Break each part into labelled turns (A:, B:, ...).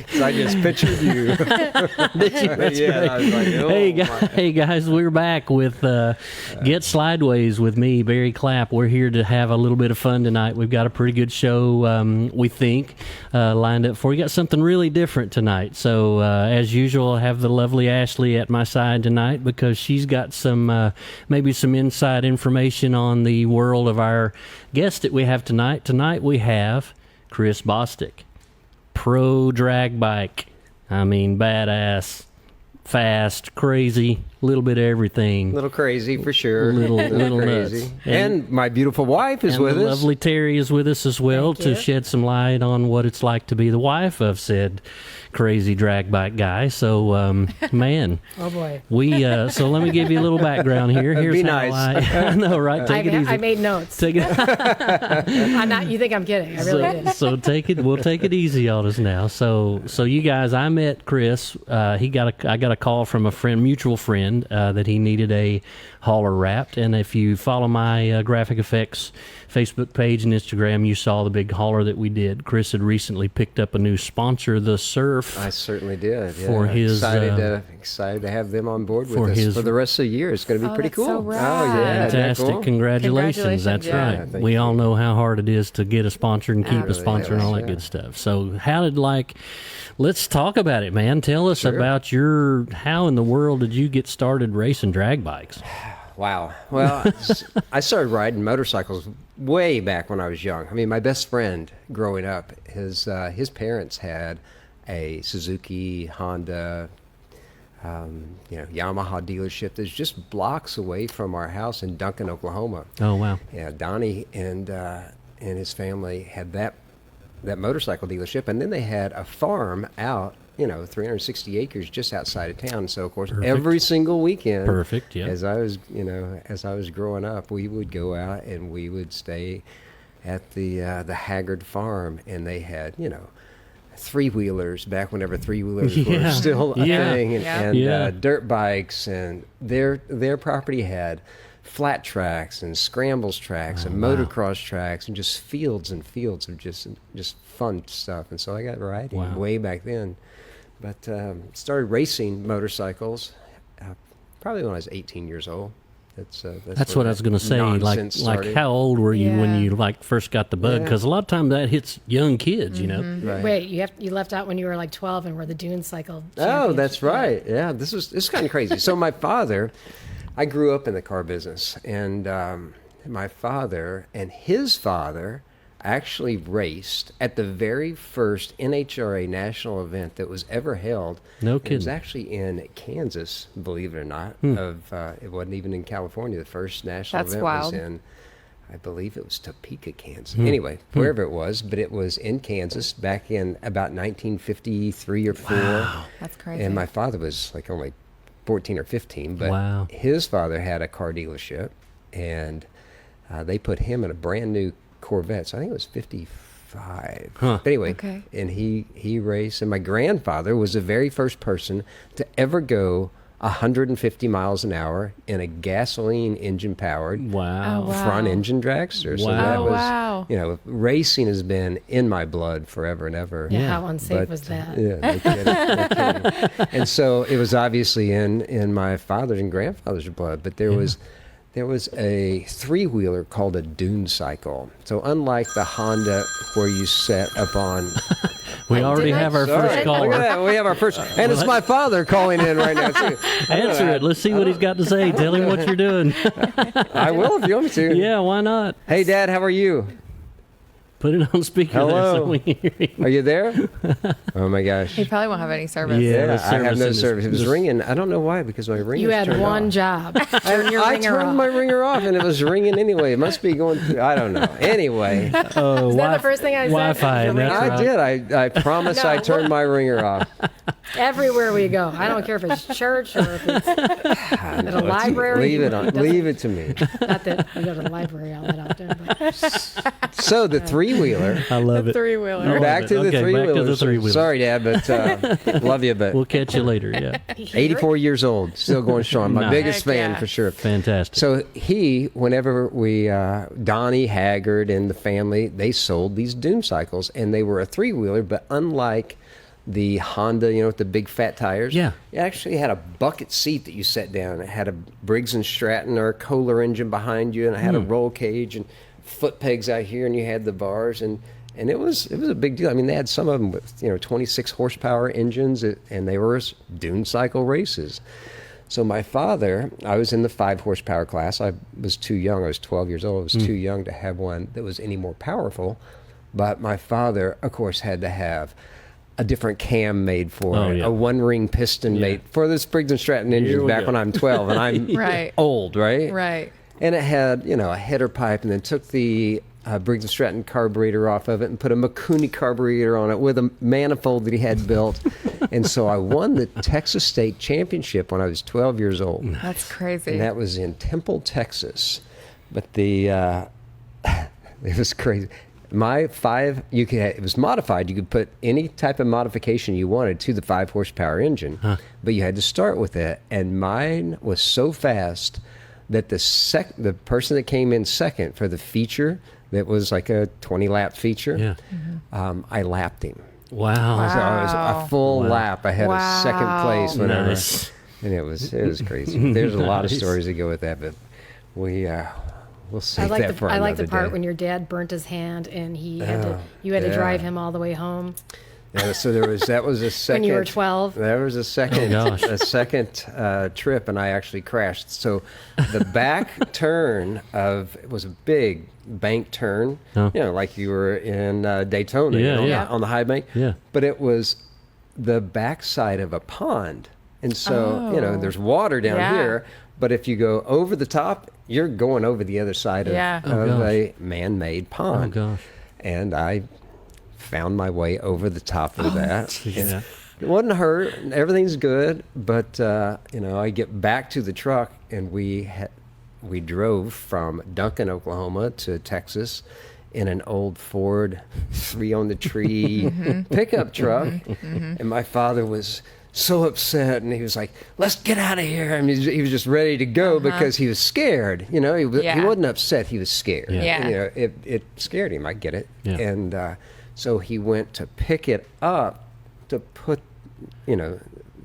A: So I just pictured you.
B: That's
A: Yeah,
B: right.
A: I was like, oh,
B: Hey guys, we're back with Get Slydewayz with me, Barry Clapp. We're here to have a little bit of fun tonight. We've got a pretty good show, we think, lined up for you. Got something really different tonight. So, as usual, I have the lovely Ashley at my side tonight because she's got some, maybe some inside information on the world of our guest that we have tonight. Tonight we have Chris Bostick, pro drag bike. I mean, badass, fast, crazy, a little bit of everything.
A: a little crazy for sure.
B: Little
A: crazy.
B: nuts.
A: And my beautiful wife is with
B: the
A: us.
B: lovely Terry is with us as well
C: Thank
B: to
C: you.
B: shed some light on what it's like to be the wife of said crazy drag bike guy. So, man,
C: Oh boy.
B: we so let me give you a little background here. Here's
A: Be
B: how
A: nice.
B: I know, right? Take it easy.
C: I made notes.
B: Take it.
C: I'm not. You think I'm kidding? I really did.
B: So take it. We'll take it easy on us now. So you guys, I met Chris. I got a call from a friend, mutual friend, that he needed a hauler wrapped. And if you follow my Graphic Effects Facebook page and Instagram, you saw the big hauler that we did. Chris had recently picked up a new sponsor, The Surf.
A: I certainly did. Yeah.
B: For his,
A: excited to have them on board
B: for
A: with us
B: his-
A: for the rest of the year. It's going to be
C: Oh,
A: pretty
C: that's
A: cool.
C: so
A: Oh
C: rad.
A: yeah, isn't that
B: Fantastic.
A: cool?
B: Congratulations. That's
D: Yeah.
B: right.
A: Yeah, thank
B: We
A: you.
B: all know how hard it is to get a sponsor and keep a
A: Really
B: sponsor and all that
A: is,
B: good
A: yeah.
B: stuff. So let's talk about it, man. Tell us
A: Sure.
B: about how in the world did you get started racing drag bikes?
A: Wow. Well, I started riding motorcycles way back when I was young. I mean, my best friend growing up, his parents had a Suzuki, Honda, Yamaha dealership that's just blocks away from our house in Duncan, Oklahoma.
B: Oh, wow.
A: Yeah, Donnie and his family had that motorcycle dealership, and then they had a farm out, 360 acres just outside of town. So of course,
B: Perfect.
A: every single weekend,
B: Perfect, yeah.
A: As I was growing up, we would go out and we would stay at the Haggard farm, and they had three-wheelers back whenever three-wheelers
B: Yeah.
A: were still a
B: Yeah.
A: thing, and,
D: Yeah.
A: and
B: Yeah.
A: dirt bikes, and their property had flat tracks and scrambles tracks and
B: wow.
A: motocross tracks and just fields and fields of just fun stuff. And so I got riding
B: Wow.
A: way back then, but started racing motorcycles probably when I was 18 years old.
B: That's what I was going to say. Like
A: started.
B: how old were you when
C: Yeah.
B: you first got the bug?
A: Yeah.
B: Because a lot of times that hits young kids, you know.
A: Right.
C: Wait, you left out when you were like 12 and were the dune cycle.
A: Oh, that's
C: championship.
A: right. Yeah, this is kind of crazy. So my father, I grew up in the car business, and my father and his father actually raced at the very first NHRA national event that was ever held.
B: No
A: It was
B: kidding.
A: actually in Kansas, believe it or not. It wasn't even in California. The first national
D: That's
A: event
D: wild.
A: was in, I believe it was Topeka, Kansas. Anyway, wherever it was, but it was in Kansas back in about 1953 or 4.
D: That's crazy.
A: And my father was like only 14 or 15, but
B: Wow.
A: his father had a car dealership, and they put him in a brand new Corvette. So I think it was 55.
B: Huh.
A: But anyway,
D: Okay.
A: and he raced. And my grandfather was the very first person to ever go 150 miles an hour in a gasoline engine powered
B: Wow.
D: Oh, wow.
A: front engine dragster. So
B: Wow.
A: that
D: Oh,
A: was,
D: wow.
A: racing has been in my blood forever and ever.
C: Yeah,
B: Yeah.
C: how unsafe
A: But,
C: was that?
A: Yeah, no kidding, no kidding. And so it was obviously in my father's and grandfather's blood, but there was a three-wheeler called a dune cycle. So unlike the Honda where you set up on...
B: We already
C: didn't I-
B: have our
A: Sorry,
B: first
A: look at
B: caller.
A: that. We have our first... And it's my father calling in right now, too.
B: Answer it. Let's see what he's got to say. Tell him what you're doing.
A: I will if you want me to.
B: Yeah, why not?
A: Hey, Dad, how are you?
B: Put it on speaker there
A: Hello.
B: so we can hear him.
A: Are you there? Oh, my gosh.
D: He probably won't have any service.
B: Yeah. the
A: I have
B: service
A: no
B: in this-
A: service. It was
B: this-
A: ringing. I don't know why, because my ringer
C: You had
A: turned
C: one
A: off.
C: job. Turn your
A: I
C: ringer
A: turned
C: off.
A: my ringer off, and it was ringing anyway. It must be going through. I don't know. Anyway,
B: Oh,
C: Is that the first thing I said?
B: Wi-Fi.
C: Your
B: That's
C: ringer?
B: right.
A: I did. I promise
C: No.
A: I turned my ringer off.
C: Everywhere we go. I don't care if it's church or if it's at a library.
A: Leave it on.
C: Doesn't-
A: Leave it to me.
C: Not that we go to the library all that often. But
A: So the three-wheeler.
B: I love it.
D: Three-wheeler.
B: Oh,
A: Back to the
B: Okay, back to the
A: three-wheeler.
B: three-wheeler.
A: Sorry, Dad, but love you. But
B: We'll catch you later. Yeah.
A: 84 years old, still going strong. My
B: Nice.
A: biggest
D: Heck
A: fan
D: yeah.
A: for sure.
B: Fantastic.
A: So whenever we, Donnie Haggard and the family, they sold these dune cycles, and they were a three-wheeler, but unlike the Honda, with the big fat tires.
B: Yeah.
A: It actually had a bucket seat that you sat down. It had a Briggs and Stratton or Kohler engine behind you, and it had a roll cage and foot pegs out here, and you had the bars, and it was a big deal. I mean, they had some of them with 26 horsepower engines, and they were dune cycle races. So my father, I was in the 5 horsepower class. I was too young. I was 12 years old. I was too young to have one that was any more powerful. But my father, of course, had to have a different cam made for it, a one-ring piston made for the Briggs and Stratton engines back when I'm 12, and I'm
D: Right.
A: old, right?
D: Right.
A: And it had, a header pipe, and then took the Briggs and Stratton carburetor off of it and put a Mikuni carburetor on it with a manifold that he had built. And so I won the Texas State Championship when I was 12 years old.
D: That's crazy.
A: And that was in Temple, Texas. But it was crazy. My 5, it was modified. You could put any type of modification you wanted to the 5 horsepower engine, but you had to start with it. And mine was so fast that the person that came in second for the feature, that was like a 20-lap feature, I lapped him.
B: Wow.
A: So I was a full lap ahead of second place. Whenever,
B: Nice.
A: and it was crazy. There's a lot of stories that go with that, but we'll save that for
C: I like the
A: another
C: part
A: day.
C: when your dad burnt his hand and you had to drive him all the way home.
A: Yeah, so that was a second.
C: When you were 12?
A: That was a second,
B: Oh, gosh.
A: a second trip, and I actually crashed. So the back turn it was a big bank turn, like you were in Daytona, on the high bank.
B: Yeah.
A: But it was the backside of a pond, and so there's water down here. But if you go over the top, you're going over the other side of a man-made pond.
B: Oh, gosh.
A: And I found my way over the top of that.
B: Yeah.
A: It wasn't hurt. Everything's good. But, I get back to the truck, and we drove from Duncan, Oklahoma to Texas in an old Ford 3-on-the-tree pickup truck. And my father was so upset, and he was like, "Let's get out of here." I mean, he was just ready to go because he was scared. He wasn't upset. He was scared.
D: Yeah.
A: It scared him. I get it.
B: Yeah.
A: And so he went to pick it up to put,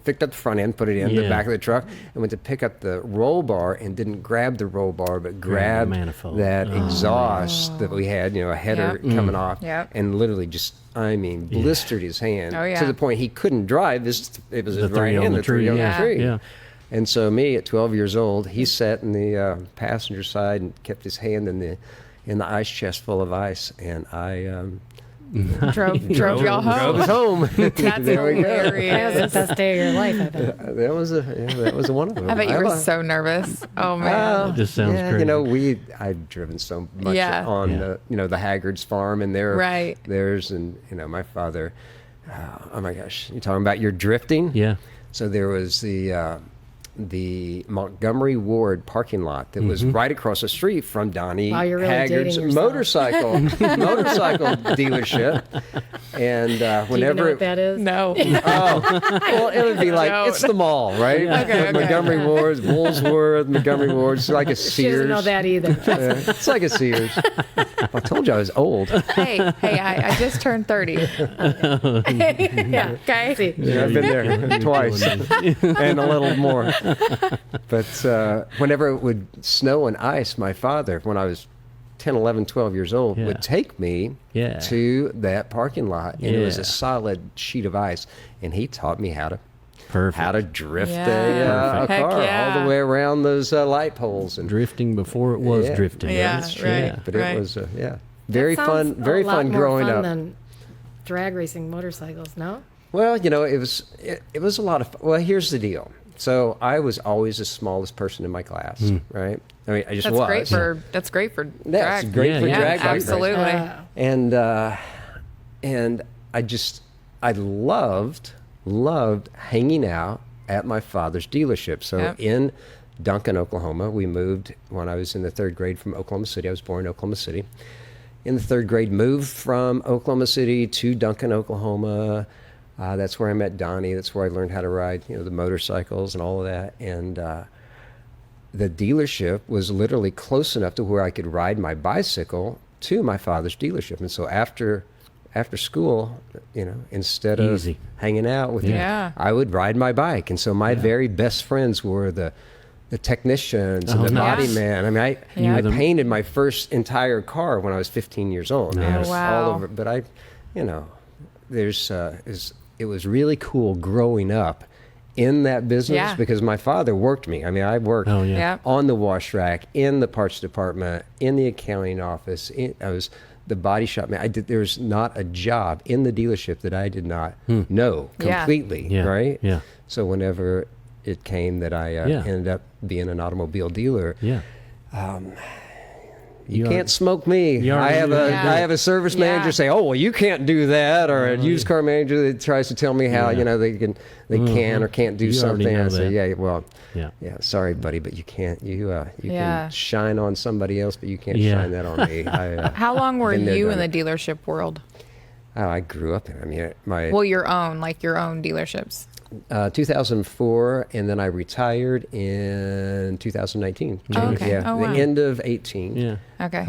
A: picked up the front end, put it in the back of the truck, and went to pick up the roll bar and didn't grab the roll bar, but grabbed
B: manifold.
A: that exhaust that we had, a header coming off, and literally just, blistered his hand to the point he couldn't drive. It was his right hand, the 3 on the tree.
B: Yeah.
A: And so me at 12 years old, he sat in the passenger side and kept his hand in the ice chest full of ice, and I
D: drove y'all home.
A: drove us home.
D: That's
A: There we go.
C: That
D: hilarious.
C: was the best day of your life, I bet.
A: That was one of them.
D: I bet you were so nervous. Oh man.
B: It just sounds crazy.
A: I've driven so much
D: Yeah.
A: on the Haggard's farm, and
D: Right.
A: my father. Oh my gosh, you're talking about your drifting.
B: Yeah.
A: So there was the Montgomery Ward parking lot that was right across the street from Donnie
C: Wow, you're really
A: Haggard's
C: dating yourself.
A: motorcycle dealership. And
C: Do you know
A: whenever
C: what that is?
D: No.
A: well, it would be like,
D: Don't.
A: it's the mall, right?
D: Okay.
A: Montgomery Ward's, Woolsworth, Montgomery Ward's. It's like a
C: She doesn't
A: Sears.
C: know that either.
A: Yeah, it's like a Sears. I told you I was old.
D: hey, I just turned 30.
C: Yeah.
D: Okay.
C: See,
A: Yeah, I've been there twice and a little more. But whenever it would snow and ice, my father, when I was 10, 11, 12 years old,
B: Yeah.
A: would take me
B: Yeah.
A: to that parking lot. And it was
B: Yeah.
A: a solid sheet of ice. And he taught me how to drift
D: Yeah.
A: a
D: Heck
A: car
D: yeah.
A: all the way around those light poles. And
B: Drifting before it was
A: Yeah.
B: drifting.
D: Yeah,
B: That's
D: right.
A: but
D: Right.
A: it was, very
C: that
A: fun,
C: sounds
A: very
C: a lot
A: fun
C: more
A: growing
C: fun
A: up.
C: than drag racing motorcycles, no?
A: Well, it was a lot of fun. Well, here's the deal. So I was always the smallest person in my class, right? I mean, I just
D: That's
A: was.
D: That's great for
A: That's
D: drag.
A: great for
B: Yeah,
A: drag bike racing.
D: absolutely.
A: And I loved hanging out at my father's dealership. So
D: Yep.
A: in Duncan, Oklahoma, we moved when I was in the 3rd grade from Oklahoma City. I was born in Oklahoma City. In the 3rd grade, moved from Oklahoma City to Duncan, Oklahoma. That's where I met Donnie. That's where I learned how to ride, the motorcycles and all of that. And the dealership was literally close enough to where I could ride my bicycle to my father's dealership. And so after after school, instead of
B: Easy.
A: hanging out with
D: Yeah.
A: I would ride my bike. And so my very best friends were the technicians and
B: Oh,
A: the
B: nice.
A: body man. I mean,
C: Yeah.
A: I painted my first entire car when I was 15 years old. Man,
B: Nice.
A: it was
D: Wow.
A: all over. But it was really cool growing up in that business
D: Yeah.
A: because my father worked me. I mean, I worked
B: Oh, yeah.
D: Yeah.
A: on the wash rack, in the parts department, in the accounting office. I was the body shop man. There was not a job in the dealership that I did not know
D: Yeah.
A: completely,
B: Yeah.
A: right?
B: Yeah.
A: So whenever it came that I
B: Yeah.
A: ended up being an automobile dealer,
B: Yeah.
A: you
B: You
A: can't
B: are-
A: smoke me.
B: you
A: I
B: already
A: have
B: knew
A: a
D: that.
A: I have a service
D: Yeah.
A: manager say, "Oh, well, you can't do that," or a used car manager that tries to tell me how
B: Yeah.
A: they can or can't do
B: You already
A: something.
B: know
A: I say,
B: that.
A: "Yeah, well,
B: Yeah.
A: yeah, sorry, buddy, but you can't. You
D: Yeah.
A: can shine on somebody else, but you can't
B: Yeah.
A: shine that on me."
D: How long were
A: Been there,
D: you
A: done
D: in the
A: it.
D: dealership world?
A: I grew up in. I mean, my
D: Well, your own dealerships.
A: 2004, and then I retired in 2019.
D: Oh, okay.
A: Yeah,
D: Oh, wow.
A: the end of 18.
B: Yeah.
D: Okay.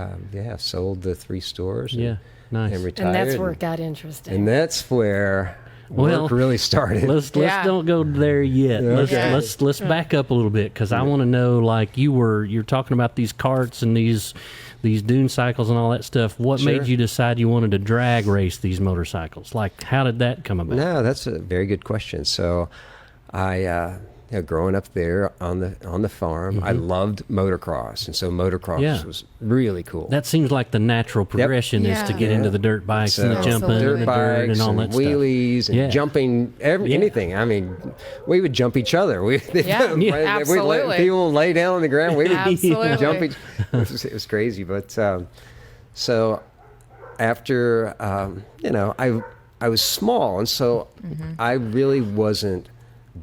A: Sold the 3 stores.
B: Yeah. Nice.
A: And retired.
C: And that's where it got interesting.
A: And that's where
B: Well,
A: work really started.
B: Let's
D: Yeah.
B: don't go there yet. Let's
A: Okay.
B: let's back up a little bit because I want to know, like you're talking about these carts and these dune cycles and all that stuff. What
A: Sure.
B: made you decide you wanted to drag race these motorcycles? Like, how did that come about?
A: No, that's a very good question. So, growing up there on the farm, I loved motocross, and so motocross
B: Yeah.
A: was really cool.
B: That seems like the natural progression is to
D: Yeah.
B: get into
A: Yeah.
B: the dirt bikes and the
A: So,
B: jumping and
A: dirt
B: the
A: bikes
B: dirt and all that
A: wheelies
B: stuff.
A: and jumping,
B: Yeah.
A: anything. I mean, we would jump each other.
D: Yeah, absolutely.
A: People would lay down on the ground. We would
D: Absolutely.
A: jump each. It was crazy, but so after I was small, and so I really wasn't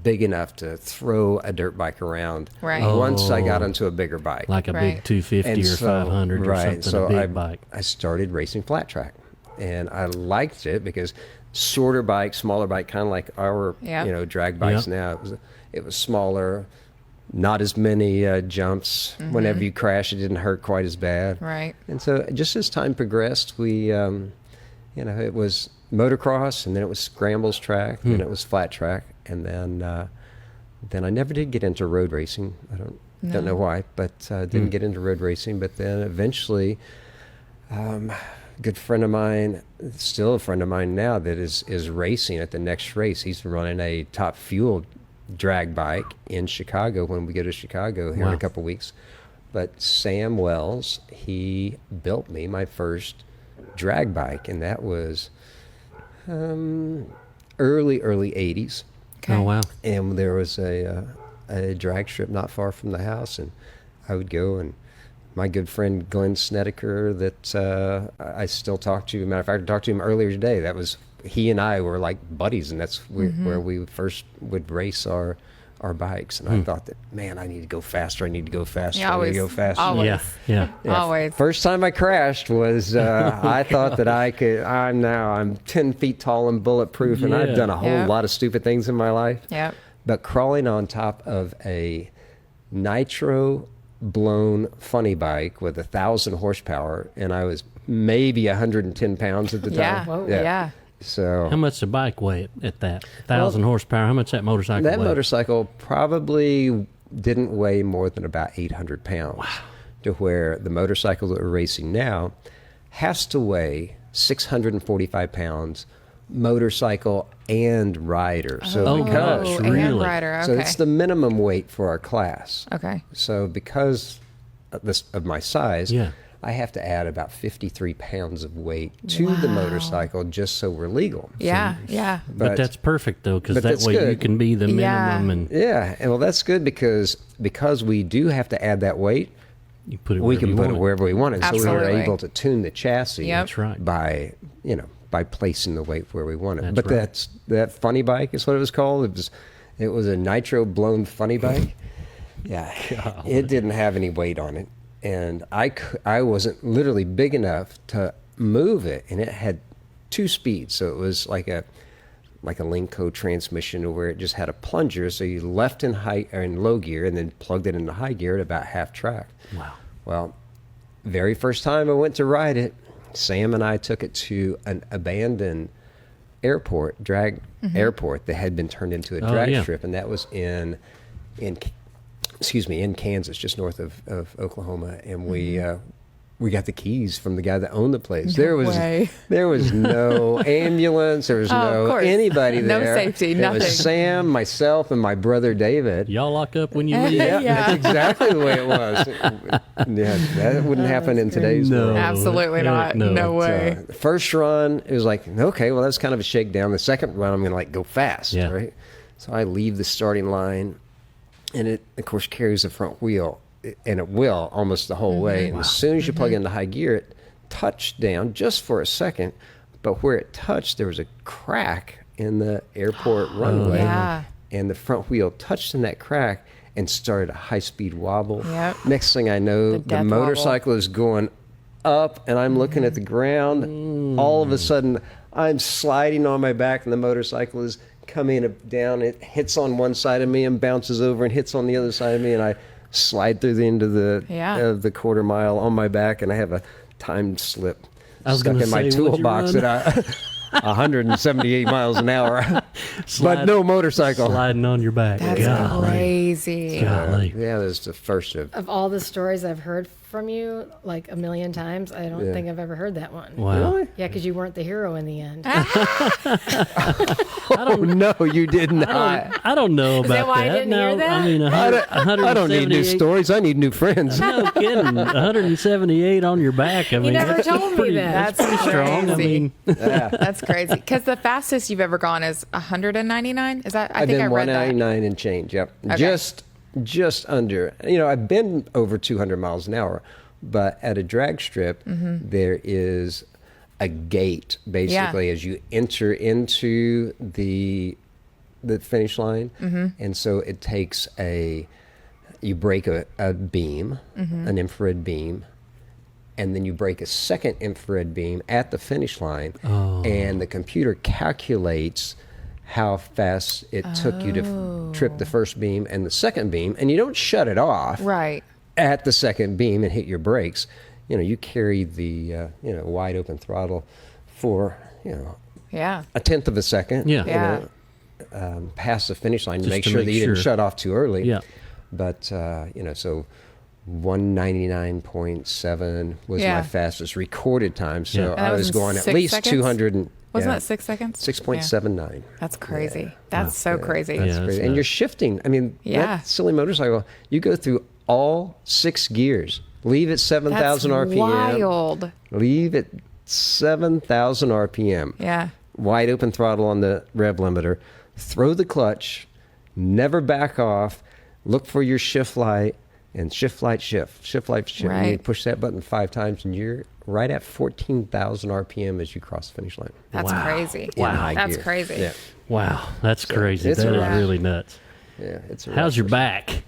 A: big enough to throw a dirt bike around.
D: Right.
A: Once I got
B: Oh.
A: onto a bigger bike,
B: Like a big
D: Right.
B: 250
A: And
B: or 500 or something,
A: so
B: a big bike.
A: I started racing flat track, and I liked it because shorter bike, smaller bike, kind of like our
D: Yep.
A: drag bikes
B: Yep.
A: now. It was smaller, not as many jumps. Whenever you crash, it didn't hurt quite as bad.
D: Right.
A: And so just as time progressed, we it was motocross, and then it was scrambles track, and it was flat track, and then I never did get into road racing. I don't know why, but didn't get into road racing. But then eventually, a good friend of mine, still a friend of mine now, that is racing at the next race. He's running a Top Fuel drag bike in Chicago when we go to Chicago here in
B: Wow.
A: a couple weeks. But Sam Wells, he built me my first drag bike, and that was early 80s.
D: Okay.
B: Oh, wow.
A: And there was a drag strip not far from the house, and I would go, and my good friend Glenn Snedeker, that I still talk to. Matter of fact, I talked to him earlier today. That was, he and I were like buddies, and that's where we first would race our bikes. And I thought that, man, I need to go faster. I need to go faster.
D: Yeah,
A: I need
D: always.
A: to go faster.
D: Always.
B: Yeah.
A: Yeah,
D: Always.
A: First time I crashed was I thought that I could. I'm 10 feet tall and bulletproof, and
B: Yeah.
A: I've done a whole
D: Yeah.
A: lot of stupid things in my life.
D: Yep.
A: But crawling on top of a nitro blown funny bike with 1,000 horsepower, and I was maybe 110 pounds at the
D: Yeah.
A: time.
D: Whoa, yeah.
A: So
B: How much a bike weigh at that? 1,000 horsepower. How much that motorcycle
A: that
B: weigh?
A: motorcycle probably didn't weigh more than about 800 pounds. To where the motorcycle that we're racing now has to weigh 645 pounds, motorcycle and rider. So
B: Oh,
A: because
B: gosh,
D: and
B: really?
D: rider. Okay.
A: so it's the minimum weight for our class.
D: Okay.
A: So because of my size,
B: Yeah.
A: I have to add about 53 pounds of weight to the
D: Wow.
A: motorcycle just so we're legal.
D: Yeah. Yeah.
B: But that's perfect, though, because
A: but
B: that
A: that's
B: way you
A: good.
B: can be the
D: Yeah.
B: minimum and
A: Yeah, and well, that's good because we do have to add that weight.
B: you put it
A: We
B: wherever
A: can
B: you
A: put
B: want
A: it wherever we want it. So we were
D: Absolutely.
A: able to tune the chassis
D: Yep.
B: That's right.
A: by placing the weight where we want it.
B: That's
A: But
B: right.
A: that funny bike is what it was called. It was a nitro blown funny bike. Yeah, it didn't have any weight on it, and I wasn't literally big enough to move it, and it had 2 speeds, so it was like a Linco transmission where it just had a plunger, so you left in high or in low gear and then plugged it into high gear at about half track.
B: Wow.
A: Well, very first time I went to ride it, Sam and I took it to an abandoned drag airport that had been turned into a drag strip, and that was in Kansas, just north of Oklahoma, and we got the keys from the guy that owned the place. There was no ambulance. There was no anybody there.
D: No safety, nothing.
A: It was Sam, myself, and my brother David.
B: Y'all lock up when you leave.
A: Yeah, that's exactly the way it was. That wouldn't happen in today's world.
D: Absolutely not. No way.
A: The first run, it was like, okay, well, that's kind of a shakedown. The second run, I'm going to go fast, right? So I leave the starting line, and it, of course, carries the front wheel. And it will almost the whole way. And as soon as you plug into high gear, it touched down just for a second. But where it touched, there was a crack in the airport runway. And the front wheel touched in that crack and started a high-speed wobble. Next thing I know, the motorcycle is going up, and I'm looking at the ground. All of a sudden, I'm sliding on my back, and the motorcycle is coming down. It hits on one side of me and bounces over and hits on the other side of me, and I slide through the end of the quarter mile on my back, and I have a time slip stuck in my toolbox at 178 miles an hour, but no motorcycle.
B: Sliding on your back.
D: That's crazy.
B: Golly.
A: Yeah, that's the first
C: Of all the stories I've heard from you, like a million times, I don't think I've ever heard that one.
B: Wow.
A: Really?
C: Yeah, because you weren't the hero in the end.
A: Oh, no, you did not.
B: I don't know about
C: that why I
B: that.
C: didn't hear that?
B: I mean,
A: I don't need new stories. I need new friends.
B: No kidding. 178 on your back. I mean,
C: never
B: that's
C: told me
B: pretty,
C: that.
B: That's pretty strong. I mean,
D: That's crazy. Because the fastest you've ever gone is 199. Is that? I think I
A: been
D: read that.
A: 199 and change. Yep,
D: Okay.
A: just under. I've been over 200 miles an hour, but at a drag strip, there is a gate basically as you enter into the finish line, and so it takes you break a beam, an infrared beam, and then you break a second infrared beam at the finish line, and the computer calculates how fast it took you to trip the first beam and the second beam, and you don't shut it off at the second beam and hit your brakes. You carry the wide open throttle for a tenth of a second. Past the finish line to make sure that you didn't shut off too early.
B: Yeah.
A: But so 199.7 was my fastest recorded time. So I was going at least
D: 6 seconds?
A: 200 and
D: Wasn't that 6 seconds?
A: 6.79.
D: That's crazy. That's so crazy.
A: That's crazy. And you're shifting. I mean, that silly motorcycle, you go through all 6 gears. Leave at 7,000 RPM.
D: Wild.
A: Leave at 7,000 RPM.
D: Yeah.
A: Wide open throttle on the rev limiter. Throw the clutch. Never back off. Look for your shift light. And shift light, shift. Shift light, shift.
D: Right.
A: And you push that button 5 times, and you're right at 14,000 RPM as you cross the finish line.
D: That's crazy.
A: Wow.
D: That's crazy.
A: Yeah.
B: wow, that's crazy.
A: it's
B: That is
A: rough.
B: really nuts.
A: Yeah. It's a
B: How's your
A: rough
B: back?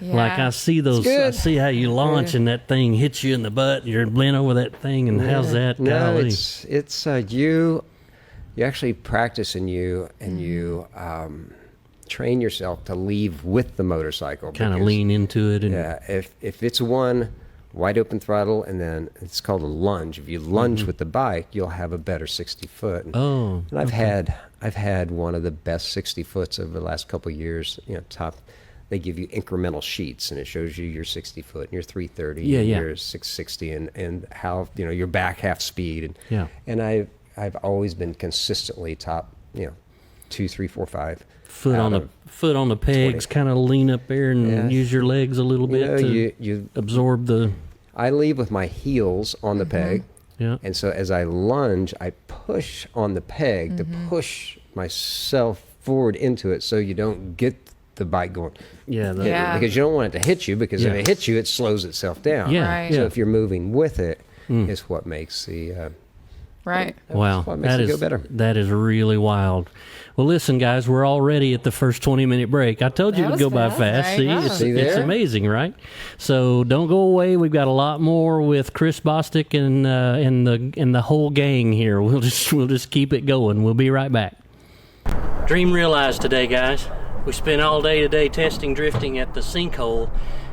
D: Yeah.
B: Like I see those, I
A: good.
B: see how you launch and that thing hits you in the butt. And you're bent over that thing, and how's that?
A: No,
B: Golly.
A: it's you actually practice and you train yourself to leave with the motorcycle.
B: Kind of
A: because,
B: lean into it. And
A: Yeah, if it's one wide open throttle and then it's called a lunge. If you lunge with the bike, you'll have a better 60 foot. And I've had one of the best 60 foots over the last couple of years. Top. They give you incremental sheets, and it shows you your 60 foot and your 330 and your 660 and how your back half speed. And I've always been consistently top 2, 3, 4, 5.
B: foot on the pegs, kind of lean up there and use your legs a little bit
A: you
B: absorb the.
A: I leave with my heels on the peg.
B: Yeah.
A: And so as I lunge, I push on the peg to push myself forward into it so you don't get the bike going. Because you don't want it to hit you, because if it hits you, it slows itself down. So if you're moving with it, is what makes the...
B: Wow.
A: What makes it go better.
B: That is really wild. Well, listen, guys, we're already at the first 20-minute break. I told you it would go by fast. See, it's amazing, right? So don't go away. We've got a lot more with Chris Bostick and the whole gang here. We'll just keep it going. We'll be right back. Dream realized today, guys. We spent all day today testing drifting at the sinkhole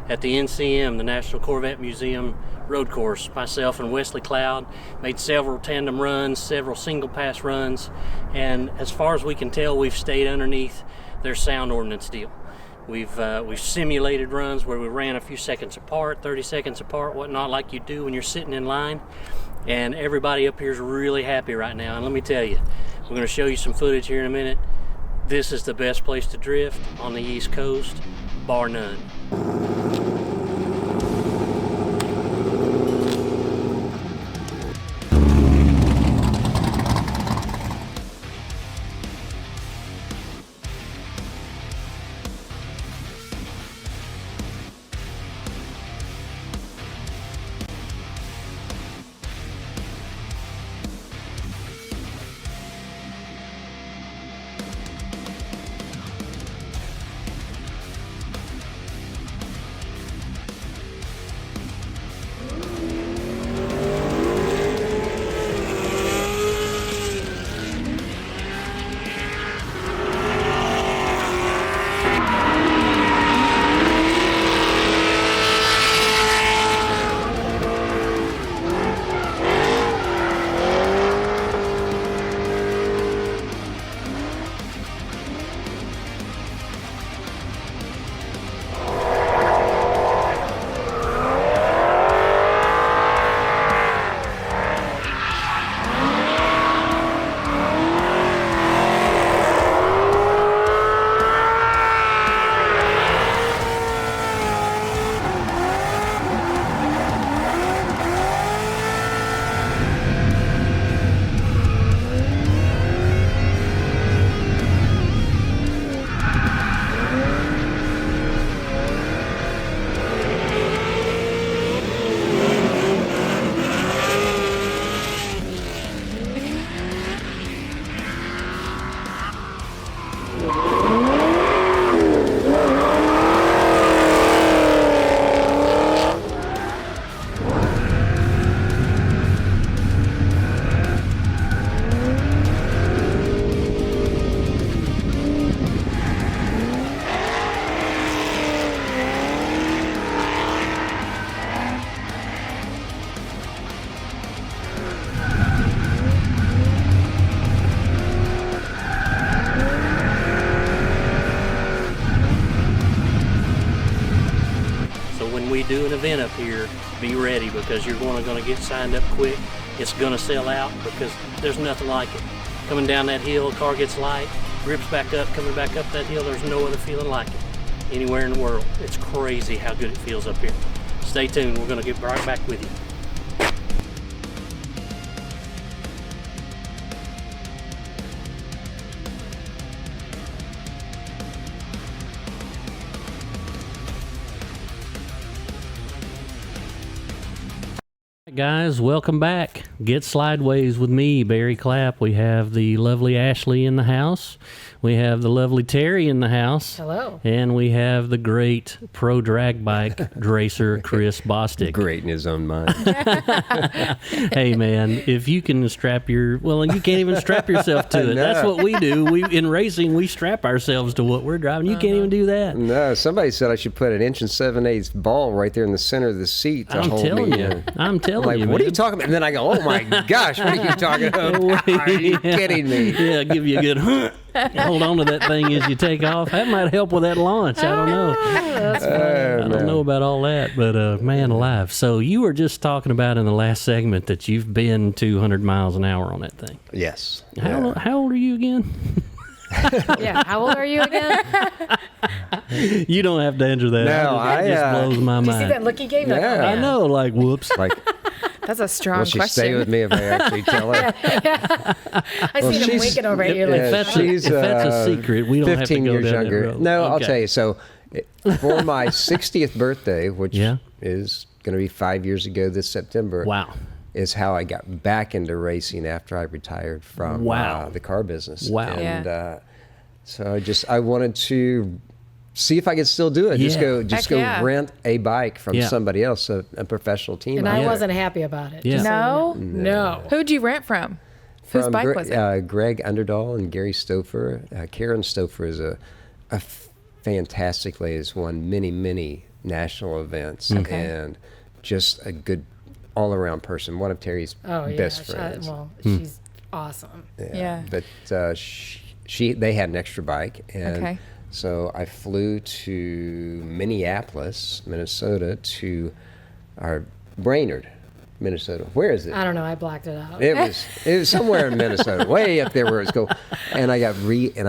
B: at the NCM, the National Corvette Museum road course. Myself and Wesley Cloud made several tandem runs, several single pass runs, and as far as we can tell, we've stayed underneath their sound ordinance deal. We've simulated runs where we ran a few seconds apart, 30 seconds apart, whatnot, like you do when you're sitting in line. And everybody up here is really happy right now. And let me tell you, we're going to show you some footage here in a minute. This is the best place to drift on the East Coast, bar none. We do an event up here, be ready, because you're going to get signed up quick. It's going to sell out because there's nothing like it. Coming down that hill, car gets light, grips back up, coming back up that hill, there's no other feeling like it anywhere in the world. It's crazy how good it feels up here. Stay tuned, we're going to get right back with you. Guys, welcome back. Get Slydewayz with me, Barry Clapp. We have the lovely Ashley in the house. We have the lovely Terry in the house.
C: Hello.
B: And we have the great pro drag bike racer, Chris Bostick.
A: Great in his own mind.
B: Hey, man, if you can strap you can't even strap yourself to it.
A: No.
B: That's what we do. In racing, we strap ourselves to what we're driving. You can't even do that.
A: No, somebody said I should put an 1 7/8" ball right there in the center of the seat to
B: I'm
A: hold
B: telling
A: me
B: you.
A: in.
B: I'm telling
A: Like,
B: you,
A: what are you
B: man.
A: talking about? And then I go, oh my gosh, what are you talking about? Are you kidding me?
B: Yeah, give you a good hold on to that thing as you take off. That might help with that launch. I don't know. I don't know about all that, but man alive. So you were just talking about in the last segment that you've been 200 miles an hour on that thing.
A: Yes.
B: How old are you again?
C: Yeah, how old are you again?
B: You don't have to answer that.
A: No,
B: It just blows my
C: Did you
B: mind.
C: see that look he gave? Like,
A: Yeah.
C: oh,
B: I know, like, whoops.
A: Like,
D: That's a strong
A: will she
D: question.
A: stay with me if I actually tell her?
C: I see him
A: she's-
C: winking over at you. Like,
B: If that's a secret, we don't have to
A: 15
B: go
A: years
B: down that
A: younger.
B: road.
A: No, I'll
B: Okay.
A: tell you. So for my 60th birthday, which
B: Yeah.
A: is going to be 5 years ago this September,
B: Wow.
A: is how I got back into racing after I retired from
B: Wow.
A: the car business.
B: Wow.
A: And so I wanted to see if I could still do it.
B: Yeah.
A: Just
D: Heck
A: go
D: yeah.
A: rent a bike from
B: Yeah.
A: somebody else, a professional team.
C: and
A: out
C: I
A: there.
C: wasn't happy about it.
B: Yeah.
C: just so
D: No?
C: you know. No.
D: Who'd you rent from? Whose
A: From
D: bike was it?
A: Greg Underdahl and Gary Stouffer. Karen Stouffer is a fantastic lady. Has won many national events
D: Okay.
A: and just a good all-around person, one of Terry's
C: Oh yeah.
A: best friends.
C: She's awesome.
D: Yeah.
A: But they had an extra bike, and
D: Okay.
A: so I flew to Minneapolis, Minnesota, to our Brainerd, Minnesota. Where is it?
C: I don't know. I blacked it out.
A: It was somewhere in Minnesota, way up there where it's cool. And I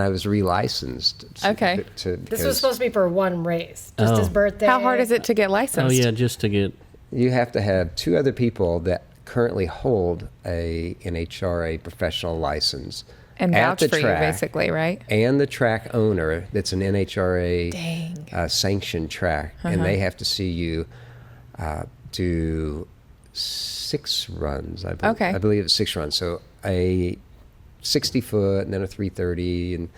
A: was relicensed.
D: Okay.
C: This was supposed to be for one race, just his birthday.
D: How hard is it to get licensed?
B: Oh yeah, just to get.
A: You have to have 2 other people that currently hold a NHRA professional license.
D: And
A: at
D: vouch
A: the
D: for you,
A: track,
D: basically, right?
A: And the track owner that's an NHRA
D: Dang.
A: sanctioned track. And they have to see you do 6 runs, I believe.
D: Okay.
A: I believe it's 6 runs. So a 60-foot, and then a 330, and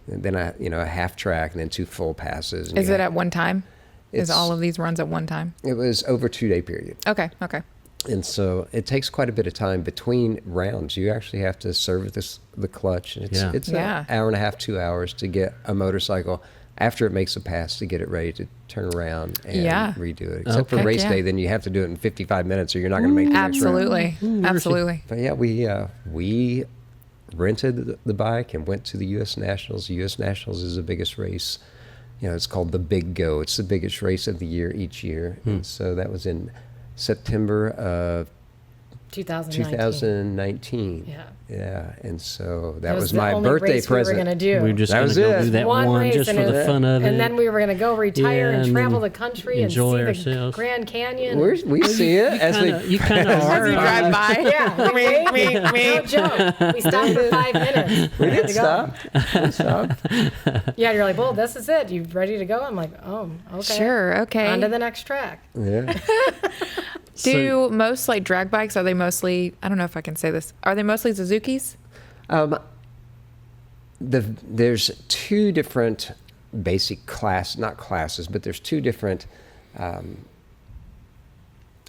A: then a half track, and then 2 full passes. And
D: Is it at one time? Is
A: It's-
D: all of these runs at one time?
A: It was over a 2-day period.
D: Okay.
A: And so it takes quite a bit of time between rounds. You actually have to service the clutch. And it's
D: Yeah.
A: an hour and a half, 2 hours to get a motorcycle after it makes a pass to get it ready to turn around and
D: Yeah.
A: redo it. Except for
D: Heck
A: race
D: yeah.
A: day, then you have to do it in 55 minutes or you're not going to make the next round.
D: Absolutely. Absolutely.
A: But yeah, we rented the bike and went to the U.S. Nationals. U.S. Nationals is the biggest race. It's called the Big Go. It's the biggest race of the year each year. And so that was in September of 2019. Yeah. And so that was my birthday present.
C: We were going to do.
B: We were just
A: That
B: going
A: was
B: to go
A: it.
B: do that
C: One
B: one
C: race
B: just
C: and
B: for the
C: then-
B: fun of it.
C: And then we were going to go retire
B: Yeah,
C: and
B: and
C: travel
B: then
C: the country and see
B: enjoy
C: the
B: ourselves.
C: Grand Canyon.
A: We see it as
B: You kind of are.
D: As you drive by.
C: Yeah, no joke. We stopped for 5 minutes.
A: we didn't stop. We stopped.
C: Yeah, you're like, well, this is it. You ready to go? I'm like, oh, okay.
D: Sure. Okay.
C: On to the next track.
A: Yeah.
D: Do most like drag bikes, are they mostly, I don't know if I can say this, are they mostly Suzukis?
A: There's 2 different basic not classes, but there's 2 different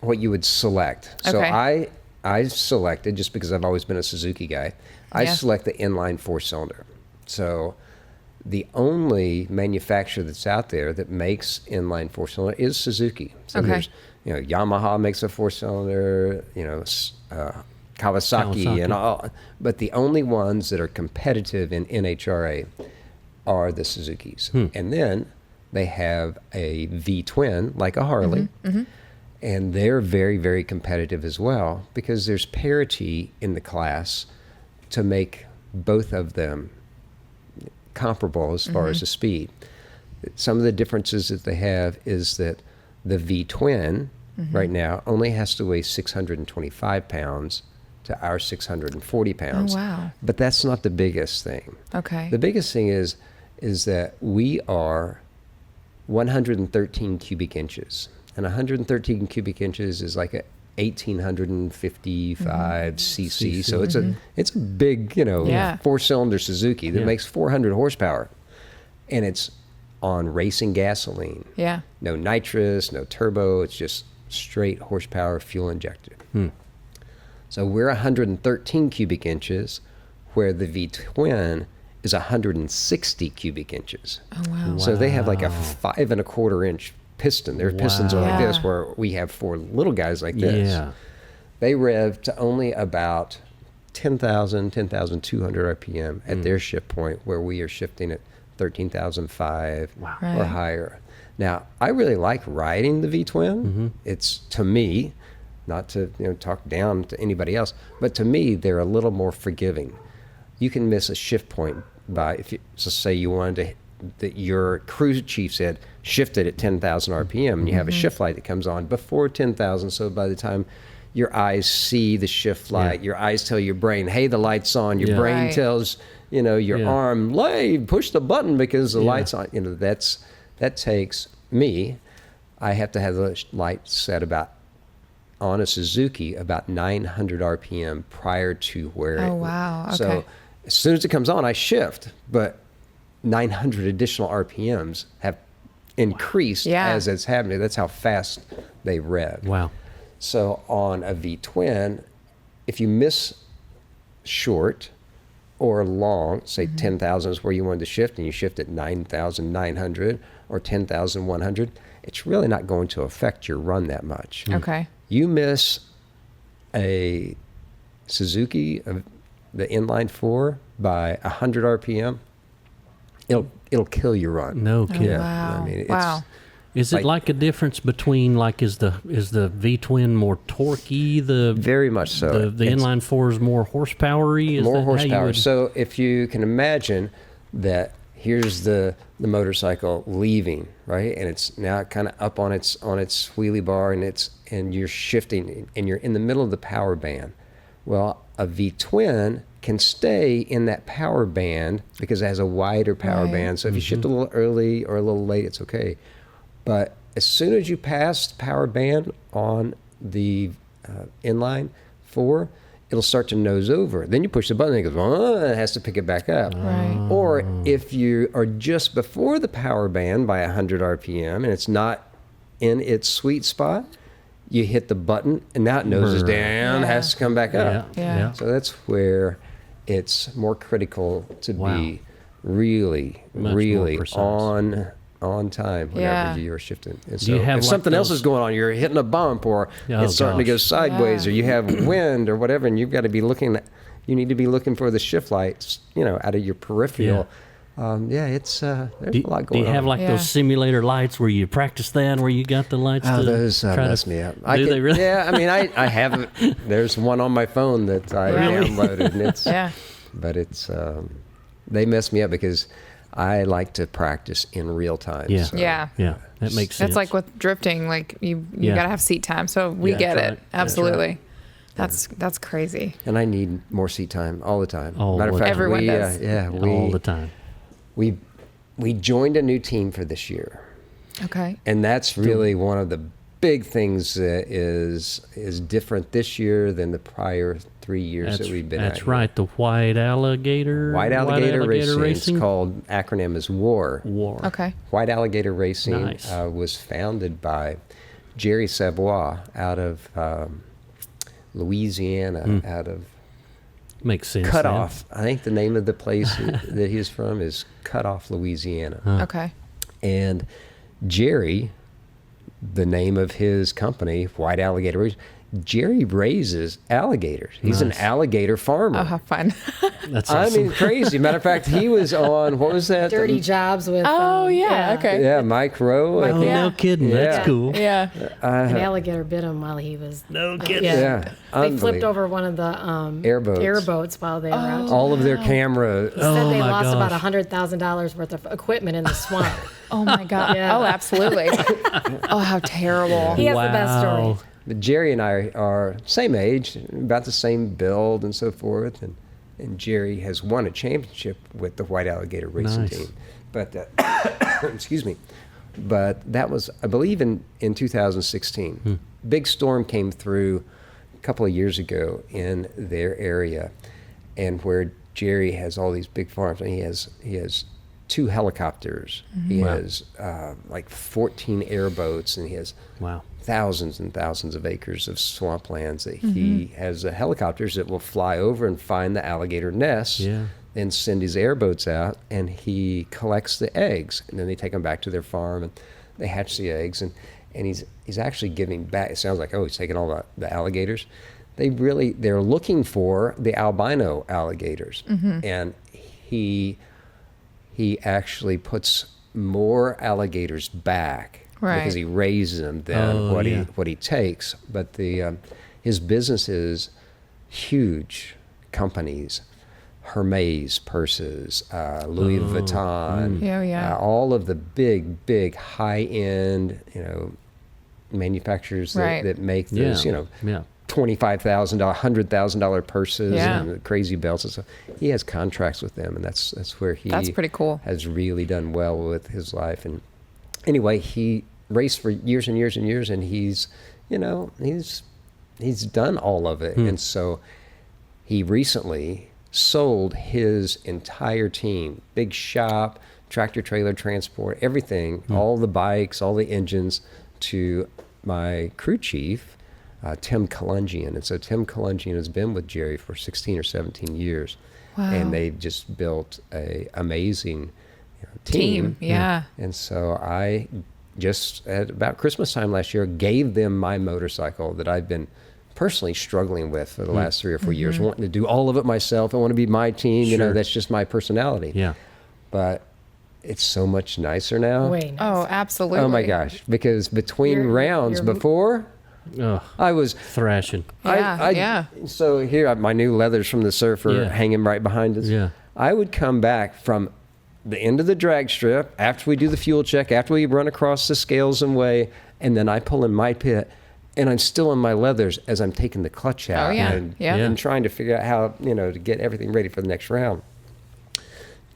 A: what you would select. So
D: Okay.
A: I selected, just because I've always been a Suzuki guy, I
D: Yeah.
A: select the inline 4-cylinder. So the only manufacturer that's out there that makes inline 4-cylinder is Suzuki. So
D: Okay.
A: there's, Yamaha makes a 4-cylinder, Kawasaki and all, but the only ones that are competitive in NHRA are the Suzukis. And then they have a V-twin, like a Harley, and they're very, very competitive as well, because there's parity in the class to make both of them comparable as far as the speed. Some of the differences that they have is that the V-twin right now only has to weigh 625 pounds to our 640 pounds.
D: Oh, wow.
A: But that's not the biggest thing.
D: Okay.
A: The biggest thing is that we are 113 cubic inches. And 113 cubic inches is like a 1855 cc. So it's a big, 4-cylinder Suzuki that makes 400 horsepower. And it's on racing gasoline.
D: Yeah.
A: No nitrous, no turbo. It's just straight horsepower fuel injected. So we're 113 cubic inches, where the V-twin is 160 cubic inches.
D: Oh, wow.
A: So they have like a 5 1/4 inch piston. Their pistons are like
D: Yeah.
A: this, where we have 4 little guys like this.
B: Yeah.
A: They rev to only about 10,200 RPM at their shift point, where we are shifting at 13,005 or
D: Right.
A: higher. Now, I really like riding the V-twin. It's, to me, not to talk down to anybody else, but to me, they're a little more forgiving. You can miss a shift point by, if you, so say you wanted to, that your crew chief said, shift it at 10,000 RPM, and you have a shift light that comes on before 10,000, so by the time your eyes see the shift light, your eyes tell your brain, hey, the light's on, your brain
D: Right.
A: tells, your arm, push the button because the light's on. That takes me, I have to have the light set on a Suzuki about 900 RPM prior to where
D: Oh, wow. Okay.
A: So as soon as it comes on, I shift, but 900 additional RPMs have increased as it's happening. That's how fast they rev.
B: Wow.
A: So on a V-twin, if you miss short or long, say 10,000 is where you wanted to shift, and you shift at 9,900 or 10,100, it's really not going to affect your run that much.
D: Okay.
A: You miss a Suzuki, the inline 4 by 100 RPM, it'll kill your run.
B: No kidding.
A: Yeah,
D: Wow.
A: I mean, it's,
D: Wow.
B: Is it like a difference between is the V twin more torquey?
A: Very much so.
B: The
A: It's
B: inline 4 is more horsepowery. Is
A: more
B: that how you
A: horsepower.
B: would-
A: So if you can imagine that, here's the motorcycle leaving, right, and it's now kind of up on its wheelie bar, and you're shifting, and you're in the middle of the power band. Well, a V twin can stay in that power band because it has a wider power
D: Right.
A: band. So if you shift a little early or a little late, it's okay. But as soon as you pass the power band on the inline 4, it'll start to nose over. Then you push the button and it goes, oh, it has to pick it back up.
D: Right.
A: Or if you are just before the power band by 100 RPM and it's not in its sweet spot, you hit the button and now it noses down,
D: Yeah.
A: has to come back up.
D: Yeah.
A: So that's where it's more critical to
B: Wow.
A: be really,
B: Much more
A: really
B: precise.
A: on time whenever
D: Yeah.
A: you're shifting. And
B: Do you
A: so
B: have
A: if
B: like
A: something else
B: those-
A: is going on, you're hitting a bump or
B: Oh,
A: it's starting to go
B: gosh.
A: sideways
D: Yeah.
A: or you have wind or whatever, and you've got to be you need to be looking for the shift lights, out of your peripheral. It's there's
B: Do,
A: a lot
B: do
A: going
B: you
A: on.
B: have
D: Yeah.
B: those simulator lights where you practice that, where you got the lights?
A: Oh,
B: to
A: those
B: try
A: mess
B: to,
A: me up.
B: Do they really?
A: Yeah, I mean, I have. There's one on my phone that I
D: Really?
A: downloaded, and it's.
D: Yeah.
A: But it's. They mess me up because I like to practice in real time.
B: Yeah.
A: so-
D: Yeah.
B: Yeah, that makes sense.
D: That's like with drifting, like you
B: Yeah.
D: got to have seat time. So we
B: Yeah,
D: get
B: that's
D: it.
B: right. That's
D: Absolutely. That's crazy.
A: And I need more seat time all the time.
B: All
A: Matter of
B: the
A: fact,
D: time. Everyone
A: we,
D: does.
B: all the time.
A: We joined a new team for this year.
D: Okay.
A: And that's really one of the big things that is different this year than the prior 3 years that we've been at.
B: That's
A: here.
B: right. The White Alligator.
A: White Alligator Racing. It's called, acronym is WAR.
B: War.
D: Okay.
A: White Alligator Racing
B: Nice.
A: was founded by Jerry Savoie out of Louisiana, out of
B: Makes sense.
A: Cut
B: then.
A: Off. I think the name of the place that he's from is Cut Off, Louisiana.
D: Okay.
A: And Jerry, the name of his company, White Alligator Racing, Jerry raises alligators. He's an
B: Nice.
A: alligator farmer.
D: Oh, how fun.
B: That's
A: I
B: awesome.
A: mean, crazy. Matter of fact, he was on, what was that?
C: Dirty Jobs with.
D: Oh, yeah. Okay.
A: Yeah, Mike Rowe. I
B: Oh,
A: think.
D: Yeah.
B: no kidding.
A: Yeah.
B: That's cool.
D: Yeah.
C: An alligator bit him while he was.
B: No kidding.
A: Yeah.
C: They flipped
A: Unbelievable.
C: over one of the
A: Airboats.
C: airboats while they were out.
A: All of their camera.
C: Said
B: Oh,
C: they
B: my
C: lost about
B: gosh.
C: $100,000 worth of equipment in the swamp.
D: Oh my God.
C: Yeah.
D: Oh, absolutely. Oh, how terrible.
C: He has the best story.
B: Wow.
A: But Jerry and I are same age, about the same build and so forth. And Jerry has won a championship with the White Alligator Racing
B: Nice.
A: team. But, excuse me. But that was, I believe, in 2016. Big storm came through a couple of years ago in their area, and where Jerry has all these big farms, and he has 2 helicopters. He
B: Wow.
A: has like 14 airboats, and he has
B: Wow.
A: thousands and thousands of acres of swamplands that he has helicopters that will fly over and find the alligator nests
B: Yeah.
A: and send his airboats out, and he collects the eggs, and then they take them back to their farm and they hatch the eggs, and he's actually giving back. It sounds like, oh, he's taking all the alligators. They're looking for the albino alligators, and he actually puts more alligators back because
D: Right.
A: he raises them than
B: Oh, yeah.
A: what he takes. But his business is huge companies, Hermes purses, Louis Vuitton,
D: Yeah, yeah.
A: all of the big high end manufacturers
D: Right.
A: that make those
B: Yeah. Yeah.
A: $25,000, $100,000 purses
D: Yeah.
A: and crazy belts and stuff. He has contracts with them, and that's where he
D: That's pretty cool.
A: has really done well with his life. And anyway, he raced for years and years and years, and he's done all of it. And so he recently sold his entire team, big shop, tractor trailer transport, everything, all the bikes, all the engines, to my crew chief, Tim Kalungian. And so Tim Kalungian has been with Jerry for 16 or 17 years.
D: Wow.
A: And they've just built a amazing
D: Team. Yeah.
A: And so I just at about Christmas time last year gave them my motorcycle that I've been personally struggling with for the last 3 or 4 years, wanting to do all of it myself. I want to be my team. You know,
B: Sure.
A: that's just my personality.
B: Yeah.
A: But it's so much nicer now.
C: Way nice.
D: Oh, absolutely.
A: Oh my gosh! Because between
C: You're-
A: rounds
C: you're-
A: before,
B: Oh,
A: I was
B: thrashing.
D: Yeah.
A: So here, my new leathers from the surfer
B: Yeah.
A: hanging right behind us.
B: Yeah.
A: I would come back from the end of the drag strip after we do the fuel check, after we run across the scales and weigh, and then I pull in my pit, and I'm still in my leathers as I'm taking the clutch out
D: yeah.
A: and,
D: Yeah.
A: and trying to figure out how, you know, to get everything ready for the next round.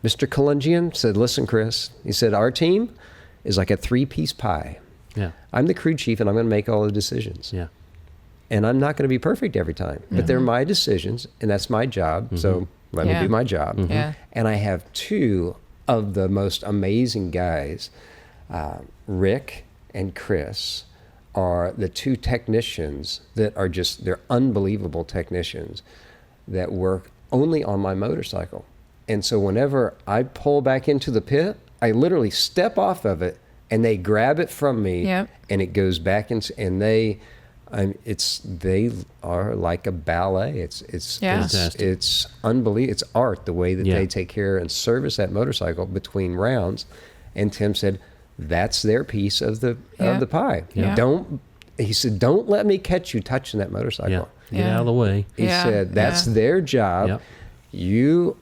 A: Mr. Colungian said, "Listen, Chris," he said, "our team is like a 3-piece pie.
B: Yeah.
A: I'm the crew chief, and I'm going to make all the decisions.
B: Yeah.
A: And I'm not going to be perfect every time, but they're my decisions, and that's my job. So let me
D: Yeah.
A: do my job."
D: Yeah.
A: And I have 2 of the most amazing guys. Rick and Chris are the 2 technicians that are they're unbelievable technicians that work only on my motorcycle. And so whenever I pull back into the pit, I literally step off of it and they grab it from me
D: Yep.
A: and it goes back and they are like a ballet. It's
D: Yeah.
A: it's unbelievable. It's art the way that
B: Yeah.
A: they take care and service that motorcycle between rounds. And Tim said, "That's their piece of the
D: Yeah.
A: pie.
D: Yeah.
A: He said, don't let me catch you touching that motorcycle."
B: Yeah. Get
D: Yeah.
B: out of the way.
A: He
D: Yeah.
A: said, "That's
D: Yeah.
A: their job.
B: Yep.
A: You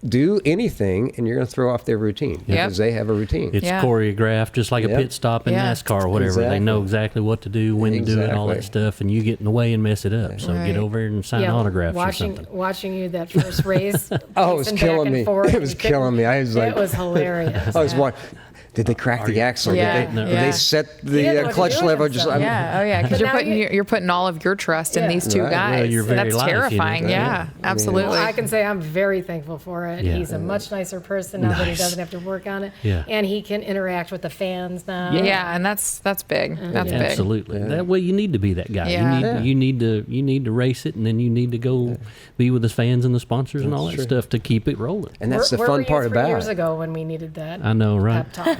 A: do anything, and you're going to throw off their routine
D: Yep.
A: because they have a routine."
B: It's
D: Yeah.
B: choreographed, just like a
A: Yep.
B: pit stop in
D: Yeah.
B: NASCAR or whatever. They know exactly what to do, when to do it, all that
A: Exactly.
B: stuff, and you get in the way and mess it up. So
D: Right.
B: get over here and sign autographs
C: watching,
B: or something.
C: Watching you that first race.
A: Oh, it was
C: pacing
A: killing
C: back and
A: me.
C: forth,
A: It was
C: you couldn't-
A: killing me. I was like,
C: it was hilarious.
A: I was watching. Did they crack the axle?
D: Yeah.
A: Did
B: No.
A: they
D: Yeah.
A: set
C: He didn't know
A: the
C: what to
A: clutch
C: do with
A: lever? Just
C: himself.
D: Yeah. Oh, yeah. Because
C: But
D: you're
C: now
D: putting
C: you-
D: you're putting all of your trust in
C: Yeah.
D: these 2
A: Right.
D: guys.
B: Well, your very
D: That's
B: life, you know.
D: terrifying. Yeah. Absolutely.
C: Well, I can say I'm very thankful for it.
B: Yeah.
C: He's a much nicer person now that he
B: Nice.
C: doesn't have to work on it.
B: Yeah.
C: And he can interact with the fans now.
D: yeah. And that's big. That's big.
B: Absolutely. That way, you need to be that guy.
D: Yeah.
B: You need to race it, and then you need to go be with the fans and the sponsors and all that
A: true.
B: stuff to keep it rolling.
A: And that's the
C: Where
A: fun
C: were you
A: part
C: 3
A: about
C: years
A: it.
C: ago when we needed that
B: I know, right?
C: pep talk.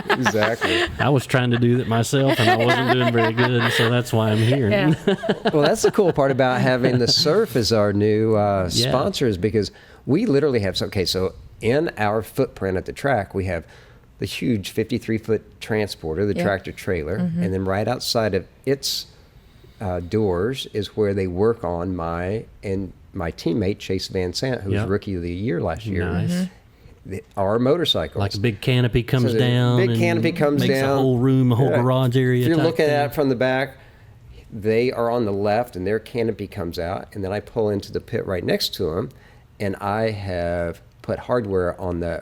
A: Exactly.
B: I was trying to do that myself, and I wasn't doing very good, so that's why I'm here.
C: Yeah.
A: Well, that's the cool part about having the surf as our new sponsors, because we literally have so in our footprint at the track, we have the huge 53-foot transporter, the
D: Yeah.
A: tractor trailer, and then right outside of its doors is where they work on my teammate Chase Van Sant, who was
B: Yeah.
A: Rookie of the Year last year.
B: Nice.
A: Our motorcycles.
B: Like a big canopy comes
A: So the
B: down.
A: big
B: and
A: canopy comes
B: makes
A: down.
B: a whole room, a whole
A: Yeah.
B: garage area.
A: If you're
B: type
A: looking
B: thing.
A: at it from the back, they are on the left, and their canopy comes out, and then I pull into the pit right next to them, and I have put hardware on the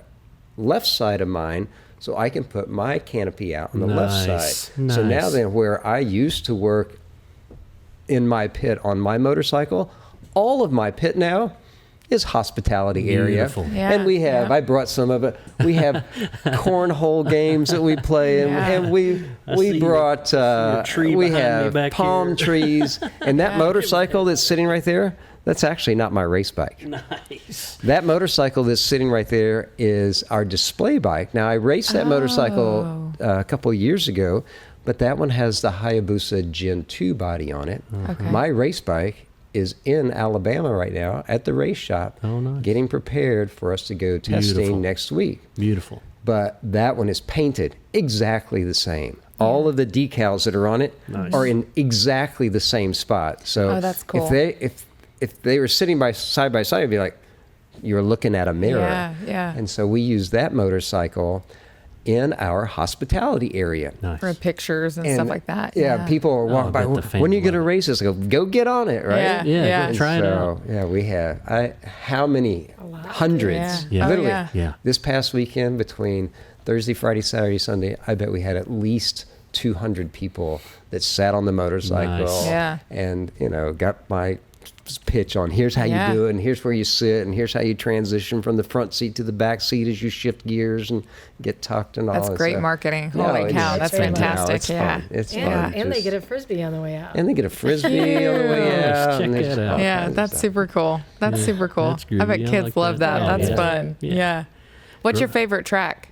A: left side of mine, so I can put my canopy out on the left
B: Nice.
A: side. So now
B: Nice.
A: then, where I used to work in my pit on my motorcycle, all of my pit now is hospitality area.
B: Beautiful.
D: Yeah,
A: And we have,
D: yeah.
A: I brought some of it. We have cornhole games that we play, and,
D: Yeah.
A: and we
B: see
A: brought,
B: your tree
A: we
B: behind me
A: have
B: back
A: palm
B: here.
A: trees. And that motorcycle that's sitting right there, that's actually not my race bike.
B: Nice.
A: That motorcycle that's sitting right there is our display bike. Now, I raced that motorcycle a couple of years ago, but that one has the Hayabusa Gen 2 body on it.
D: Okay.
A: My race bike is in Alabama right now at the race shop,
B: Oh, nice.
A: getting prepared for us to go testing
B: Beautiful.
A: next week.
B: Beautiful.
A: But that one is painted exactly the same. All of the decals that are on it
B: Nice.
A: are in exactly the same spot. So
D: Oh, that's cool.
A: if they were sitting side by side, it'd be like you're looking at a mirror.
D: Yeah, yeah.
A: And so we use that motorcycle in our hospitality area.
B: Nice.
D: For pictures and,
A: And,
D: stuff like that.
A: Yeah, people are walking by.
B: bet the fans
A: When are you going to
B: love it.
A: race this? I go get on it, right?
D: Yeah,
B: Yeah,
D: yeah.
B: go try it out.
A: So, yeah, we have. How many? Hundreds.
B: Yeah. Oh,
A: Literally.
D: yeah.
B: Yeah.
A: This past weekend, between Thursday, Friday, Saturday, Sunday, I bet we had at least 200 people that sat on the motorcycle.
B: Nice.
D: Yeah.
A: And, got my pitch on here's how
D: Yeah.
A: you do it, and here's where you sit, and here's how you transition from the front seat to the back seat as you shift gears and get tucked and all
D: That's
A: that
D: great
A: stuff.
D: marketing.
A: No,
D: Holy
A: it's-
D: cow,
C: it's
D: that's
C: fun.
D: fantastic.
A: It's
D: Yeah.
A: fun. It's
C: Yeah,
A: fun.
C: and they
A: Just-
C: get a frisbee on the way out.
A: and they get a frisbee on the way
B: Yes,
A: out.
B: check
A: and there's
B: that out.
A: all
D: Yeah,
A: kinds of
D: that's
A: stuff.
D: super cool. That's super cool.
B: that's
D: I bet
B: groovy. I
D: kids
B: like
D: love
B: that.
D: that.
B: Oh,
D: That's
B: yeah.
D: fun.
B: Yeah.
D: Yeah. What's your favorite track?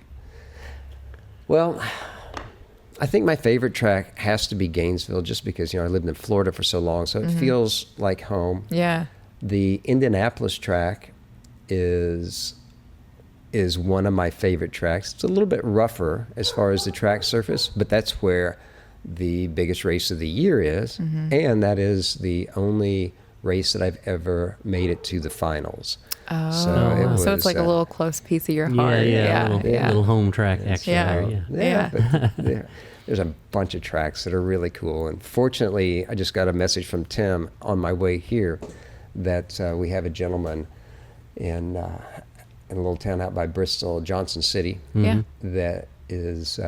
A: Well, I think my favorite track has to be Gainesville, just because I lived in Florida for so long, so it feels like home.
D: Yeah.
A: The Indianapolis track is one of my favorite tracks. It's a little bit rougher as far as the track surface, but that's where the biggest race of the year is, and that is the only race that I've ever made it to the finals.
D: Oh,
A: So
D: it's like a little close piece of your heart.
B: Yeah, little home track action
D: Yeah.
B: there.
A: But there's a bunch of tracks that are really cool. And fortunately, I just got a message from Tim on my way here that we have a gentleman in a little town out by Bristol, Johnson City,
D: Yeah.
A: that is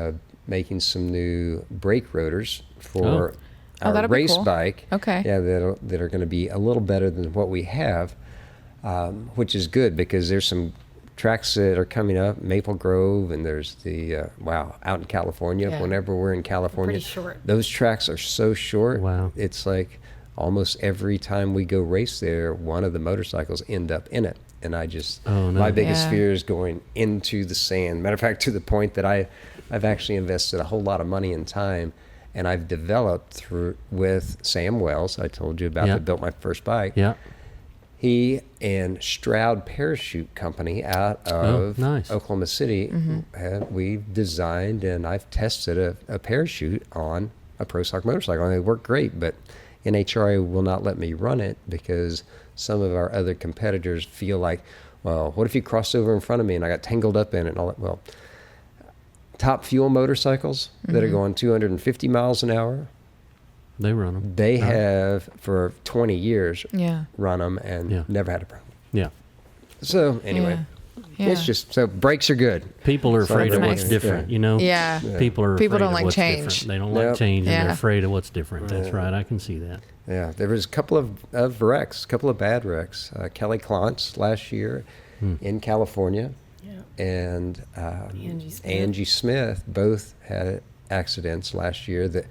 A: making some new brake rotors for our
D: that'll be
A: race
D: cool.
A: bike.
D: Okay.
A: Yeah, that are going to be a little better than what we have, which is good because there's some tracks that are coming up, Maple Grove, and there's the out in California.
C: Yeah.
A: Whenever we're in California,
C: Pretty short.
A: those tracks are so short.
B: Wow.
A: It's like almost every time we go race there, one of the motorcycles end up in it, and I just my biggest
D: Yeah.
A: fear is going into the sand. Matter of fact, to the point that I've actually invested a whole lot of money and time, and I've developed with Sam Wells. I told you about
B: Yeah.
A: that built my first bike.
B: Yeah.
A: He and Stroud Parachute Company out of
B: nice.
A: Oklahoma City, we've designed and I've tested a parachute on a Pro Stock motorcycle, and they work great, but NHRA will not let me run it because some of our other competitors feel like, well, what if you crossed over in front of me and I got tangled up in it and all that? Well, top fuel motorcycles that are going 250 miles an hour,
B: They run them.
A: they have for 20 years
D: Yeah.
A: run them and
B: Yeah.
A: never had a problem.
B: Yeah.
A: So anyway,
D: Yeah.
A: it's just, so brakes are good.
B: People are afraid of
D: nice.
B: what's different, you know?
D: Yeah.
B: People are
D: People
B: afraid
D: don't
B: of
D: like
B: what's
D: change.
B: different. They don't
A: Nope.
B: like change, and
D: Yeah.
B: they're afraid of what's different. That's right. I can see that.
A: Yeah, there was a couple of wrecks, a couple of bad wrecks. Kelly Klontz last year in California, and Angie Smith both had accidents last year that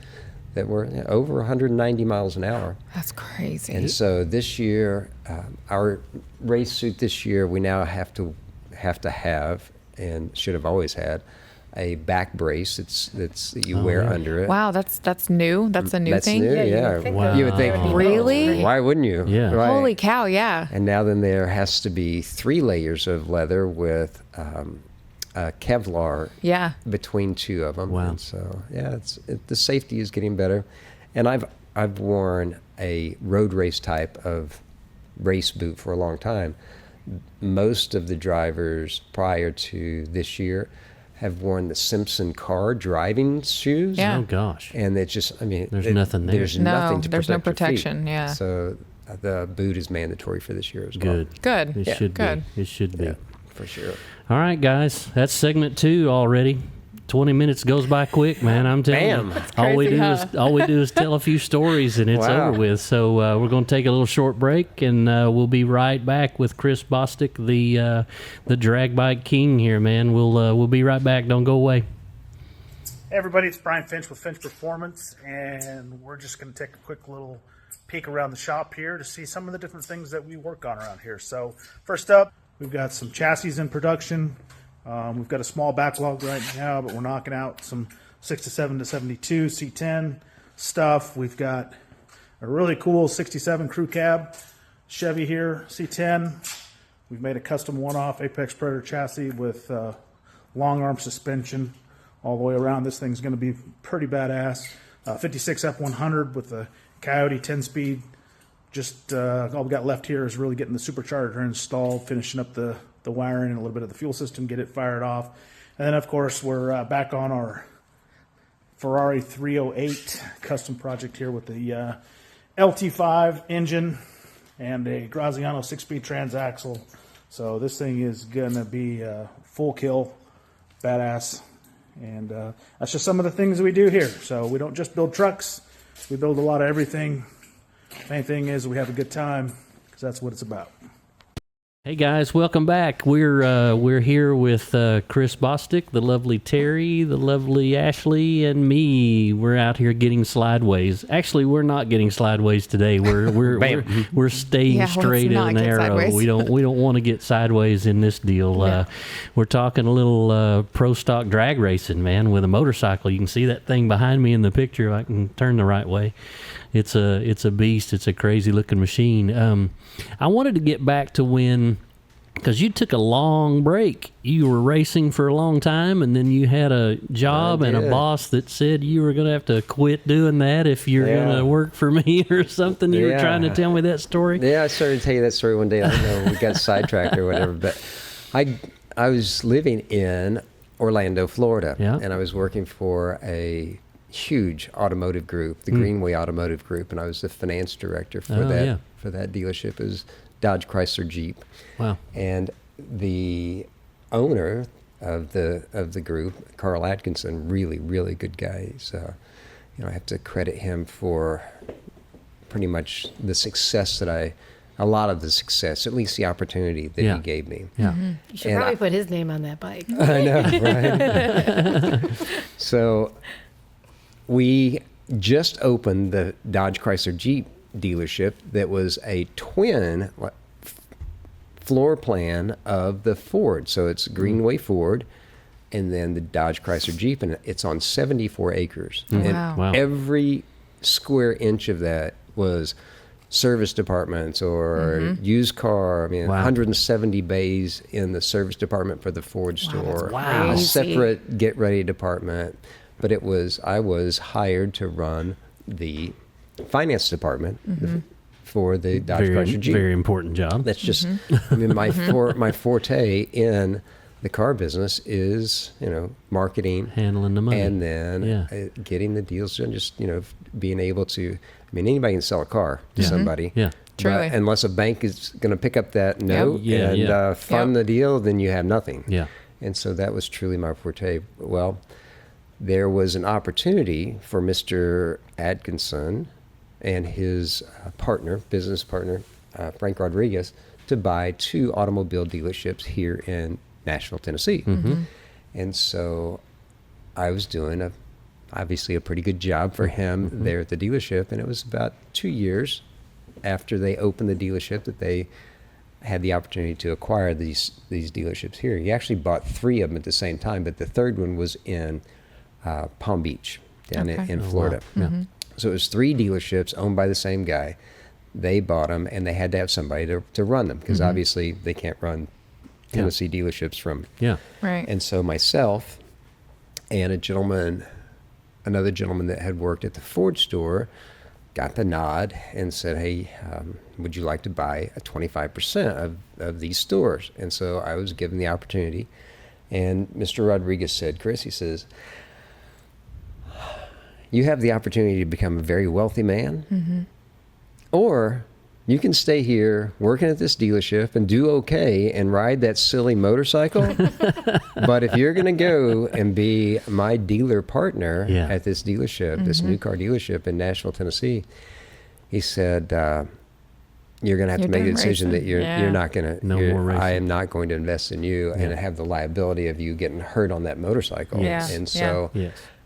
A: were over 190 miles an hour.
D: That's crazy.
A: And so this year, our race suit this year, we now have to have and should have always had a back brace that you wear under it.
D: Wow, that's new. That's a new
A: That's
D: thing.
A: new,
C: Yeah, you
A: yeah.
C: would think
B: Wow.
A: You would think,
C: that would be
D: Really?
C: normal.
A: why wouldn't you?
B: Yeah.
A: Right.
D: Holy cow! Yeah.
A: And now then there has to be 3 layers of leather with Kevlar
D: Yeah.
A: between 2 of them.
B: Wow.
A: And so yeah, the safety is getting better. And I've worn a road race type of race boot for a long time. Most of the drivers prior to this year have worn the Simpson car driving shoes.
D: Yeah.
B: Oh, gosh.
A: And it's just, I mean,
B: There's nothing there.
A: There's
D: No,
A: nothing to
D: there's no
A: protect your feet.
D: protection, yeah.
A: So the boot is mandatory for this year as well.
B: Good.
D: Good.
B: It
A: Yeah.
B: should
D: Good.
B: be. It should be.
A: Yeah, for sure.
B: All right, guys. That's segment 2 already. 20 minutes goes by quick, man. I'm telling
A: Bam.
B: you.
A: That's
B: All we
D: crazy,
B: do
D: huh?
B: is tell a few stories and it's
A: Wow.
B: over with. So we're going to take a little short break, and we'll be right back with Chris Bostick, the drag bike king here, man. We'll be right back. Don't go away.
E: Hey everybody, it's Brian Finch with Finch Performance, and we're just going to take a quick little peek around the shop here to see some of the different things that we work on around here. So first up, we've got some chassis in production. We've got a small backlog right now, but we're knocking out some 67 to 72 C10 stuff. We've got a really cool 67 crew cab Chevy here, C10. We've made a custom one-off Apex Predator chassis with long arm suspension all the way around. This thing's going to be pretty badass. 56 F100 with the Coyote 10-speed. Just all we got left here is really getting the supercharger installed, finishing up the wiring and a little bit of the fuel system, get it fired off. And then, of course, we're back on our Ferrari 308 custom project here with the LT5 engine and a Graziano 6-speed transaxle. So this thing is going to be full kill, badass. And that's just some of the things we do here. So we don't just build trucks. We build a lot of everything. Main thing is we have a good time, because that's what it's about.
B: Hey guys, welcome back. We're here with Chris Bostick, the lovely Terry, the lovely Ashley, and me. We're out here getting Slydewayz. Actually, we're not getting Slydewayz today. We're staying
D: Yeah, let's
B: straight
D: not
B: and
D: get
B: narrow.
D: sideways.
B: We don't want to get sideways in this deal.
D: Yeah.
B: We're talking a little pro stock drag racing, man, with a motorcycle. You can see that thing behind me in the picture. I can turn the right way. It's a beast. It's a crazy looking machine. I wanted to get back to when, because you took a long break. You were racing for a long time, and then you had a job and a boss that said you were going to have to quit doing that if you're going to work for me or something. You were trying to tell me that story.
A: Yeah, I started to tell you that story one day. I don't know, we got sidetracked or whatever, but I was living in Orlando, Florida, and I was working for a huge automotive group, the Greenway Automotive Group, and I was the finance director for that dealership. It was Dodge Chrysler Jeep.
B: Wow.
A: And the owner of the group, Carl Atkinson, really, really good guy. He's, I have to credit him for pretty much the success a lot of the success, at least the opportunity that he gave me.
B: Yeah.
C: You should
A: And
C: probably put his name on that bike.
A: I know, right? So we just opened the Dodge Chrysler Jeep dealership that was a twin floor plan of the Ford. So it's Greenway Ford and then the Dodge Chrysler Jeep, and it's on 74 acres. And
B: Wow.
A: every square inch of that was service departments or used car. I mean, 170 bays in the service department for the Ford store.
B: Wow.
A: A
C: crazy.
A: separate get ready department. But I was hired to run the finance department for the Dodge Chrysler Jeep.
B: Very important job.
A: That's just, I mean, my forte in the car business is, marketing,
B: Handling the money.
A: and then getting the deals done, just, being able to, I mean, anybody can sell a car to somebody.
B: Yeah.
D: Truly.
A: But unless a bank is going to pick up that note and fund the deal, then you have nothing.
B: Yeah.
A: And so that was truly my forte. Well, there was an opportunity for Mr. Atkinson and his business partner, Frank Rodriguez, to buy 2 automobile dealerships here in Nashville, Tennessee. And so I was doing obviously a pretty good job for him there at the dealership. And it was about 2 years after they opened the dealership that they had the opportunity to acquire these dealerships here. He actually bought 3 of them at the same time, but the third one was in Palm Beach down in Florida. So it was 3 dealerships owned by the same guy. They bought them, and they had to have somebody to run them, because obviously they can't run Tennessee dealerships from.
D: Right.
A: And so myself and another gentleman that had worked at the Ford store got the nod and said, hey, would you like to buy a 25% of these stores? And so I was given the opportunity. And Mr. Rodriguez said, Chris, he says, you have the opportunity to become a very wealthy man, or you can stay here working at this dealership and do okay and ride that silly motorcycle. But if you're going to go and be my dealer partner at this dealership, this new car dealership in Nashville, Tennessee, he said, you're going to have to make a decision that you're not going to,
B: more racing.
A: I am not going to invest in you and have the liability of you getting hurt on that motorcycle. And so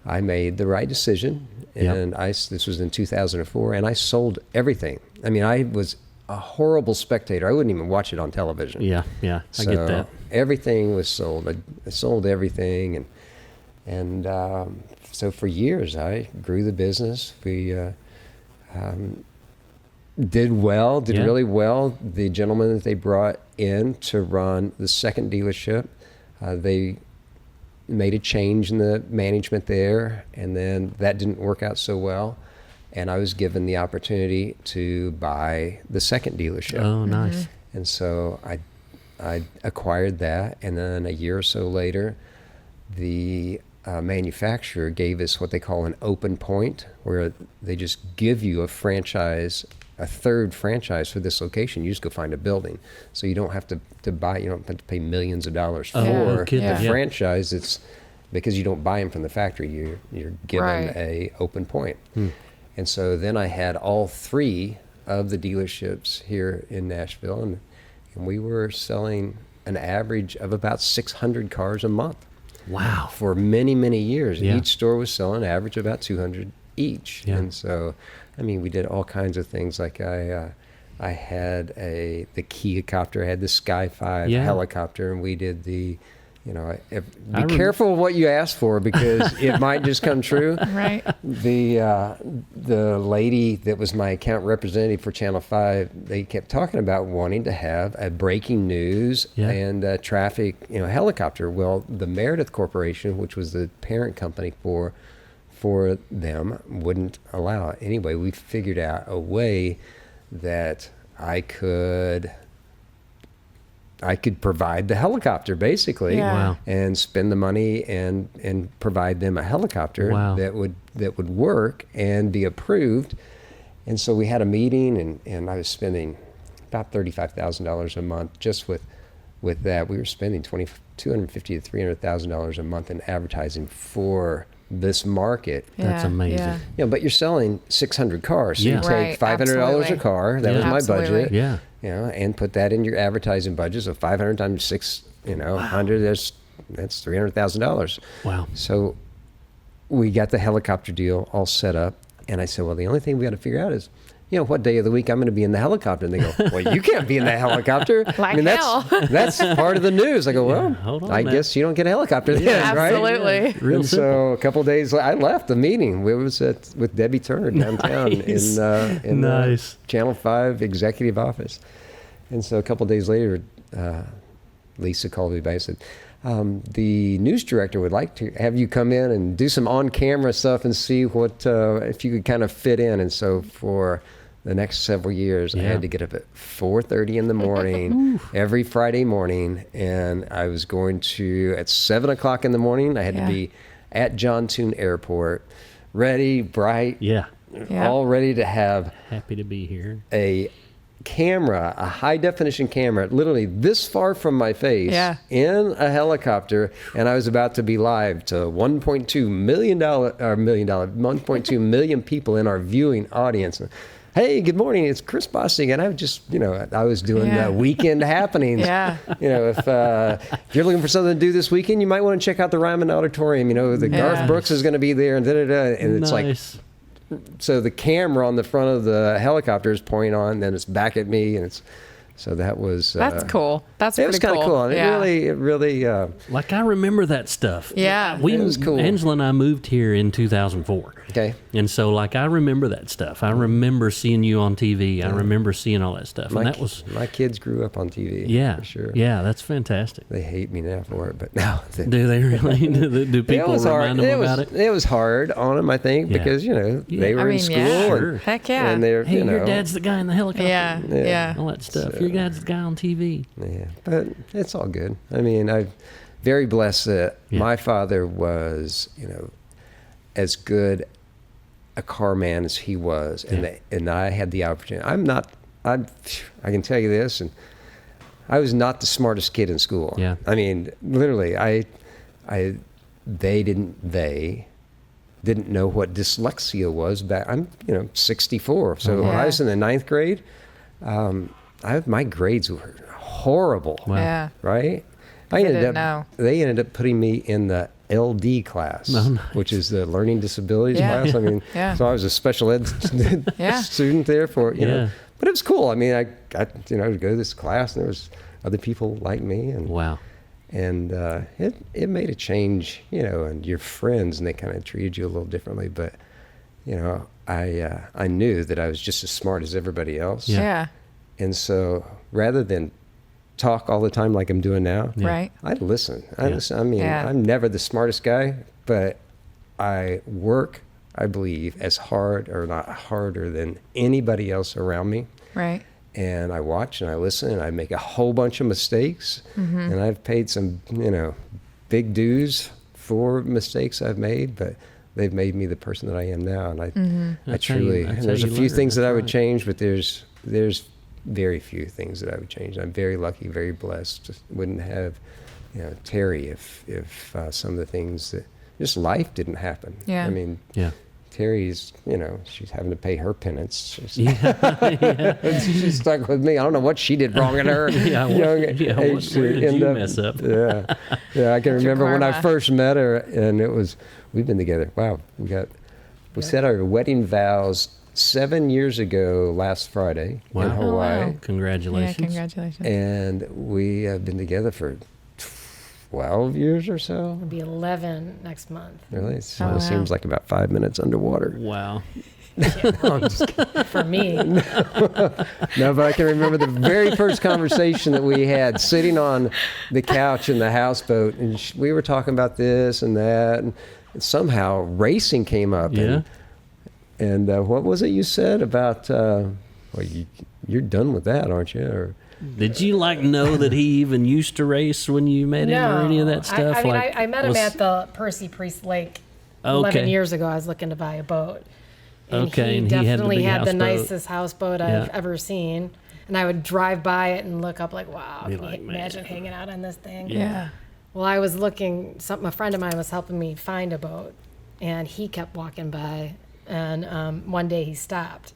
A: I made the right decision, and this was in 2004, and I sold everything. I mean, I was a horrible spectator. I wouldn't even watch it on television.
B: I get that.
A: Everything was sold. I sold everything, and so for years I grew the business. We did really well. The gentleman that they brought in to run the second dealership, they made a change in the management there, and then that didn't work out so well, and I was given the opportunity to buy the second dealership.
B: Oh, nice.
A: And so I acquired that, and then a year or so later, the manufacturer gave us what they call an open point, where they just give you a third franchise for this location. You just go find a building. So you don't have to buy, you don't have to pay millions of dollars for the franchise. It's because you don't buy them from the factory. You're given a open point. And so then I had all 3 of the dealerships here in Nashville, and we were selling an average of about 600 cars a month.
B: Wow.
A: For many, many years.
B: Yeah.
A: Each store was selling an average of about 200 each.
B: Yeah.
A: And so, I mean, we did all kinds of things. Like I had the Kia copter, I had the Sky 5
B: Yeah.
A: helicopter, and we did the, be careful what you ask for, because it might just come true.
D: Right.
A: The lady that was my account representative for Channel 5, they kept talking about wanting to have a breaking news
B: Yeah.
A: and a traffic, helicopter. Well, the Meredith Corporation, which was the parent company for them, wouldn't allow it. Anyway, we figured out a way that I could provide the helicopter, basically,
D: Yeah.
B: Wow.
A: and spend the money and provide them a helicopter
B: Wow.
A: that would work and be approved. And so we had a meeting, and I was spending about $35,000 a month just with that. We were spending $250,000 to $300,000 a month in advertising for this market.
B: That's
D: Yeah,
B: amazing.
D: yeah.
A: But you're selling 600 cars, so
B: Yeah.
A: you take
D: Right,
A: $500 a
D: absolutely.
A: car. That
B: Yeah.
A: was my
D: Absolutely.
A: budget.
B: Yeah.
A: And put that in your advertising budget. So 500 times 6, 100. That's $300,000.
B: Wow.
A: So we got the helicopter deal all set up, and I said, well, the only thing we got to figure out is, what day of the week I'm going to be in the helicopter. And they go, well, you can't be in the helicopter.
D: Like hell.
A: that's part of the news. I go, well,
B: hold on
A: I
B: now.
A: guess you don't get a helicopter then, right?
D: Absolutely.
B: Real
A: And
B: simple.
A: so a couple of days later, I left the meeting. We was with Debbie Turner downtown
B: Nice.
A: in
B: Nice.
A: Channel 5 executive office. And so a couple of days later, Lisa called me back and said, the news director would like to have you come in and do some on-camera stuff and see what if you could kind of fit in. And so for the next several years, I
B: Yeah.
A: had to get up at 4:30 in the morning every Friday morning, and I was going to at 7 o'clock in the morning. I had
D: Yeah.
A: to be at John Tune Airport, ready, bright,
B: Yeah.
D: Yeah.
A: all ready to have
B: Happy to be here.
A: a camera, a high definition camera, literally this far from my face,
D: Yeah.
A: in a helicopter, and I was about to be live to $1.2 million, 1.2 million people in our viewing audience. Hey, good morning, it's Chris Bostick, and I was just, I was doing
D: Yeah.
A: weekend happenings.
D: Yeah.
A: If you're looking for something to do this weekend, you might want to check out the Ryman Auditorium. The
D: Yeah.
A: Garth Brooks is going to be there, and and it's like,
B: Nice.
A: so the camera on the front of the helicopter is pointing on, then it's back at me, and so that was
D: That's cool. That's
A: It
D: pretty
A: was kind of cool. And
D: Yeah.
A: it really
B: Like I remember that stuff.
D: Yeah.
B: We
A: It was cool.
B: Angela and I moved here in 2004.
A: okay.
B: And so, like, I remember that stuff. I remember seeing you on TV. I remember seeing all that stuff.
A: My,
B: And that was,
A: my kids grew up on TV.
B: yeah,
A: for sure.
B: yeah, that's fantastic.
A: They hate me now for it, but no.
B: Do they really? do people remind them about it?
A: It was hard on them, I think,
B: Yeah.
A: because they were
D: I mean,
A: in school,
D: yeah.
A: and,
D: Heck yeah.
A: and they're
B: Hey,
A: you know,
B: your dad's the guy in the helicopter.
D: Yeah. Yeah.
B: All that stuff.
A: So-
B: Your dad's the guy on TV.
A: yeah, but it's all good. I mean, I'm very blessed that
B: Yeah.
A: my father was, as good a car man as he was, and I had the opportunity. I can tell you this, and I was not the smartest kid in school.
B: Yeah.
A: I mean, literally, they didn't know what dyslexia was back. I'm 64, so when I was in the 9th grade, my grades were horrible.
B: Wow.
D: Yeah.
A: Right?
D: didn't know.
A: They ended up putting me in the LD class,
B: Oh, nice.
A: which is the learning disabilities
D: Yeah.
A: class. I mean,
D: Yeah.
A: so I was a special ed
D: Yeah.
A: student there for,
B: Yeah.
A: but it was cool. I mean, I got, to go to this class, and there was other people like me, and
B: Wow.
A: it made a change, and your friends, and they kind of treated you a little differently, but I knew that I was just as smart as everybody else.
B: Yeah.
D: Yeah.
A: And so rather than talk all the time like I'm doing now,
B: Yeah.
D: Right.
A: I listen.
B: Yeah.
A: I mean,
D: Yeah.
A: I'm never the smartest guy, but I work, I believe, as hard or not harder than anybody else around me.
D: Right.
A: And I watch and I listen, and I make a whole bunch of mistakes, and I've paid some, big dues for mistakes I've made, but they've made me the person that I am now. And I
B: That's how
A: truly,
B: that's
A: and
B: how
A: there's a
B: you
A: few
B: learn.
A: things that
B: That's
A: I would
B: right.
A: change, but there's very few things that I would change. I'm very lucky, very blessed. Just wouldn't have, Terry if some of the things that just life didn't happen.
D: Yeah.
A: I mean,
B: Yeah.
A: Terry's, she's having to pay her penance.
B: Yeah.
A: She's stuck with me. I don't know what she did wrong in her young age
B: where
A: to
B: did
A: end
B: you
A: up.
B: mess up?
A: Yeah, I can
D: That's your
A: remember when I
D: karma.
A: first met her, and we've been together. Wow, we said our wedding vows 7 years ago last Friday in
B: Wow.
A: Hawaii,
D: wow.
B: Oh, Congratulations.
D: Yeah, congratulations.
A: and we have been together for 12 years or so.
C: It'll be 11 next month.
A: Really, it
D: wow.
A: seems like about 5 minutes underwater.
B: Wow.
A: I'm just kidding.
C: For me.
A: No, but I can remember the very first conversation that we had sitting on the couch in the houseboat, and we were talking about this and that, and somehow racing came up.
B: Yeah.
A: And what was it you said about, you're done with that, aren't you? Or,
B: Did you know that he even used to race when you met him or any of that stuff?
C: I mean, I met him at the Percy Priest Lake 11 years ago. I was looking to buy a boat. And
B: Okay,
C: he
B: and he had the
C: definitely
B: big
C: had the
B: houseboat.
C: nicest houseboat I've ever seen. And I would drive by it and look up wow,
B: Be
C: can
B: like,
C: you
B: man.
C: imagine hanging out on this thing?
D: Yeah.
C: Well, I was looking, a friend of mine was helping me find a boat, and he kept walking by, and one day he stopped,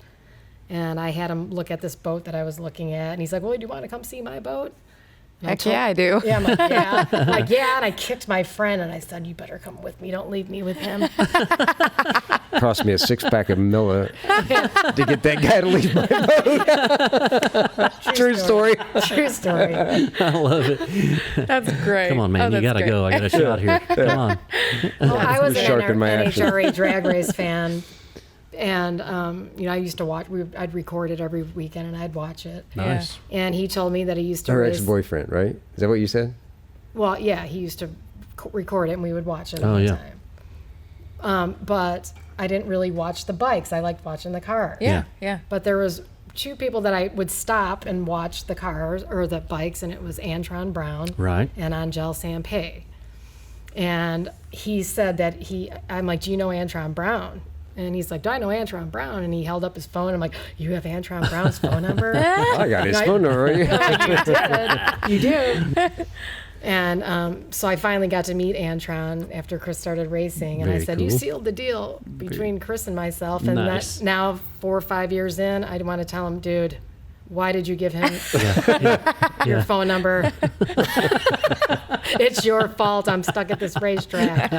C: and I had him look at this boat that I was looking at, and he's like, well, do you want to come see my boat? And
D: Heck yeah, I do.
C: Yeah, I'm like, yeah. And I kicked my friend, and I said, you better come with me. Don't leave me with him.
A: cost me a 6-pack of Miller to get that guy to leave my boat. True story.
C: True story.
B: I love it.
D: That's great.
B: Come on, man. You
D: that's
B: got to
D: great.
B: go. I got a shot here. Come on.
C: Well, I was an
A: Shark in my
C: NHRA drag race fan, and I used to watch. I'd record it every weekend, and I'd watch it.
B: Nice.
C: And he told me that he used to
A: Her
C: race.
A: ex-boyfriend, right? Is that what you said?
C: Well, yeah, he used to record it, and we would watch it all
B: Oh,
C: the
B: yeah.
C: time. But I didn't really watch the bikes. I liked watching the cars.
D: Yeah.
C: But there was two people that I would stop and watch the cars or the bikes, and it was Antron Brown
B: Right.
C: and Angel Sampay. And he said that I'm like, do you know Antron Brown? And he's like, do I know Antron Brown? And he held up his phone. I'm like, you have Antron Brown's phone number?
A: I got his
C: And
A: phone number.
C: You do. And so I finally got to meet Antron after Chris started racing. And I
B: Very
C: said, you
B: cool.
C: sealed the deal between Chris and myself. And
B: Nice.
C: that now 4 or 5 years in, I want to tell him, dude, why did you give him your phone number? It's your fault. I'm stuck at this racetrack.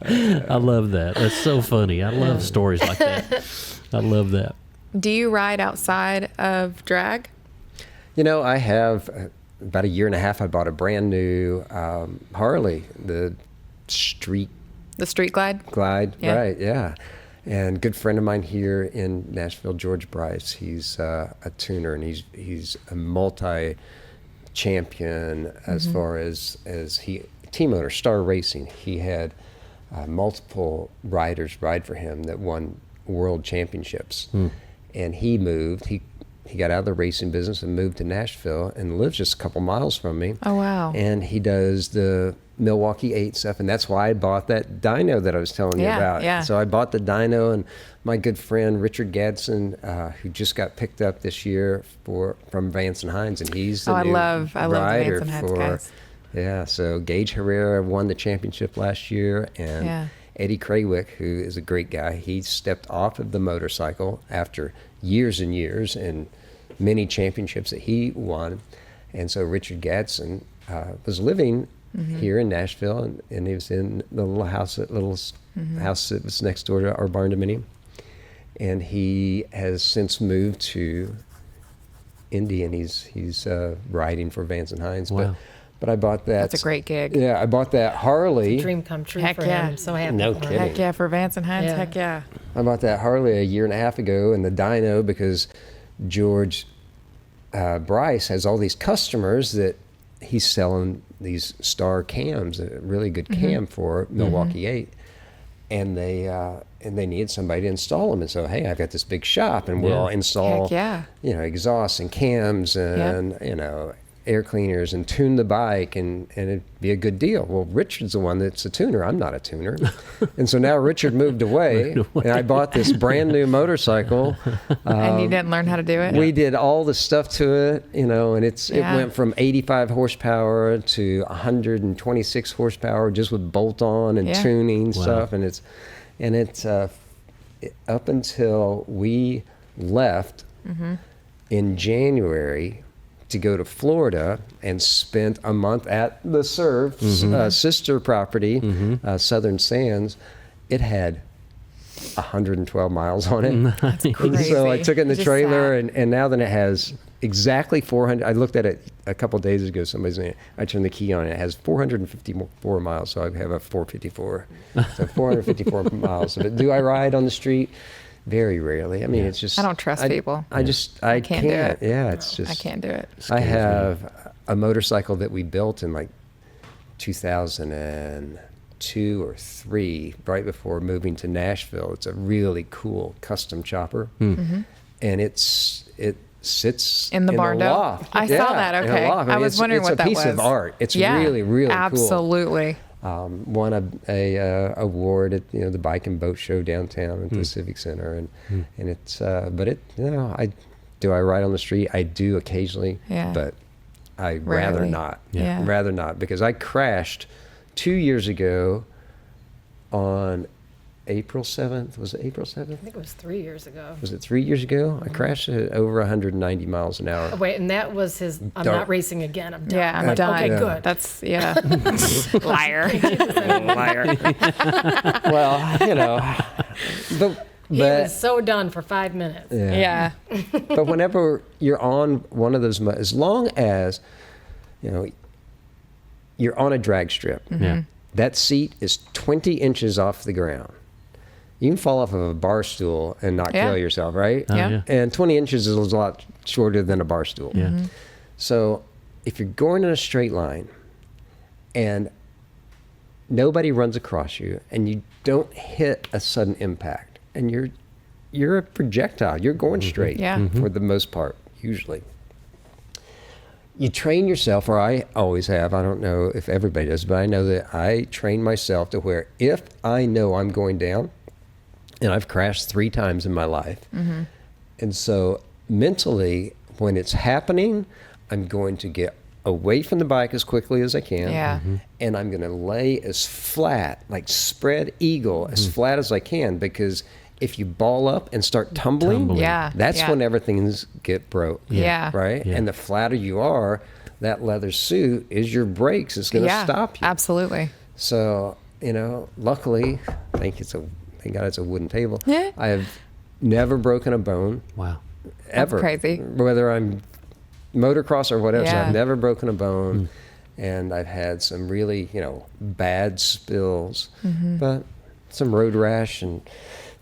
B: I love that. That's so funny. I love stories like that. I love that.
D: Do you ride outside of drag?
A: I have about a year and a half. I bought a brand new Harley, the Street
D: The Street Glide?
A: Glide,
D: Yeah.
A: right? Yeah. And a good friend of mine here in Nashville, George Bryce. He's a tuner, and he's a multi-champion as far as he team owner, Star Racing. He had multiple riders ride for him that won world championships, and he moved. He got out of the racing business and moved to Nashville and lives just a couple miles from me.
D: Oh, wow.
A: And he does the Milwaukee 8 stuff, and that's why I bought that dyno that I was telling you
D: Yeah,
A: about.
D: yeah.
A: So I bought the dyno, and my good friend Richard Gadsden, who just got picked up this year from Vance and Hines, and he's the
D: I
A: new
D: love the
A: rider
D: Vance and Hines
A: for.
D: guys.
A: Yeah, so Gage Herrera won the championship last year, and
D: Yeah.
A: Eddie Craywick, who is a great guy, he stepped off of the motorcycle after years and years and many championships that he won. And so Richard Gadsden was living here in Nashville, and he was in the little house that was next door to our barn dominium. And he has since moved to Indy, and he's riding for Vance and Hines.
B: Wow.
A: But I bought that.
D: That's a great gig.
A: Yeah, I bought that Harley.
C: Dream come true
D: Heck
C: for
D: yeah.
C: him. I'm so happy.
A: No
C: for him.
A: kidding.
D: Heck yeah, for Vance and Hines.
C: Yeah.
D: Heck yeah.
A: I bought that Harley a year and a half ago, and the dyno, because George Bryce has all these customers that he's selling these Star cams, a really good cam for Milwaukee 8, and they needed somebody to install them. And so, hey, I've got this big shop, and we'll install,
D: Heck yeah.
A: exhausts and cams and air cleaners and tune the bike, and it'd be a good deal. Well, Richard's the one that's a tuner. I'm not a tuner. And so now Richard moved away, and I bought this brand new motorcycle.
D: And you didn't learn how to do it?
A: We did all the stuff to it, and it
D: Yeah.
A: went from 85 horsepower to 126 horsepower just with bolt-on and
D: Yeah.
A: tuning
B: Wow.
A: stuff, and And it's up until we left in January to go to Florida and spent a month at the Surf's sister property, Southern Sands. It had 112 miles on it.
D: That's
A: And
D: crazy.
A: so I took it in the
C: Just
A: trailer,
C: sad.
A: and now then it has exactly 400. I looked at it a couple of days ago. I turned the key on it. It has 454 miles, so I have a 454. So 454 miles of it. Do I ride on the street? Very rarely. I mean, it's just.
D: I don't trust people.
A: I can't
D: can't do it.
A: Yeah, it's just.
D: I can't do it.
A: I have a motorcycle that we built in like 2002 or 3, right before moving to Nashville. It's a really cool custom chopper, and it sits
D: In the barn dough?
A: loft.
D: I saw that,
A: in a
D: okay.
A: loft.
D: I was wondering what that
A: It's a piece of
D: was.
A: art. It's
D: Yeah,
A: really, really cool.
D: absolutely.
A: Won a award at the Bike and Boat Show downtown at the Civic Center, and it's but it I ride on the street? I do occasionally,
D: Yeah.
A: but I rather
D: Rarely.
A: not.
D: Yeah.
A: Rather not, because I crashed 2 years ago on April 7th. Was it April 7th?
C: I think it was 3 years ago.
A: Was it 3 years ago? I crashed at over 190 miles an hour.
C: Oh, wait, and that was his. I'm
A: Dark.
C: not racing again. I'm done.
D: Yeah, I'm
C: Like,
D: done.
C: Okay,
A: Yeah.
C: good.
D: That's liar.
A: Liar. Well, but
C: He was so done for 5 minutes.
D: Yeah.
A: But whenever you're on one of those, as long as you're on a drag strip,
B: Yeah.
A: that seat is 20 inches off the ground. You can fall off of a bar stool and not
D: Yeah.
A: kill yourself, right?
B: Oh,
D: Yeah.
B: yeah.
A: And 20 inches is a lot shorter than a bar stool.
B: Yeah.
A: So if you're going in a straight line and nobody runs across you and you don't hit a sudden impact and you're a projectile, you're going straight
D: Yeah.
A: for the most part, usually. You train yourself, or I always have, I don't know if everybody does, but I know that I train myself to where if I know I'm going down, and I've crashed 3 times in my life, and so mentally, when it's happening, I'm going to get away from the bike as quickly as I can,
D: Yeah.
A: and I'm going to lay as flat, like spread eagle, as flat as I can, because if you ball up and start tumbling,
D: Yeah.
A: that's
D: Yeah.
A: when everything's get broke.
D: Yeah.
A: Right?
B: Yeah.
A: And the flatter you are, that leather suit is your brakes. It's going to
D: Yeah.
A: stop you.
D: Absolutely.
A: So, luckily, thank God it's a wooden table.
D: Yeah.
A: I have never broken a bone,
B: Wow.
A: ever.
D: crazy.
A: Whether I'm motocross or whatever, so
D: Yeah.
A: I've never broken a bone. And I've had some really, bad spills, but some road rash and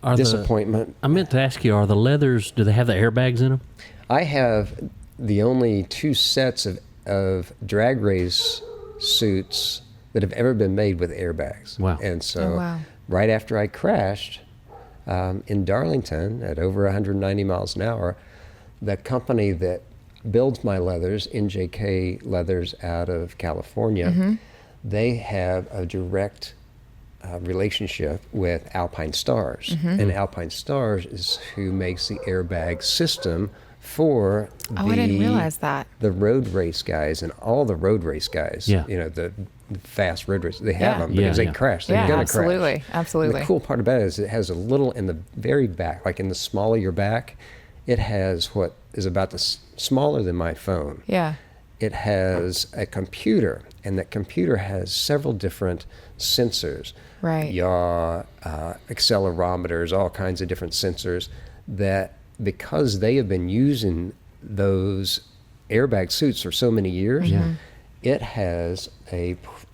B: Are the-
A: disappointment.
B: I meant to ask you, are the leathers, do they have the airbags in them?
A: I have the only 2 sets of drag race suits that have ever been made with airbags.
B: Wow.
A: And so
D: Oh, wow.
A: right after I crashed in Darlington at over 190 miles an hour, the company that builds my leathers, NJK Leathers out of California, they have a direct relationship with Alpine Stars. And Alpine Stars is who makes the airbag system for
D: Oh, I didn't realize that.
A: the road race guys and all the road race guys.
B: Yeah.
A: The fast road race. They have
D: Yeah.
A: them because
B: Yeah,
A: they
B: yeah.
A: crash. They're
D: Yeah,
A: gonna
D: absolutely.
A: crash.
D: Absolutely.
A: And the cool part about it is it has a little in the very back, like in the small of your back. It has what is about smaller than my phone.
D: Yeah.
A: It has a computer, and that computer has several different sensors.
D: Right.
A: Yaw, accelerometers, all kinds of different sensors that, because they have been using those airbag suits for so many years, it has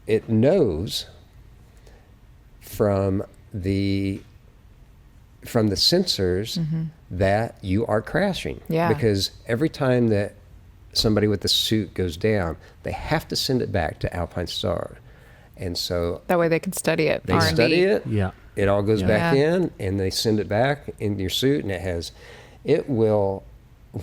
A: it knows from the sensors that you are crashing.
D: Yeah.
A: Because every time that somebody with the suit goes down, they have to send it back to Alpine Star. And so
D: That way they can study it.
A: they
D: R&D.
A: study it.
B: Yeah.
A: It all goes
B: Yeah.
A: back
D: Yeah.
A: in, and they send it back in your suit, and it will,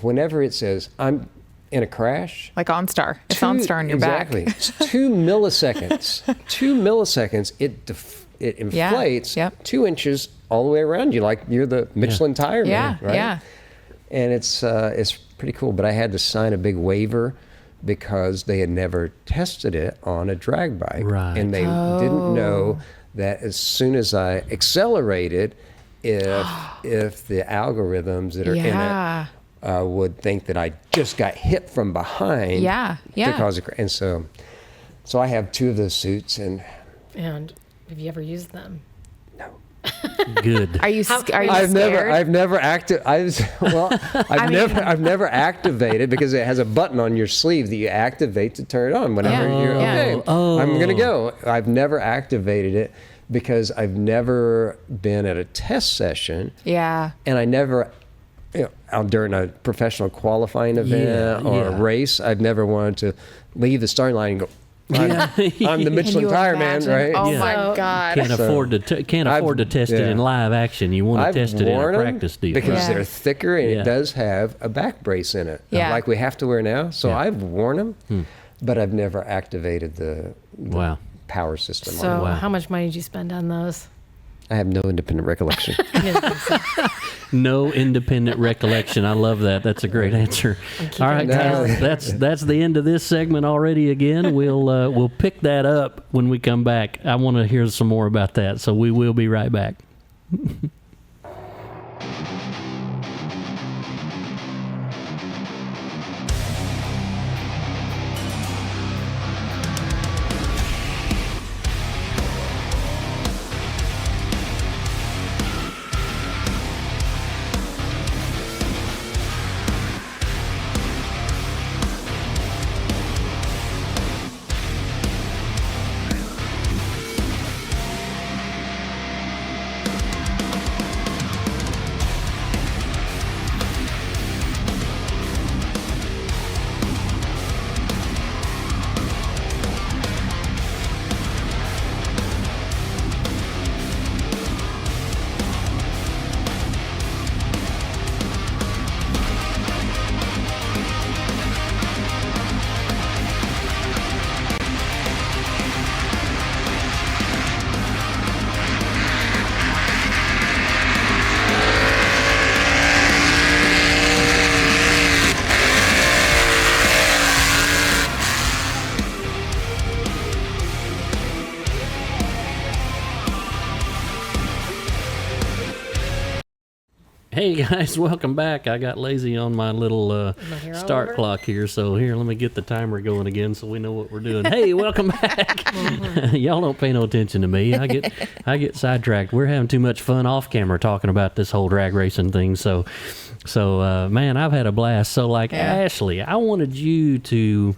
A: whenever it says, I'm in a crash.
D: Like OnStar. It's OnStar on your
A: exactly.
D: back.
A: It's 2 milliseconds. 2 milliseconds, it inflates
D: Yep.
A: 2 inches all the way around you, like you're the Michelin tire
D: Yeah.
A: man, right?
D: Yeah.
A: And it's pretty cool. But I had to sign a big waiver because they had never tested it on a drag bike,
B: Right.
A: and they didn't know that as soon as I accelerated, if the algorithms that are
D: Yeah.
A: in it would think that I just got hit from behind,
D: Yeah,
A: to
D: yeah.
A: cause and so I have 2 of those suits, and
C: And have you ever used them?
B: Good.
D: Are you
C: How-
D: are you
A: I've
D: scared?
A: never I've never activated, because it has a button on your sleeve that you activate to turn it on whenever
D: Yeah.
A: you're
D: Yeah.
A: okay.
B: Oh.
A: I'm gonna go. I've never activated it because I've never been at a test session,
D: Yeah.
A: and I never, out during a professional qualifying event or a
B: yeah.
A: race, I've never wanted to leave the starting line and go, I'm the
D: Can
A: Michelin
D: you
A: tire man,
D: imagine?
A: right?
D: Oh
B: Yeah.
D: my
C: So-
D: God.
B: Can't afford to test it
A: yeah.
B: in live action. You want to
A: I've
B: test it in a
A: worn 'em
B: practice deal.
A: because
D: Yeah.
A: they're thicker, and
B: Yeah.
A: it does have a back brace in it,
D: Yeah.
A: like we have to wear now. So
B: Yeah.
A: I've worn them, but I've never activated the
B: Wow.
A: power system.
C: So
A: on it.
B: Wow.
C: how much money did you spend on those?
A: I have no independent recollection.
C: I didn't think so.
B: No independent recollection. I love that. That's a great answer. All right, guys, that's the end of this segment already. Again, we'll pick that up when we come back. I want to hear some more about that, so we will be right back. Hey guys, welcome back. I got lazy on my little
C: here all
B: start
C: over?
B: clock here, so here, let me get the timer going again so we know what we're doing. Hey, welcome back. Y'all don't pay no attention to me. I get sidetracked. We're having too much fun off camera talking about this whole drag racing thing. So man, I've had a blast. So like,
D: Yeah.
B: Ashley, I wanted you to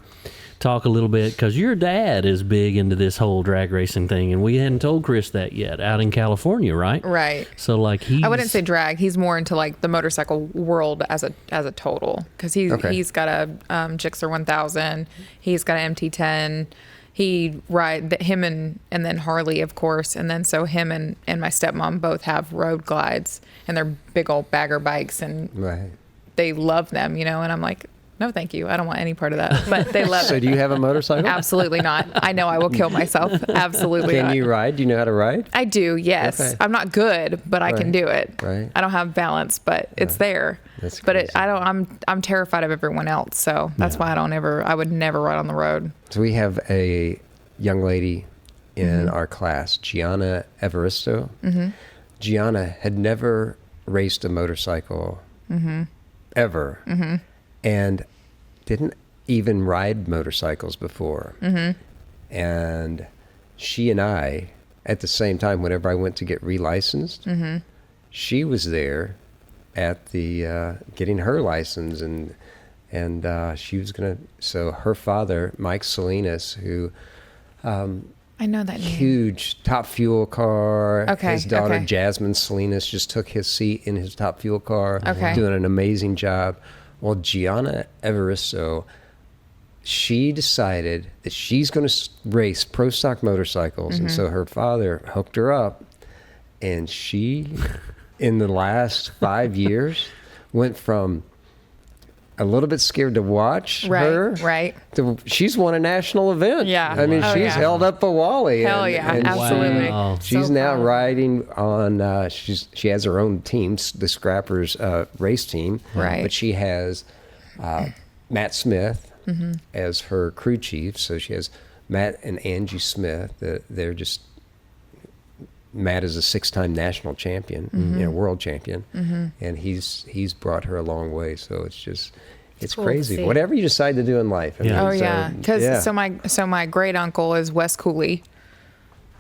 B: talk a little bit, because your dad is big into this whole drag racing thing, and we hadn't told Chris that yet, out in California, right?
D: Right.
B: So like
D: I wouldn't say drag. He's more into like the motorcycle world as a total, because
A: Okay.
D: he's got a Gixxer 1000. He's got an MT10. He him and then Harley, of course, and then so him and my stepmom both have road glides, and they're big old bagger bikes, and
A: Right.
D: they love them, And I'm like, no, thank you. I don't want any part of that. But they love
A: So
D: it.
A: do you have a motorcycle?
D: Absolutely not. I know I will kill myself. Absolutely
A: Can
D: not.
A: you ride? Do you know how to ride?
D: I do, yes.
A: Okay.
D: I'm not good, but I can
A: Right.
D: do it.
A: Right.
D: I don't have balance, but it's there.
A: That's
D: but
A: crazy.
D: I'm terrified of everyone else, so that's why I would never ride on the road.
A: So we have a young lady in our class, Gianna Evaristo. Gianna had never raced a motorcycle ever, and didn't even ride motorcycles before. And she and I, at the same time, whenever I went to get relicensed, she was there at the getting her license, and she was gonna. So her father, Mike Salinas, who
D: I know that name.
A: huge Top Fuel car.
D: Okay,
A: His daughter
D: okay.
A: Jasmine Salinas just took his seat in his Top Fuel car.
D: Okay.
A: Doing an amazing job. Well, Gianna Evaristo, she decided that she's going to race pro stock motorcycles, and so her father hooked her up, and she, in the last 5 years, went from a little bit scared to watch her.
D: Right.
A: She's won a national event.
D: Yeah.
A: I mean,
D: Oh,
A: she's
D: yeah.
A: held up a Wally.
D: Hell yeah, absolutely.
B: Wow.
A: She's
D: So
A: now
D: proud.
A: riding on. She has her own team, the Scrappers race team.
D: Right.
A: But she has Matt Smith
D: Mm-hmm.
A: as her crew chief. So she has Matt and Angie Smith. They're just Matt is a 6-time national champion, world champion, and he's brought her a long way. So it's
C: cool to
A: crazy.
C: see.
A: Whatever you decide to do in life. I mean,
D: Oh
A: so,
D: yeah, because
A: yeah.
D: so my great uncle is Wes Cooley,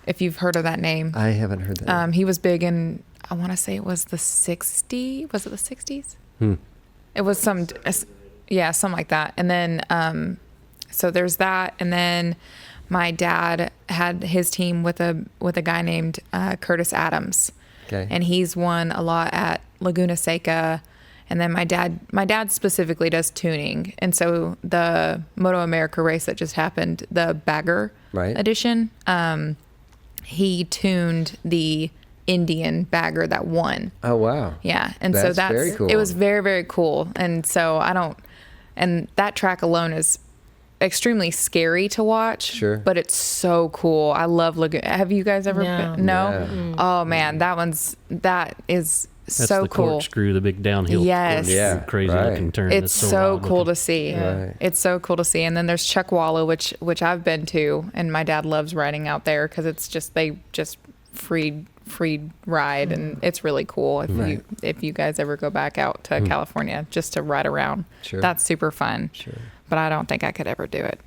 D: if you've heard of that name.
A: I haven't heard that.
D: He was big in, I want to say it was the 60s. Was it the 60s? It was something like that. And then so there's that, and then my dad had his team with a guy named Curtis Adams.
A: Okay.
D: And he's won a lot at Laguna Seca. And then my dad specifically does tuning. And so the Moto America race that just happened, the Bagger
A: Right.
D: edition, he tuned the Indian bagger that won.
A: Oh, wow.
D: Yeah. And so
A: That's very cool.
D: It was very, very cool. And so and that track alone is extremely scary to watch.
A: Sure.
D: But it's so cool. I love Laguna. Have you guys ever
C: No.
D: been? No?
A: No.
D: Oh man, that is
B: That's
D: so
B: the
D: cool.
B: corkscrew, the big downhill.
D: Yes.
A: Yeah,
B: Crazy
A: right.
B: looking turn.
D: It's
B: That's
D: so
B: wild
D: cool
B: looking.
D: to see.
A: Right.
D: It's so cool to see. And then there's Chuckwalla, which I've been to, and my dad loves riding out there because it's just they just free ride, and it's really cool if you guys ever go back out to California just to ride around.
A: Sure.
D: That's super fun.
A: Sure.
D: But I don't think I could ever do it.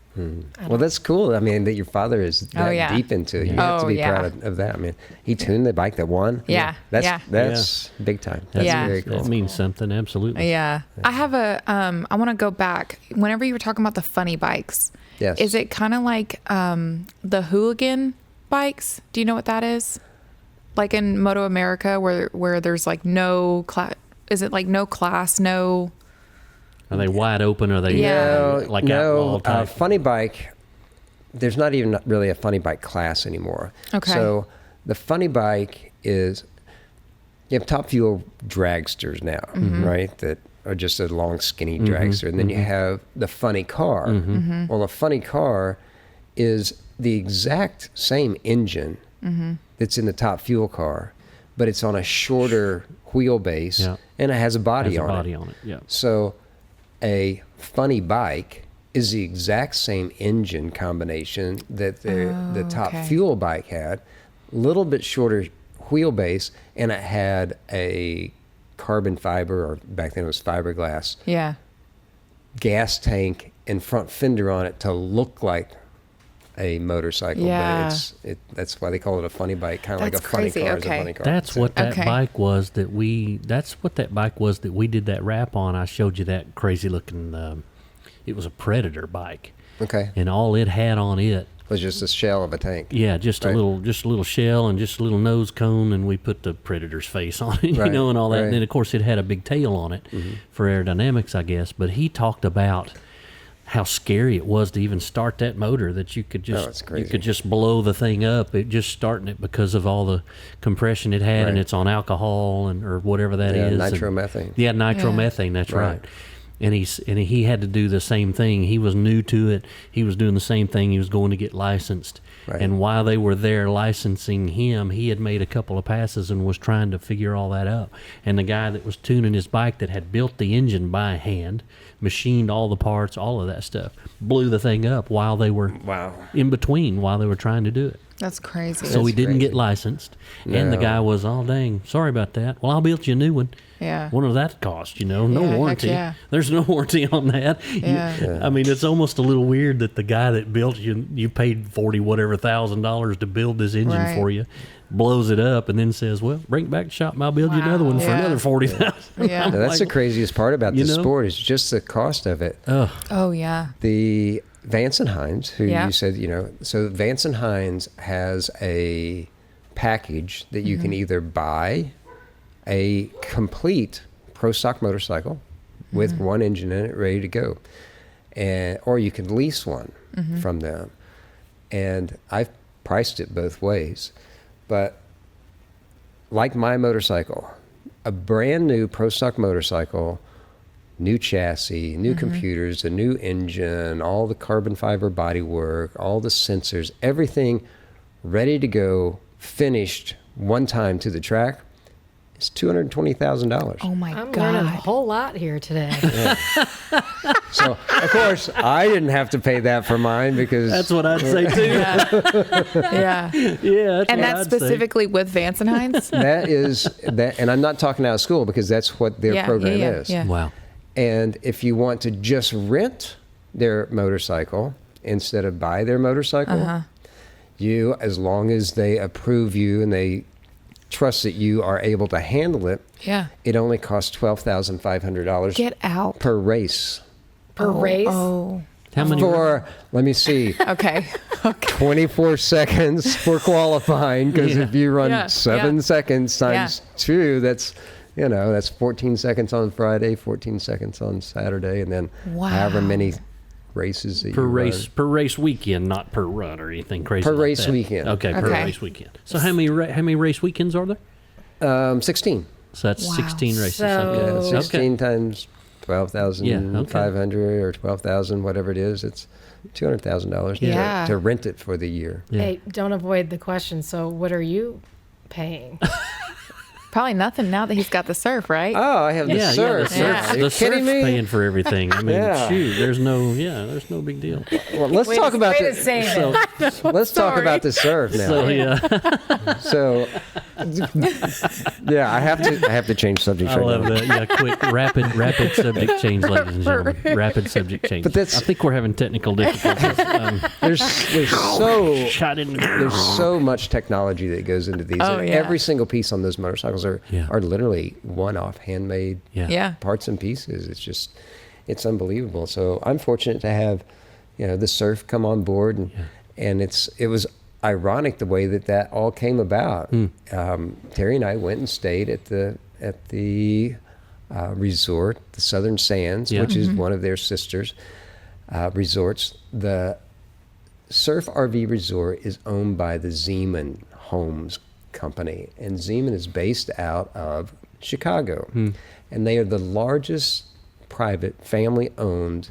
A: Well, that's cool. I mean, that your father is that
D: yeah.
A: deep into it. You have to
D: Oh,
A: be
D: yeah.
A: proud of that. I mean, he tuned the bike that won.
D: Yeah.
A: That's big time. That's
D: Yeah.
A: very cool.
B: That means something, absolutely.
D: Yeah. I have I want to go back. Whenever you were talking about the funny bikes,
A: Yes.
D: is it kind of like the hooligan bikes? Do you know what that is? Like in Moto America, where there's like no class. Is it like no class, no?
B: Are they wide open? Or are they
D: Yeah.
B: like outlaw type?
A: Funny bike. There's not even really a funny bike class anymore.
D: Okay.
A: So the funny bike is you have top fuel dragsters now, right? That are just a long, skinny dragster, and then you have the funny car. Well, a funny car is the exact same engine that's in the top fuel car, but it's on a shorter wheelbase,
B: Yeah.
A: and it has a body
B: Has a
A: on
B: body
A: it.
B: on it. Yeah.
A: So a funny bike is the exact same engine combination that the top
D: okay.
A: fuel bike had, little bit shorter wheelbase, and it had a carbon fiber, or back then it was fiberglass,
D: Yeah.
A: gas tank and front fender on it to look like a motorcycle.
D: Yeah.
A: But that's why they call it a funny bike, kind of like a
D: That's
A: funny
D: crazy.
A: car is a
D: Okay.
A: funny car.
B: That's
A: So-
B: what that
D: Okay.
B: bike was that we. That's what that bike was that we did that wrap on. I showed you that crazy looking. It was a Predator bike,
A: Okay.
B: and all it had on it.
A: It was just a shell of a tank.
B: Yeah, just
A: Right.
B: a little shell and just a little nose cone, and we put the Predator's face on it,
A: Right,
B: and all that.
A: right.
B: And then of course it had a big tail on it for aerodynamics, I guess. But he talked about how scary it was to even start that motor, that you could
A: it's
B: just
A: crazy.
B: you could just blow the thing up, it just starting it because of all the compression it had, and
A: Right.
B: it's on alcohol or whatever that
A: Yeah,
B: is. and-
A: nitromethane.
B: Yeah, nitromethane. That's
A: Right.
B: right. And he had to do the same thing. He was new to it. He was doing the same thing. He was going to get licensed.
A: Right.
B: And while they were there licensing him, he had made a couple of passes and was trying to figure all that out. And the guy that was tuning his bike, that had built the engine by hand, machined all the parts, all of that stuff, blew the thing up while they were
A: Wow.
B: in between, while they were trying to do it.
D: That's crazy.
B: So he didn't
A: crazy.
B: get licensed. And the
A: No.
B: guy was, oh, dang, sorry about that. Well, I'll build you a new one.
D: Yeah.
B: What does that cost? No
D: Yeah, heck
B: warranty.
D: yeah.
B: There's no warranty on that.
D: Yeah.
B: I mean, it's almost a little weird that the guy that built you paid $40,000 to build this engine
D: Right.
B: for you, blows it up, and then says, "Well, bring it back to shop, and I'll build you another one for
D: Yeah.
B: another $40,000."
D: Yeah.
A: Now, that's the
B: Like,
A: craziest part about
B: you
A: the
B: know?
A: sport is just the cost of it.
D: Oh yeah.
A: The Vance and Hines, who
D: Yeah.
A: you said, so Vance and Hines has a package that you can either buy a complete pro stock motorcycle with one engine in it ready to go, or you can lease one from them. And I've priced it both ways, but like my motorcycle, a brand new pro stock motorcycle, new chassis, new computers, a new engine, all the carbon fiber bodywork, all the sensors, everything ready to go, finished one time to the track, is $220,000.
D: Oh my
C: I'm learning a
D: God.
C: whole lot here today.
A: So, of course, I didn't have to pay that for mine because
B: That's what I'd say too.
D: Yeah.
B: Yeah,
D: And that's specifically with Vance and Hines?
A: that is that. And I'm not talking out of school because that's what their program is.
D: Yeah.
B: Wow.
A: And if you want to just rent their motorcycle instead of buy their motorcycle, you, as long as they approve you and they trust that you are able to handle it, it only costs $12,500
D: Get out.
A: per race.
C: Per race?
D: Oh.
B: How many?
A: For, let me see,
D: Okay.
A: 24 seconds for qualifying, because if you run
D: Yeah,
A: 7
D: yeah.
A: seconds times 2, that's 14 seconds on Friday, 14 seconds on Saturday, and then however many races that
B: Per
A: you
B: race weekend, not per run or anything crazy.
A: Per
B: like
A: race
B: that.
A: weekend.
B: Okay, per
D: Okay.
B: race weekend. So how many race weekends are there?
A: run. 16.
B: So that's
D: Wow.
B: 16 races.
C: So-
B: okay.
A: Yeah, 16 times 12,500
B: okay.
A: or 12,000, whatever it is. It's $200,000
D: Yeah.
A: to rent it for the year.
B: Yeah.
C: Hey, don't avoid the question. So what are you paying?
D: Probably nothing now that he's got the surf, right?
A: Oh, I have the
B: Yeah,
A: surf.
B: the surf's,
A: Are you
B: the
A: kidding
B: surf's
A: me?
B: paying for everything. I mean,
A: Yeah.
B: shoot, there's no big deal.
A: Well, let's talk about
C: Way to
A: the,
C: save
B: So,
C: it.
A: let's talk
D: Sorry.
A: about the surf now.
B: so yeah,
A: So, yeah, I have to change subject.
B: I
A: right
B: love
A: now.
B: that. Yeah, quick, rapid subject change, ladies and gentlemen. Rapid subject change.
A: But that's-
B: I think we're having technical difficulties.
A: There's
B: Shot in.
A: there's so much technology that goes into these.
D: Oh,
A: And
D: yeah.
A: every single piece on those motorcycles are
B: Yeah.
A: literally one-off handmade
D: Yeah.
A: parts and pieces. It's unbelievable. So I'm fortunate to have, the surf come on board, and it was ironic the way that all came about. Terry and I went and stayed at the resort, the Southern Sands,
B: Yeah.
A: which is one of their sisters resorts. The Surf RV Resort is owned by the Zeman Homes Company, and Zeman is based out of Chicago, and they are the largest private family-owned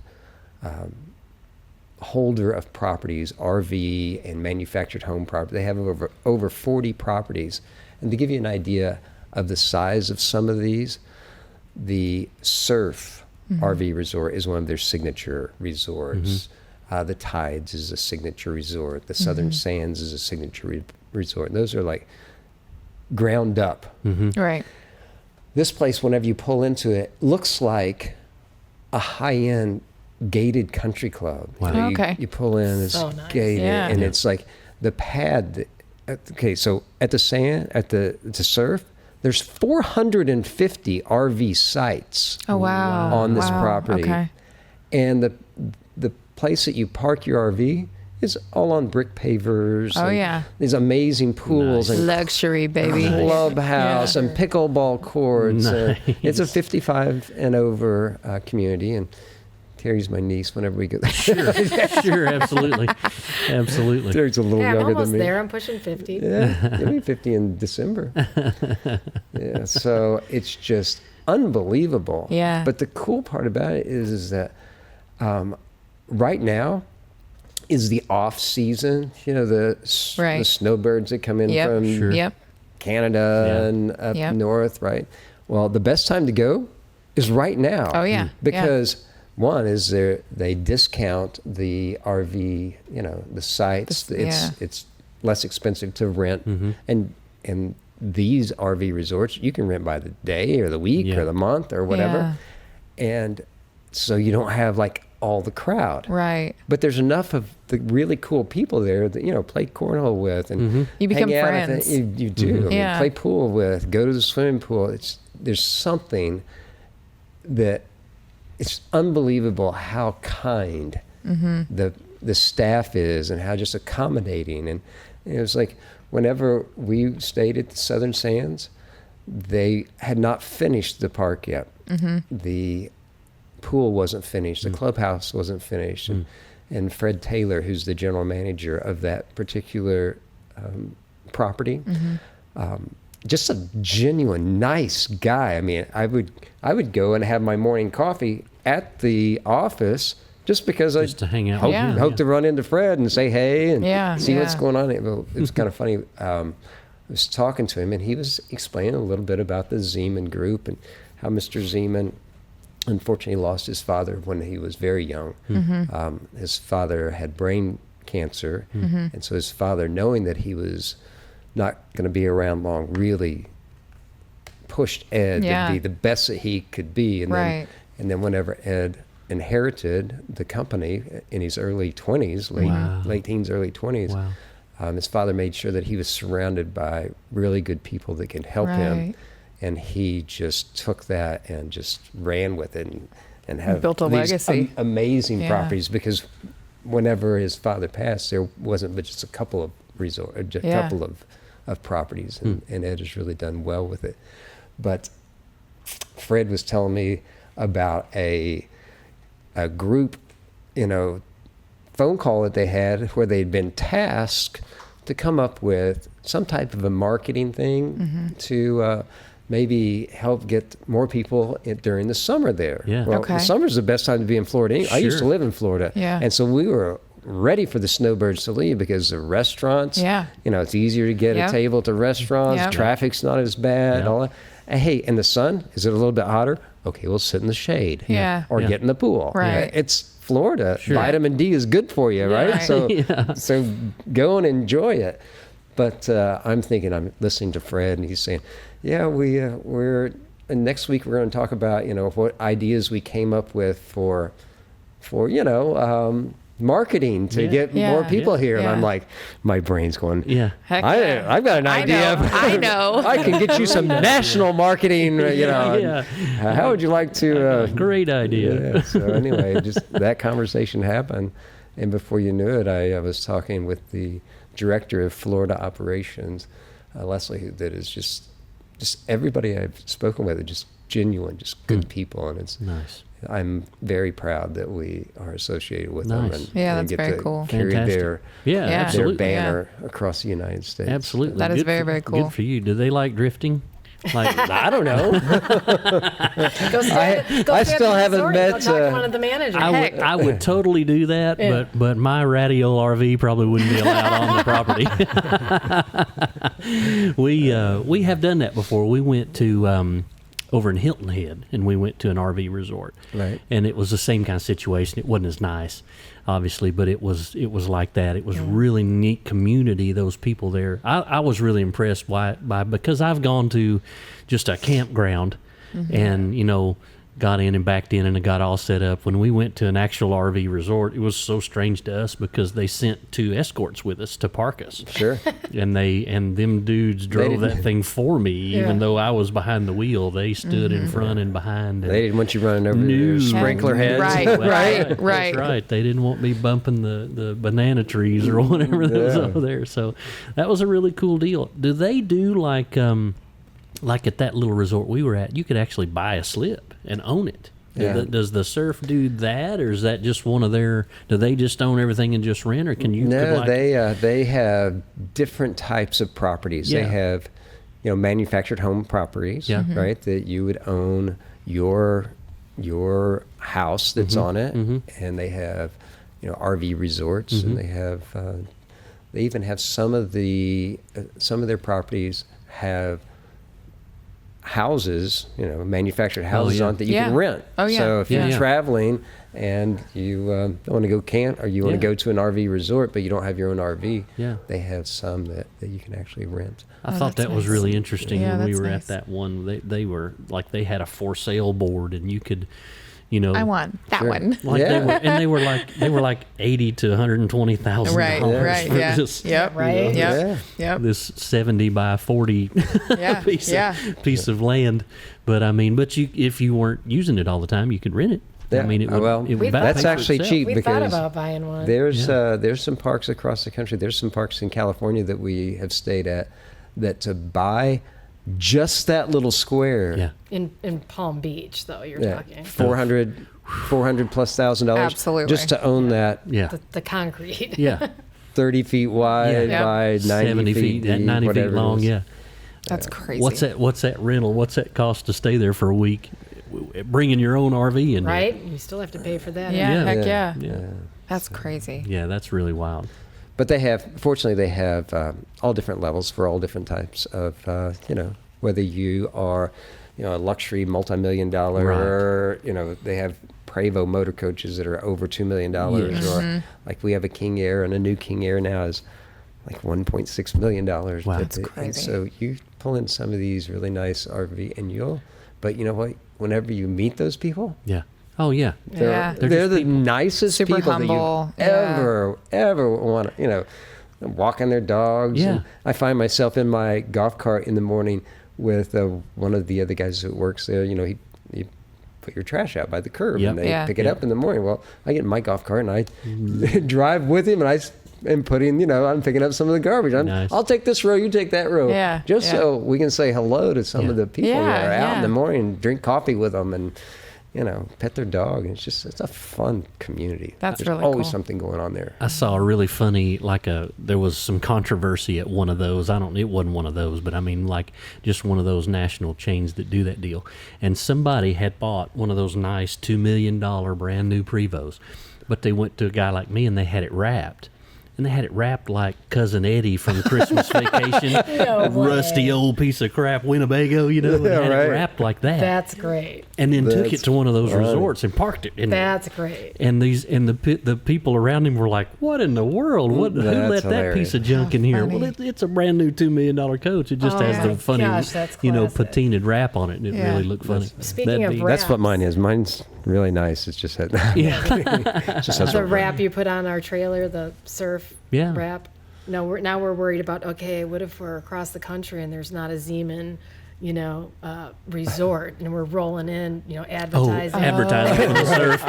A: holder of properties, RV and manufactured home property. They have over 40 properties, and to give you an idea of the size of some of these, the Surf RV Resort is one of their signature resorts. The Tides is a signature resort. The Southern Sands is a signature resort. Those are like ground up.
D: Right.
A: This place, whenever you pull into it, looks like a high-end gated country club.
B: Wow.
A: You know,
D: Okay.
A: You pull in, it's
C: So nice.
A: gated,
D: Yeah.
A: and it's like the pad. Okay, so at the surf, there's 450 RV sites
D: Oh, wow.
A: on this
D: Wow.
A: property,
D: Okay.
A: and the place that you park your RV is all on brick pavers.
D: Oh,
A: and
D: yeah.
A: these amazing pools and
D: Luxury, baby.
A: clubhouse
D: Yeah.
A: and pickleball courts.
B: Nice.
A: It's a 55 and over community, and Terry's my niece whenever we go there.
B: Sure, absolutely.
A: Terry's a little
C: Yeah, I'm
A: younger
C: almost
A: than me.
C: there. I'm pushing 50.
A: Yeah, you'll be 50 in December. Yeah, so it's just unbelievable.
D: Yeah.
A: But the cool part about it is that right now is the off season. The
D: Right.
A: snowbirds that come in
D: Yep.
A: from
B: Sure.
D: Yep.
A: Canada
B: Yeah.
A: and up
D: Yep.
A: north, right? Well, the best time to go is right now.
D: Oh, yeah.
A: Because one is they discount the RV, the sites. It's less expensive to rent, and these RV resorts you can rent by the day or the week
B: Yeah.
A: or the month or whatever, and so you don't have like all the crowd.
D: Right.
A: But there's enough of the really cool people there that play cornhole with and
D: You become
A: hang out at
D: friends.
A: you do. I mean,
D: Yeah.
A: play pool with, go to the swimming pool. There's something that it's unbelievable how kind the staff is and how just accommodating. And it was like whenever we stayed at the Southern Sands, they had not finished the park yet. The pool wasn't finished. The clubhouse wasn't finished. And Fred Taylor, who's the general manager of that particular property, just a genuine nice guy. I mean, I would go and have my morning coffee at the office just because
B: Just to hang out.
A: hope,
D: Yeah.
A: hope to run into Fred and say hey and
D: Yeah,
A: see what's
D: yeah.
A: going on. It was kind of funny. was talking to him, and he was explaining a little bit about the Zeman Group and how Mr. Zeman unfortunately lost his father when he was very young. His father had brain cancer, and so his father, knowing that he was not going to be around long, really pushed Ed to be the best that he could be. And then whenever Ed inherited the company in his early 20s, late teens, early 20s, his father made sure that he was surrounded by really good people that could help him. And he just took that and just ran with it and have
D: built a
A: these
D: legacy.
A: Amazing properties, because whenever his father passed, there wasn't but just a couple of couple of properties, and Ed has really done well with it. But Fred was telling me about a group, phone call that they had where they'd been tasked to come up with some type of a marketing thing to maybe help get more people during the summer there. Well, the summer's the best time to be in Florida. I used to live in Florida. And so we were ready for the snowbirds to leave, because the restaurants, it's easier to get a table at the restaurants. Traffic's not as bad. All that. And hey, in the sun, is it a little bit hotter? Okay, we'll sit in the shade. Or get in the pool. It's Florida. Vitamin D is good for you, right? So go and enjoy it. But I'm listening to Fred, and he's saying, we're next week we're going to talk about what ideas we came up with for marketing to get more people here. And I'm like, my brain's going, I've got an idea.
D: I know.
A: I can get you some national marketing, How would you like to?
B: Great idea.
A: So anyway, just that conversation happened. And before you knew it, I was talking with the director of Florida operations, Leslie, that is just everybody I've spoken with are just genuine, just good people. And it's
B: nice.
A: I'm very proud that we are associated with them, and
D: that's
A: get
D: very
A: to
D: cool.
A: carry their banner across the United States.
B: Absolutely.
D: That is very, very cool.
B: Good for you. Do they like drifting? Like,
A: I don't know.
C: I
A: still haven't met
C: talk to one of the managers.
B: I would totally do that, but my radial RV probably wouldn't be allowed on the property. We have done that before. We went to over in Hilton Head, and we went to an RV resort.
A: Right.
B: And it was the same kind of situation. It wasn't as nice, obviously, but it was like that. It was really neat community, those people there. I was really impressed because I've gone to just a campground and, got in and backed in and got all set up. When we went to an actual RV resort, it was so strange to us because they sent 2 escorts with us to park us.
A: Sure.
B: And them dudes drove that thing for me, even though I was behind the wheel. They stood in front and behind. And
A: they didn't want you running over their sprinkler heads.
D: Right.
B: That's right. They didn't want me bumping the banana trees or whatever that was over there. So that was a really cool deal. Do they do like at that little resort we were at, you could actually buy a slip and own it? Does the surf do that, or is that just one of their? Do they just own everything and just rent, or can you?
A: No, they have different types of properties. They have, manufactured home properties, right? That you would own your house that's on it, and they have, RV resorts, and they have, they even have some of their properties have houses, manufactured houses on it that you can rent. So if you're traveling and you don't want to go camp, or you want to go to an RV resort, but you don't have your own RV, they have some that you can actually rent.
B: I thought that was really interesting when we were at that one. They were like, they had a for sale board, and you could,
D: I want that one.
B: Like they were like $80,000 to $120,000.
D: Right.
B: For this 70 by 40 piece of land. But if you weren't using it all the time, you could rent it.
A: Yeah.
B: I mean,
A: that's actually cheap.
C: We thought about buying one.
A: There's some parks across the country. There's some parks in California that we have stayed at that to buy just that little square.
C: In Palm Beach, though, you're talking
A: $400 plus $1,000.
D: Absolutely.
A: Just to own that.
C: The concrete.
A: 30 feet wide by 90 feet deep,
B: 90 feet long.
D: That's crazy.
B: What's that rental? What's that cost to stay there for a week? Bringing your own RV in.
C: Right. You still have to pay for that.
D: Yeah. That's crazy.
B: Yeah, that's really wild.
A: but fortunately, they have all different levels for all different types of, whether you are, a luxury multi-million dollar, they have Prevost motor coaches that are over $2 million, or like we have a King Air, and a new King Air now is like $1.6 million.
B: Wow.
D: That's crazy.
A: And so you pull in some of these really nice RV, and but you know what? Whenever you meet those people,
B: Yeah. Oh, yeah.
D: Yeah.
A: they're the nicest
D: Super
A: people
D: humble.
A: that you ever want to, walking their dogs.
B: Yeah.
A: And I find myself in my golf cart in the morning with one of the other guys who works there. He put your trash out by the curb,
B: Yep.
A: and they
D: Yeah.
A: pick it up in the morning. Well, I get in my golf cart and I drive with him, and I am putting, I'm picking up some of the garbage.
B: Nice.
A: I'll take this row, you take that row.
D: Yeah,
A: Just
D: yeah.
A: so we can say hello to some of the people that are out in the morning, drink coffee with them, and pet their dog. And it's a fun community.
D: That's
A: There's
D: really
A: always
D: cool.
A: something going on there.
B: I saw a really funny, there was some controversy at one of those. It wasn't one of those, but I mean, just one of those national chains that do that deal. And somebody had bought one of those nice $2 million brand new Prevosts, but they went to a guy like me and they had it wrapped. And they had it wrapped like Cousin Eddie from Christmas Vacation.
C: No way.
B: Rusty old piece of crap, Winnebago, and they had
A: right.
B: it wrapped like that.
C: That's great.
B: And then took it
A: That's
B: to one of those
A: funny.
B: resorts and parked it in there.
C: That's great.
B: And the people around him were like, "What in the world? Who
A: That's
B: let that
A: hilarious.
B: piece of junk in here?"
D: funny.
B: Well, it's a brand new $2 million coach. It just
C: Oh
B: has
C: my
B: the funny,
C: gosh, that's classic.
B: patinaed wrap on it, and it
D: Yeah.
B: really looked funny.
C: Speaking
B: That'd
C: of
B: be-
C: wrap-
A: That's what mine is. Mine's really nice. It's just
B: yeah,
A: just has
C: The
A: a
C: wrap you put on our trailer, the surf
B: Yeah.
C: wrap. No, we're worried about, okay, what if we're across the country and there's not a Zeman, resort, and we're rolling in, advertising.
B: advertising for the surf.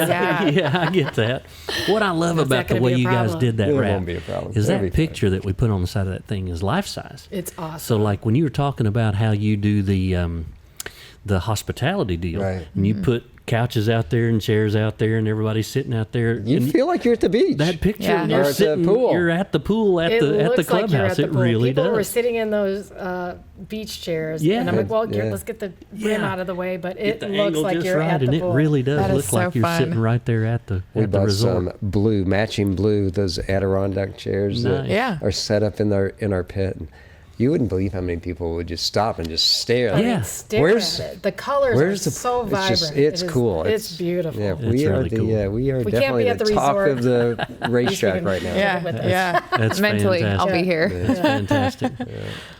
D: yeah.
B: yeah, I get that. What I love
C: Is that
B: about the
C: gonna
B: way
C: be a
B: you guys
C: problem?
B: did that
A: It
B: wrap
A: won't be a problem.
B: is
A: That'll
B: that
A: be fine.
B: picture that we put on the side of that thing is life size.
C: It's awesome.
B: So, like when you were talking about how you do the hospitality deal,
A: Right.
B: and you put couches out there and chairs out there, and everybody's sitting out there.
A: You
B: and
A: feel like you're at the beach.
B: that picture,
D: Yeah.
B: you're
A: Or at the
B: sitting,
A: pool.
B: you're at the pool at
C: it
B: the
C: looks like you're
B: clubhouse.
C: at the
B: It
C: pool.
B: really
C: People were
B: does.
C: sitting in those beach chairs,
B: Yeah.
C: and I'm like, well,
A: Yeah.
C: let's get the rim
B: Yeah.
C: out of the way, but
B: Get
C: it
B: the
C: looks
B: angle
C: like
B: just
C: you're
B: right,
C: at the
B: and
C: pool.
B: it really does
D: That is
B: look like
D: so
B: you're
D: fun.
B: sitting right there at the
A: We bought
B: resort.
A: some matching blue, those Adirondack chairs
B: Nice.
A: that
D: Yeah.
A: are set up in our pit. And you wouldn't believe how many people would just stop and just stare.
C: I
B: Yeah.
C: mean, stare
A: Where's-
C: at it. The colors
A: where's
C: are
A: the-
C: so
A: it's
C: vibrant.
A: just- it's
C: It is-
A: cool.
C: It's beautiful.
A: Yeah,
B: It's
A: we are
B: really cool.
A: we are
C: We can't
A: definitely
C: be at
A: the
C: the
A: talk
C: resort.
A: of the racetrack
C: can-
A: right now.
D: Yeah,
C: with us.
D: yeah.
B: That's
D: Mentally,
B: fantastic.
D: I'll be here.
B: It's fantastic.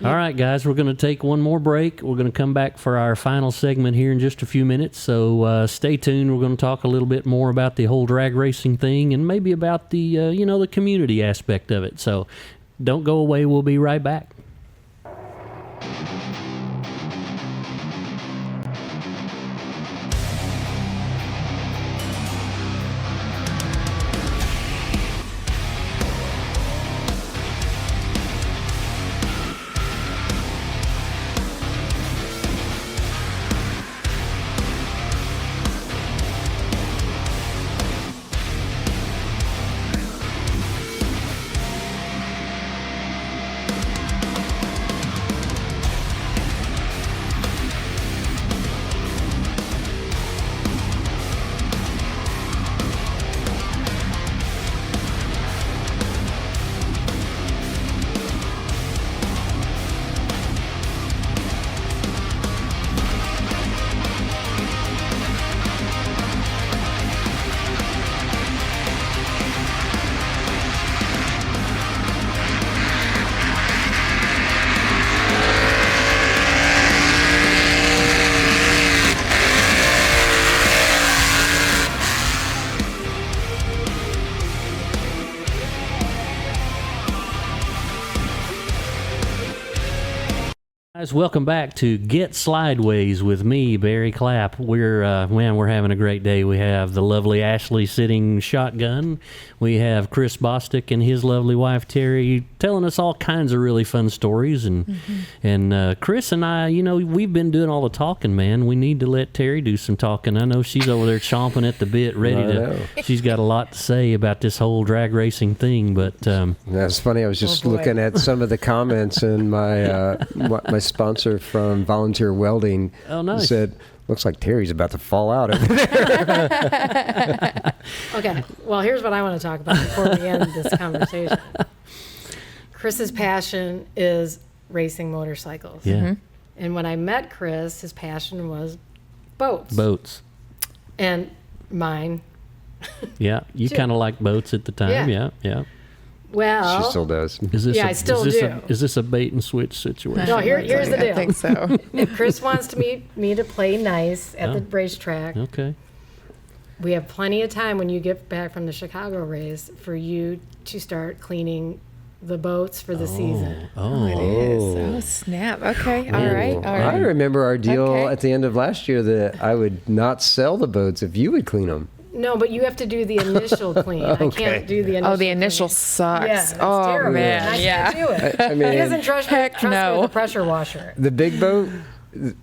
B: All right, guys, we're going to take one more break. We're going to come back for our final segment here in just a few minutes. So stay tuned. We're going to talk a little bit more about the whole drag racing thing and maybe about the the community aspect of it. So don't go away. We'll be right back. Guys, welcome back to Get Slydewayz with me, Barry Clapp. We're having a great day. We have the lovely Ashley sitting shotgun. We have Chris Bostick and his lovely wife Terry telling us all kinds of really fun stories. And Chris and I, we've been doing all the talking, man. We need to let Terry do some talking. I know she's over there chomping at the bit, ready to. She's got a lot to say about this whole drag racing thing. But
A: That's funny. I was just
C: boy.
A: looking at some of the comments, and my sponsor from Volunteer Welding
B: Oh, nice.
A: said, Looks like Terry's about to fall out over there.
C: Okay, well, here's what I want to talk about before we end this conversation. Chris's passion is racing motorcycles.
B: Yeah.
C: And when I met Chris, his passion was boats.
B: Boats.
C: And mine.
B: Yeah. You
C: Sure.
B: kind of like boats at the time.
C: Yeah.
B: Yeah.
C: Well,
A: She still does.
B: Is this
C: Yeah, I still do.
B: Is this a bait and switch situation?
C: No, here's the deal.
D: I think so.
C: if Chris wants to meet me to play nice at the racetrack,
B: Okay.
C: we have plenty of time when you get back from the Chicago race for you to start cleaning the boats for the season.
B: Oh.
D: It is. Oh, snap. Okay. All right. All
A: I
D: right.
A: remember our deal
D: Okay.
A: at the end of last year that I would not sell the boats if you would clean them.
C: No, but you have to do the initial clean. I can't do the initial
D: Oh, the initial
C: clean.
D: sucks.
C: Yeah, that's
D: oh,
C: terrible.
D: man.
C: And I
D: Yeah.
C: can't do it.
A: I mean,
C: He doesn't trust me,
D: Heck
C: trust me
D: no.
C: with the pressure washer.
A: the big boat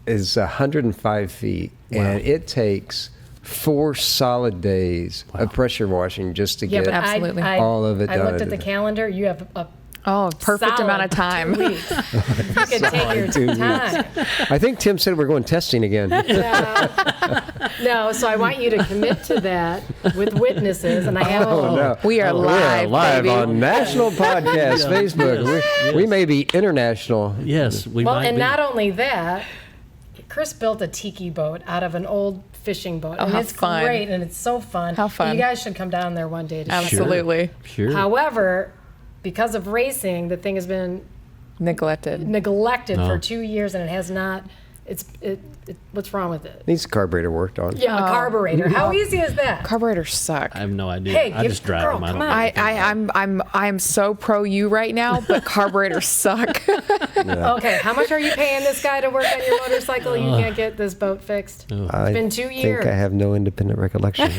A: is 105 feet, and it takes 4 solid days of pressure washing just to
C: Yeah,
A: get
C: but
D: Absolutely.
A: all of it
C: I looked
A: done.
C: at the calendar. You have a
D: Oh, perfect
C: solid
D: amount of time.
C: 2 weeks. You can take your
A: 2 weeks.
C: time.
A: I think Tim said we're going testing again.
C: No, so I want you to commit to that with witnesses, and I have.
A: Oh, no.
D: We are
A: We're
D: live,
A: live
D: baby.
A: on National Podcast Facebook. We may be international.
B: Yes, we
C: Well,
B: might
C: and
B: be.
C: not only that, Chris built a tiki boat out of an old fishing boat, and
D: how
C: it's
D: fun.
C: great, and it's so fun.
D: How fun.
C: You guys should come down there one day to check it out.
D: Absolutely.
B: Sure.
C: However, because of racing, the thing has been
D: Neglected.
C: neglected
B: No.
C: for 2 years, and it has not. What's wrong with it?
A: Needs the carburetor worked on.
C: Yeah, a carburetor. How easy is that?
D: Carburetors suck.
B: I have no idea.
C: Hey,
B: I
C: give-
B: just drive
C: girl,
B: them. I
C: come
B: don't
C: on.
B: know anything about it.
D: I'm so pro you right now, but carburetors suck.
C: Okay, how much are you paying this guy to work on your motorcycle? You can't get this boat fixed. It's been 2 years.
A: I think I have no independent recollection.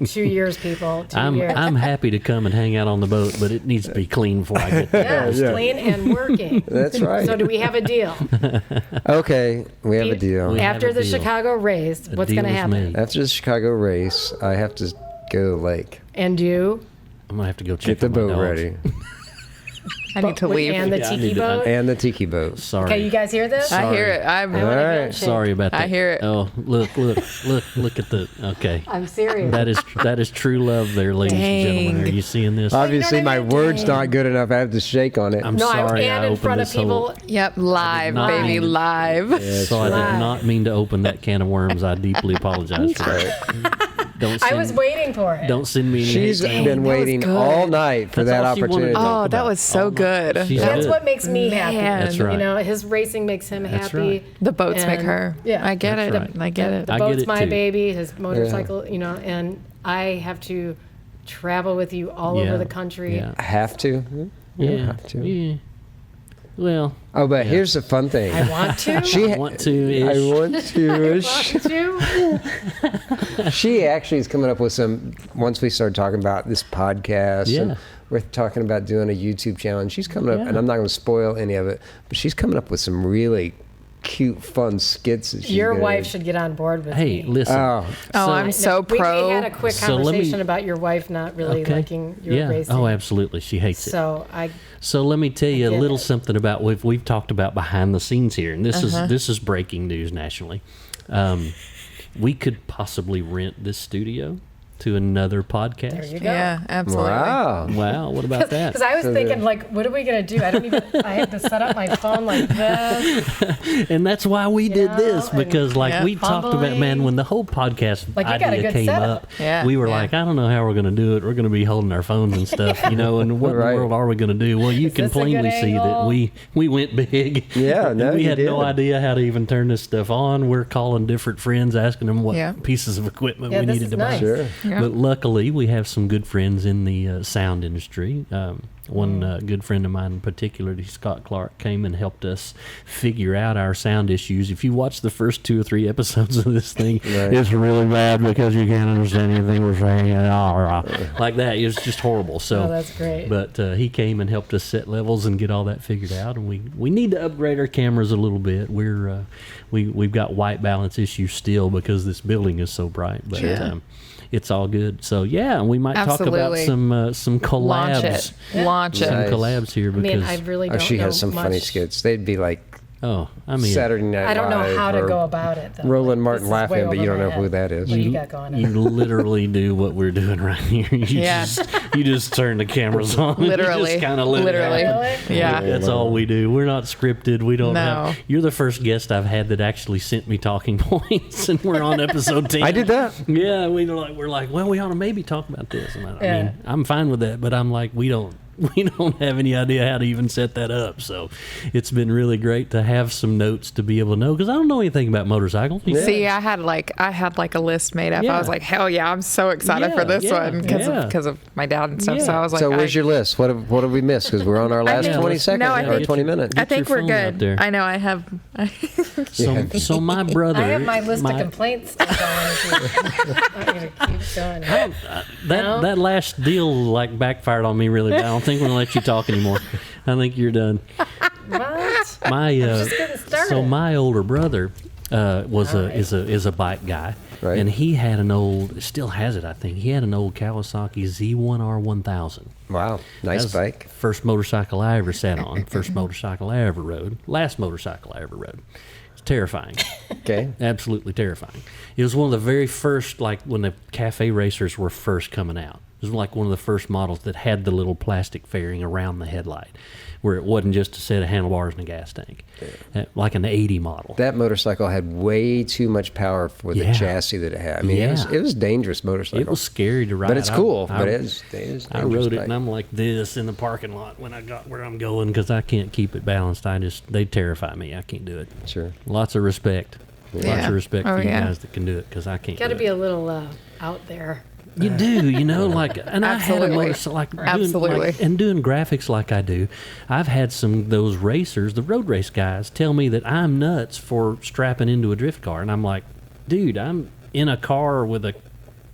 C: 2 years, people. 2 years.
B: I'm happy to come and hang out on the boat, but it needs to be clean before I get there.
C: Yeah, it's clean and working.
A: That's right.
C: So do we have a deal?
A: Okay, we have a deal.
B: We have
C: After
B: a
C: the
B: deal.
C: Chicago race, what's
B: deal
C: going to
B: is
C: happen?
B: made.
A: After the Chicago race, I have to go to the lake,
C: And you?
B: I'm gonna have to go check
A: get the
B: on my
A: boat
B: dogs.
A: ready,
D: I need to leave.
C: And the
B: Yeah, I
C: tiki
B: need to-
C: boat?
A: and the tiki boat.
B: Sorry.
C: Okay, you guys hear this?
D: I hear it. I'm
C: I wanna
A: All
C: go
A: right.
C: and shake.
B: Sorry about that.
D: I hear it.
B: Oh, look at the. Okay,
C: I'm serious.
B: that is true love, there, ladies and gentlemen. Are
D: Dang.
B: you seeing this?
A: Obviously,
C: what I
A: my
C: mean?
A: word's not good enough. I have to shake on it.
B: I'm
C: no,
B: sorry.
C: and
B: I
C: in
B: opened
C: front of
B: this whole-
C: people.
D: Yep, live,
B: not
D: baby,
B: mean-
D: live.
B: So I
C: Live.
B: did not mean to open that can of worms. I deeply apologize for that. Don't
C: I
B: send,
C: was waiting for it.
B: Don't send me any
A: She's
B: hate mail.
A: been
D: that was
A: waiting
D: good.
A: all night for
B: That's
A: that
B: all she wanted
A: opportunity.
B: to talk
D: Oh, that
B: about.
D: was so
B: Oh, my-
D: good.
B: She's
C: That's
B: good.
C: what makes me happy.
D: Man.
B: That's right.
C: You know, his racing makes him
B: That's
C: happy.
B: right.
D: The boats make
C: And-
D: her.
C: Yeah.
D: I get
B: That's
D: it.
B: right.
D: I get it.
C: The
B: I get
C: boat's
B: it
C: my
B: too.
C: baby, his motorcycle, you know, and I have to travel with you all over the country.
B: Yeah.
A: I have to. You don't
B: Yeah.
A: have to.
B: Yeah. Well,
A: Oh, but here's the fun thing.
C: I want to.
A: She
B: I want to.
A: I want to.
C: want to.
A: She actually is coming up with some. Once we started talking about this podcast,
B: Yeah.
A: and we're talking about doing a YouTube channel, and she's coming up,
B: Yeah.
A: and I'm not going to spoil any of it, but she's coming up with some really cute, fun skits. That she's
C: Your
A: gonna-
C: wife should get on board with
B: Hey,
C: me.
B: listen.
A: Oh,
D: Oh, I'm so
C: we
D: pro.
C: had a quick
B: So let me-
C: conversation about your wife not really
B: Okay.
C: liking your
B: Yeah.
C: racing.
B: Oh, absolutely. She hates it.
C: So
B: So let me tell you a
C: get
B: little
C: it.
B: something about we've talked about behind the scenes here, and this is breaking news nationally. We could possibly rent this studio to another podcast.
C: there you go.
D: Yeah, absolutely.
A: wow.
B: Wow, what about that?
C: Because I was thinking, like, what are we gonna do? I have to set up my phone like this.
B: And that's why we did
C: know,
B: this,
C: and
B: because like
D: Yeah.
B: we talked about, man,
C: fumbling.
B: when the whole podcast
C: Like, you got a
B: idea
C: good
B: came
C: setup.
B: up,
D: Yeah,
B: we were
D: yeah.
B: like, I don't know how we're going to do it. We're going to be holding our phones and stuff, you know, and what in
A: Right.
B: the world are we going to do? Well, you can
C: this a good
B: plainly see that
C: angle?
B: we went big.
A: Yeah,
B: And
A: no,
B: we
A: you
B: had no
A: did.
B: idea how to even turn this stuff on. We're calling different friends, asking them what
D: Yeah.
B: pieces of equipment
C: Yeah,
B: we
C: this
B: needed
C: is
B: to
C: nice.
B: buy.
A: Sure.
D: Yeah.
B: But luckily, we have some good friends in the sound industry. One good friend of mine in particular, Scott Clark, came and helped us figure out our sound issues. If you watch the first 2 or 3 episodes of this thing,
A: Right.
B: it's really bad because you can't understand anything we're saying. Like that. It was just horrible. So,
C: Oh, that's great.
B: But he came and helped us set levels and get all that figured out. And we need to upgrade our cameras a little bit. We've got white balance issues still because this building is so bright. But it's all good. So yeah, we might talk about
D: Absolutely.
B: some collabs.
D: Launch it. Launch
B: Some
D: it.
A: Nice.
B: collabs here
C: I
B: because
C: mean, I really
A: Oh,
C: don't
A: she
C: know
A: has some funny
C: much.
A: skits. They'd be like
B: Oh, I mean,
A: Saturday Night
C: I don't know
A: Live
C: how to
A: or
C: go about it, though.
A: Roland
C: Like,
A: Martin
C: this is way
A: laughing, but
C: over
A: you don't
C: my
A: know who
C: head.
A: that is.
C: What do you got going on?
B: you literally do what we're doing right here.
D: Yeah.
B: You just turn the cameras on. And
D: Literally.
B: you just kind of let it
D: Literally.
B: happen.
C: Really?
D: Yeah.
B: That's all we do. We're not scripted. We don't
D: No.
B: have. You're the first guest I've had that actually sent me talking points, and we're on episode 10.
A: I did that.
B: Yeah, we're like, well, we ought to maybe talk about this. And I
C: Yeah.
B: mean, I'm fine with that, but I'm like, we don't have any idea how to even set that up. So it's been really great to have some notes to be able to know, because I don't know anything about motorcycles.
D: See, I had like a list made up.
B: Yeah.
D: I was like, hell yeah, I'm so excited
B: Yeah,
D: for this
B: yeah,
D: one
B: yeah.
D: because of my dad and stuff. So
B: Yeah.
D: I was like,
A: So where's your list? What have we missed? Because we're on our last
D: think-
A: 20 seconds
D: no, I
A: or
D: think-
A: 20 minutes.
D: I think
B: your
D: we're
B: phone out
D: good.
B: there.
D: I know I have.
B: So my brother,
C: I have my list of complaints still going. I'm going to keep going.
B: that last deal like backfired on me really bad. I don't think we're gonna let you talk anymore. I think you're done.
C: What?
B: My
C: just getting started.
B: so my older brother is a bike guy,
A: Right.
B: and he had an old, still has it, I think. He had an old Kawasaki Z1R 1000.
A: Wow. Nice
B: That's
A: bike.
B: First motorcycle I ever sat on. First motorcycle I ever rode. Last motorcycle I ever rode. It's terrifying.
A: Okay.
B: Absolutely terrifying. It was one of the very first, like when the cafe racers were first coming out. It was like one of the first models that had the little plastic fairing around the headlight, where it wasn't just a set of handlebars and a gas tank, like an 80 model.
A: That motorcycle had way too much power for the
B: Yeah.
A: chassis that it had. I mean,
B: Yeah.
A: it was a dangerous motorcycle.
B: It was scary to ride.
A: But it's cool.
B: I
A: but it is
B: I rode it, and I'm like this in the parking lot when I got where I'm going, because I can't keep it balanced. They terrify me. I can't do it.
A: Sure.
B: Lots of respect. Lots
D: Yeah.
B: of respect
D: Oh,
B: for you
D: yeah.
B: guys that can do it, because I can't.
C: Got to
B: do
C: be
B: it.
C: a little out there.
B: You do, like, and I had a
D: Absolutely.
B: motorcycle, like,
D: Absolutely.
B: doing graphics like I do. I've had those racers, the road race guys, tell me that I'm nuts for strapping into a drift car, and I'm like, dude, I'm in a car with a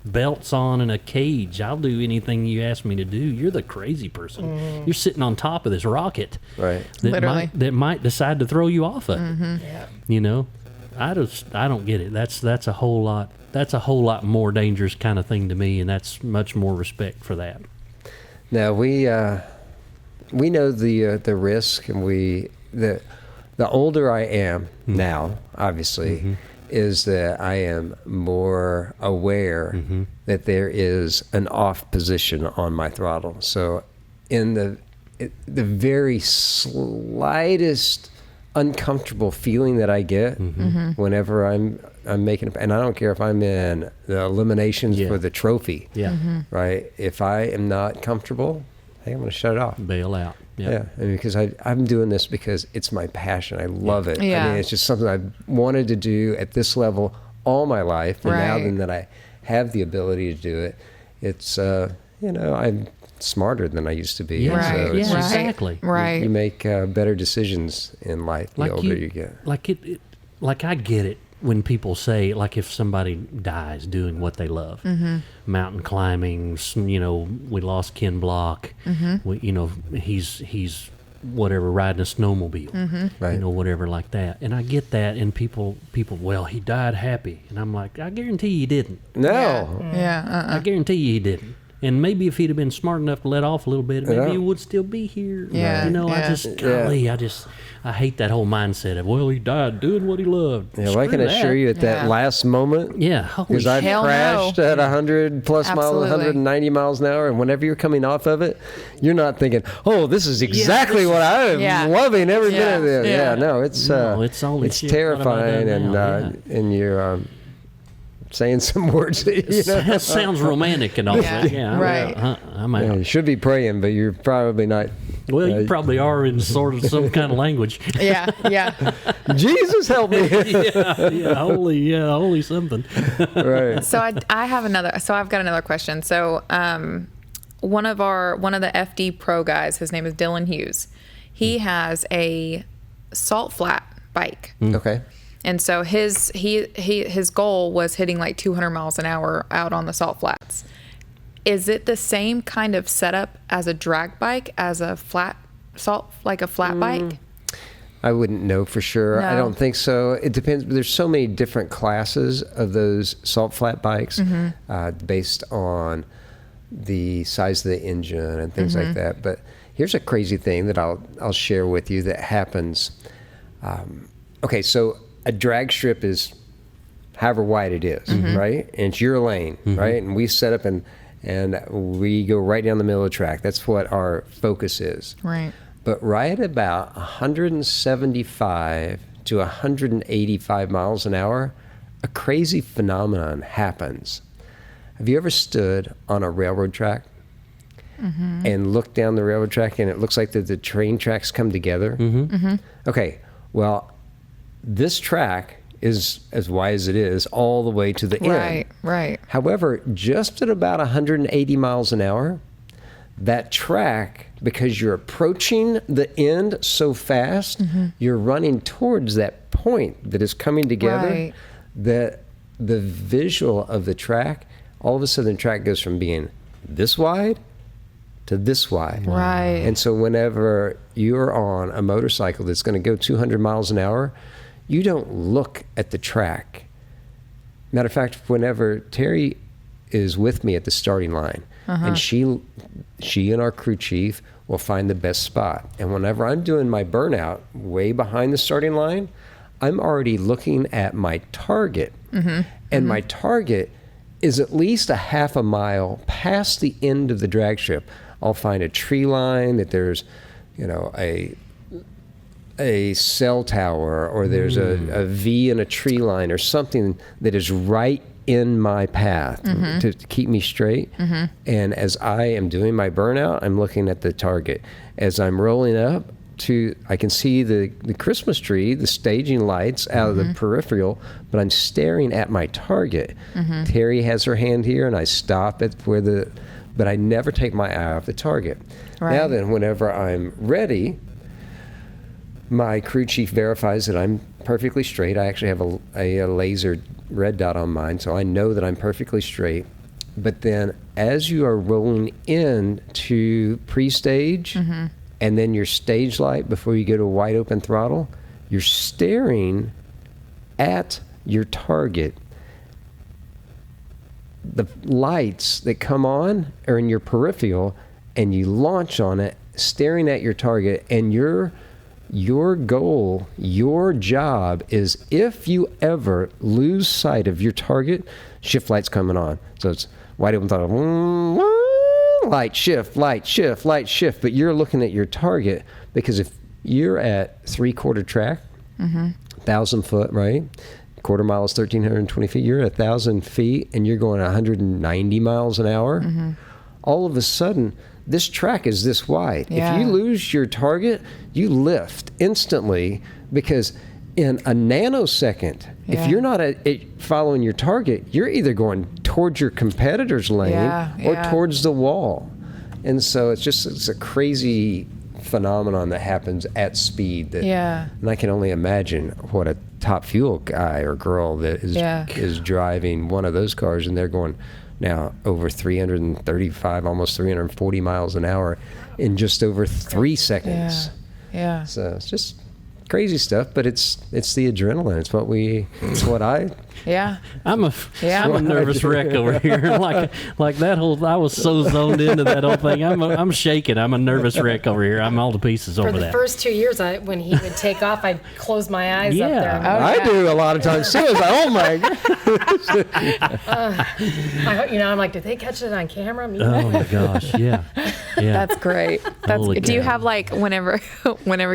B: belts on and a cage. I'll do anything you ask me to do. You're the crazy person. You're sitting on top of this rocket,
A: Right.
D: Literally.
B: that might decide to throw you off of it.
C: Yeah.
B: You know, I don't get it. That's a whole lot. That's a whole lot more dangerous kind of thing to me, and that's much more respect for that.
A: Now we know the risk, and the older I am now, obviously, is that I am more aware that there is an off position on my throttle. So in the very slightest uncomfortable feeling that I get whenever I'm making, and I don't care if I'm in the eliminations
B: Yeah.
A: for the trophy,
B: Yeah,
A: right? If I am not comfortable, hey, I'm going to shut it off.
B: bail out.
A: Yeah, I mean, because I'm doing this because it's my passion. I love it. I
D: Yeah.
A: mean, it's just something I've wanted to do at this level all my life, and now
D: Right.
A: then that I have the ability to do it, it's I'm smarter than I used to be.
B: Yeah,
A: and
D: Right.
A: so it's
B: yeah,
A: just-
B: exactly.
D: Right.
A: You make better decisions in life the older you get.
B: Like I get it when people say, like, if somebody dies doing what they love, mountain climbing, we lost Ken Block, he's whatever, riding a snowmobile,
A: Right.
B: whatever like that. And I get that, and people, well, he died happy. And I'm like, I guarantee you he didn't.
A: No.
D: Yeah.
B: I guarantee you he didn't. And maybe if he'd have been smart enough to let off a little bit, maybe
A: Yeah.
B: he would still be here.
D: Yeah,
B: I I hate that whole mindset of, well, he died doing what he loved.
A: Yeah, well, I
B: Screw
A: can
B: that.
A: assure you at that
D: Yeah.
A: last moment,
B: Yeah, holy
A: because I've
D: hell no.
A: crashed at 100 plus miles,
D: Absolutely.
A: 190 miles an hour, and whenever you're coming off of it, you're not thinking, "Oh, this is exactly what I am
D: Yeah.
A: loving every
D: Yeah.
A: minute of this."
D: Yeah.
A: Yeah, no, it's
B: No, it's only
A: it's
B: shit. What have I
A: terrifying,
B: done
A: and
B: now?
A: and you're saying some words that,
B: That sounds romantic and all
D: Yeah,
B: that. Yeah,
D: right.
B: I'm out.
A: Yeah, you should be praying, but you're probably not.
B: Well, you probably are in sort of some kind of language.
D: Yeah. Yeah.
A: Jesus help me.
B: holy something.
A: Right.
D: So I have another. So I've got another question. So one of the FD Pro guys, his name is Dylan Hughes. He has a salt flat bike,
A: Okay.
D: and so his goal was hitting like 200 miles an hour out on the salt flats. Is it the same kind of setup as a drag bike, as a flat bike?
A: I wouldn't know for sure. I
D: No.
A: don't think so. It depends. There's so many different classes of those salt flat bikes based on the size of the engine and things like that. But here's a crazy thing that I'll share with you that happens Okay, so a drag strip is however wide it is, right? And it's your lane, right? And we set up and we go right down the middle of the track. That's what our focus is.
D: Right.
A: But right at about 175 to 185 miles an hour, a crazy phenomenon happens. Have you ever stood on a railroad track and looked down the railroad track and it looks like the train tracks come together? Okay, well, this track is as wide as it is all the way to the end.
D: Right.
A: However, just at about 180 miles an hour, that track, because you're approaching the end so fast, you're running towards that point that is coming together,
D: Right.
A: that the visual of the track, all of a sudden the track goes from being this wide to this wide.
D: Right.
A: And so whenever you're on a motorcycle that's going to go 200 miles an hour, you don't look at the track. Matter of fact, whenever Terry is with me at the starting line, and she and our crew chief will find the best spot. And whenever I'm doing my burnout way behind the starting line, I'm already looking at my target. And my target is at least a half a mile past the end of the drag strip. I'll find a tree line that there's, a cell tower, or there's a V in a tree line, or something that is right in my path to keep me straight. And as I am doing my burnout, I'm looking at the target. As I'm rolling up I can see the Christmas tree, the staging lights out of the peripheral, but I'm staring at my target. Terry has her hand here, and I stop at but I never take my eye off the target.
D: Right.
A: Now then, whenever I'm ready, my crew chief verifies that I'm perfectly straight. I actually have a laser red dot on mine, so I know that I'm perfectly straight. But then as you are rolling in to pre-stage, and then your stage light before you go to wide open throttle, you're staring at your target. The lights that come on are in your peripheral, and you launch on it, staring at your target, and your goal, your job is, if you ever lose sight of your target, shift light's coming on. So it's wide open throttle, light shift, light shift, light shift. But you're looking at your target, because if you're at 3/4 track, 1,000 foot, right? Quarter mile is 1,320 feet. You're at 1,000 feet and you're going 190 miles an hour. All of a sudden, this track is this wide.
D: Yeah.
A: If you lose your target, you lift instantly, because in a nanosecond, if you're not following your target, you're either going towards your competitor's lane or towards the wall. And so it's a crazy phenomenon that happens at speed. And I can only imagine what a top fuel guy or girl that is driving one of those cars, and they're going now over 335, almost 340 miles an hour in just over 3 seconds. So it's just crazy stuff, but it's the adrenaline. It's what I.
B: I'm a nervous wreck over here. like that whole. I was so zoned into that whole thing. I'm shaking. I'm a nervous wreck over here. I'm all to pieces over
C: For the
B: that.
C: first 2 years, when he would take off, I'd close my eyes up there.
A: I do a lot of times too. It's like, oh my god.
C: I'm like, did they catch it on camera?
B: Oh my gosh, yeah.
D: That's great. Do you have, like, whenever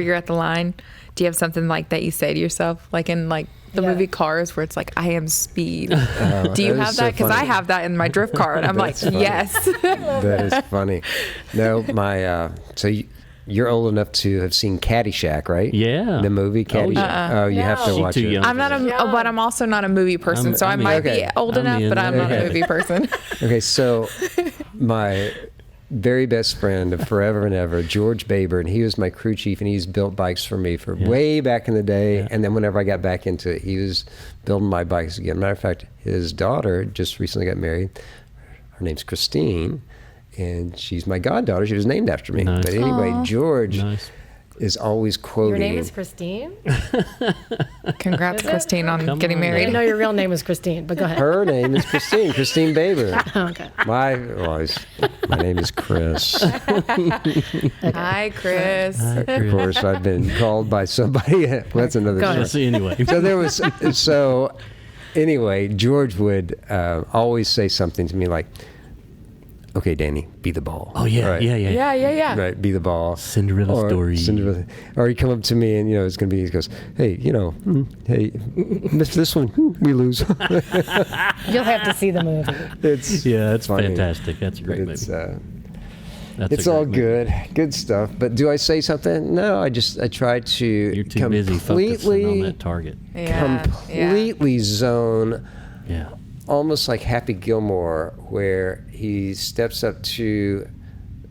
D: you're at the line, do you have something like that you say to yourself, like in the movie Cars, where it's like, I am speed? Do you have that? Because I have that in my drift car, and I'm like,
A: funny.
D: yes.
A: That is funny. No, so you're old enough to have seen Caddyshack, right?
B: Yeah.
A: The movie Caddyshack. Oh, you have to
B: She's
A: watch
B: too
A: it.
B: young.
D: I'm not but I'm also not a movie person, so I might be old enough, but I'm not a movie person.
A: Okay, so my very best friend of forever and ever, George Baber, and he was my crew chief, and he's built bikes for me for way back in the day. And then whenever I got back into it, he was building my bikes again. Matter of fact, his daughter just recently got married. Her name's Christine, and she's my goddaughter. She was named after me.
B: Nice.
A: But anyway, George, is always quoting.
C: Your name is Christine?
D: Congrats,
C: Is it?
D: Getting
B: Come on
D: married.
C: I didn't know your real name was Christine, but go ahead.
A: Her name is Christine Baber.
C: Okay.
A: My name is Chris.
D: Hi, Chris.
A: Of course, I've been called by somebody. Well, that's another
C: Go
A: story.
C: ahead.
B: Anyway.
A: Anyway, George would always say something to me like, "Okay, Danny, be the ball."
B: Oh yeah,
A: Right.
B: yeah.
A: Right, be the ball.
B: Cinderella story.
A: Or he'd come up to me and, it's going to be, he goes, "Hey, hey, miss this one, we lose."
C: You'll have to see the movie.
B: It's
A: funny.
B: fantastic. That's a great movie.
A: It's all good stuff. But do I say something? No, I try to
B: You're too busy focusing on that target.
A: completely zone,
B: Yeah.
A: almost like Happy Gilmore, where he steps up to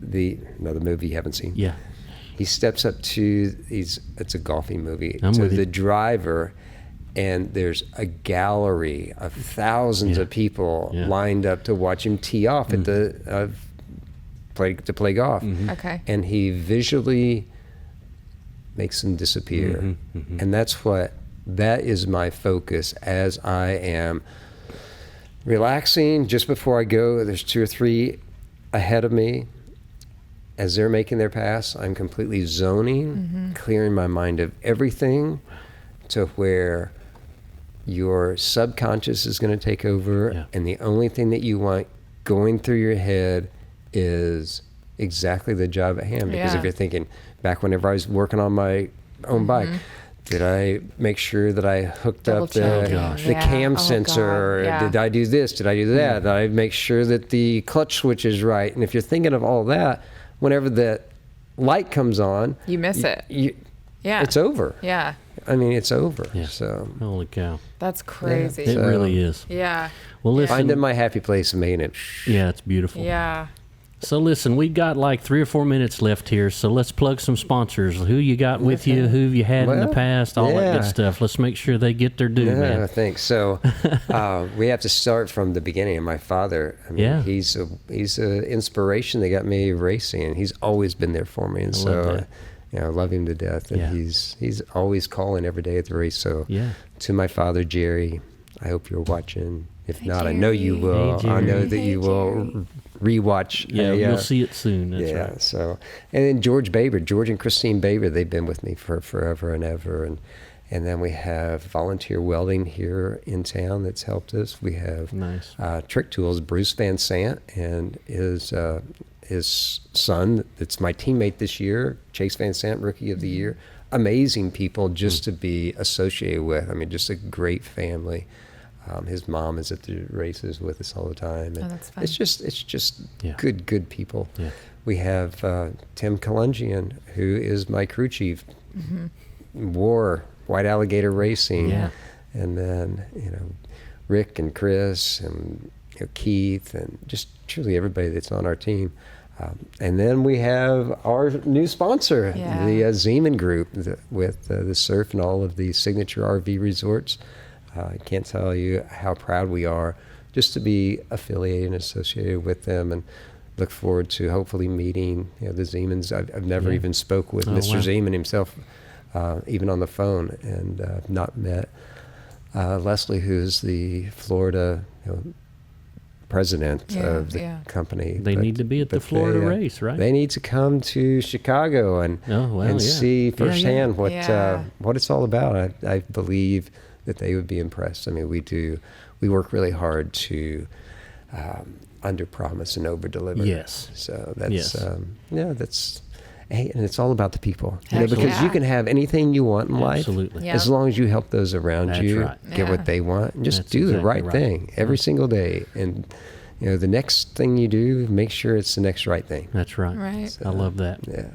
A: another movie you haven't seen.
B: Yeah.
A: He steps up to it's a golfing movie,
B: I'm
A: to
B: with you.
A: the driver, and there's a gallery of thousands of people lined up to watch him tee off at the to play golf.
D: Okay.
A: And he visually makes them disappear. And that is my focus as I am relaxing just before I go. There's 2 or 3 ahead of me. As they're making their pass, I'm completely zoning, clearing my mind of everything to where your subconscious is going to take over.
B: Yeah.
A: And the only thing that you want going through your head is exactly the job at hand. Because
D: Yeah.
A: if you're thinking, back whenever I was working on my own bike, did I make sure that I hooked
C: Double
A: up
C: check.
A: the cam
D: Oh,
A: sensor?
D: God. Yeah.
A: Did I do this? Did I do that? Did I make sure that the clutch switch is right? And if you're thinking of all that, whenever that light comes on,
D: You miss it. Yeah.
A: It's over.
D: Yeah.
A: I mean, it's over.
B: Yeah.
A: So
B: Holy cow.
D: That's crazy.
B: It
A: So-
B: really is.
D: Yeah.
B: Well, listen.
A: finding my happy place and making it.
B: Yeah, it's beautiful.
D: Yeah.
B: So listen, we got like 3 or 4 minutes left here, so let's plug some sponsors. Who you got with you? Who have you had in the
A: Well,
B: an all that
A: yeah.
B: good stuff. Let's make sure they get their due,
A: Yeah,
B: man.
A: I think so. We have to start from the beginning. My father, I mean,
B: Yeah.
A: he's an inspiration that got me racing. He's always been there for me, and
B: I love
A: so
B: that.
A: I love him to death. And
B: Yeah.
A: he's always calling every day at the race. So
B: Yeah.
A: to my father, Jerry, I hope you're watching. If
D: Hey,
A: not, I know you
D: Jerry.
A: will.
B: Hey,
A: I know
B: Jerry.
A: that you will rewatch.
B: Yeah, you'll see it soon. That's
A: yeah.
B: right.
A: So, and then George and Christine Baber, they've been with me for forever and ever. And then we have Volunteer Welding here in town that's helped us. We have
B: Nice.
A: Trick Tools, Bruce Van Sant, and his son, that's my teammate this year, Chase Van Sant, Rookie of the Year. Amazing people just to be associated with. I mean, just a great family. His mom is at the races with us all the time. And
D: Oh, that's fun.
A: It's just
B: Yeah.
A: good people.
B: Yeah.
A: We have Tim Kalungian, who is my crew chief. War, White Alligator Racing.
B: Yeah.
A: And then, Rick and Chris and Keith and just truly everybody that's on our team. And then we have our new sponsor,
D: Yeah.
A: the Zeman Group, with the surf and all of the signature RV resorts. I can't tell you how proud we are just to be affiliated and associated with them, and look forward to hopefully meeting the Zemans. I've never even spoke with Mr.
B: wow.
A: Zeman himself, even on the phone, and not met Leslie, who's the Florida president of the company.
B: They need to be at the Florida race, right?
A: They need to come to Chicago and see firsthand what it's all about. I believe that they would be impressed. I mean, we work really hard to under promise and over deliver.
B: Yes.
A: So that's
B: Yes.
A: hey, and it's all about the people.
B: Absolutely.
A: Because you can have anything you want in life,
B: Absolutely.
D: Yeah.
A: as long as you help those around
B: That's
A: you
B: right.
A: get
D: Yeah.
A: what they want, and just
B: That's
A: do the
B: exactly
A: right
B: right.
A: thing every single day. And the next thing you do, make sure it's the next right thing.
B: That's right.
D: Right.
B: I love that.
A: Yeah.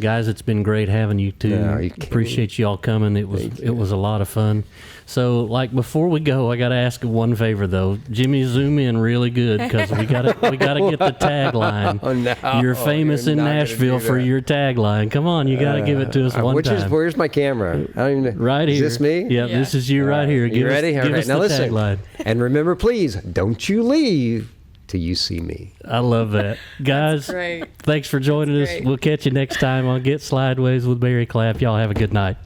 B: Guys, it's been great having you two.
A: No, you kidding?
B: Appreciate you all coming. It was a lot of fun. So, like before we go, I got to ask one favor though. Jimmy, zoom in really good because we got to get the tagline.
A: Oh, no.
B: You're famous
A: You're
B: in
A: not gonna
B: Nashville
A: do
B: for
A: that.
B: your tagline. Come on, you got to give it to us one time.
A: Where's my camera? I don't even know.
B: Right here.
A: Is this me?
B: Yeah, this is you right here.
A: You ready?
B: Give
A: All right.
B: us
A: Now
B: the
A: listen.
B: tagline.
A: And remember, please, don't you leave till you see me.
B: I love that. Guys,
D: great.
B: thanks for joining us.
D: great.
B: We'll catch you next time on Get Slydewayz with Barry Clapp. Y'all have a good night.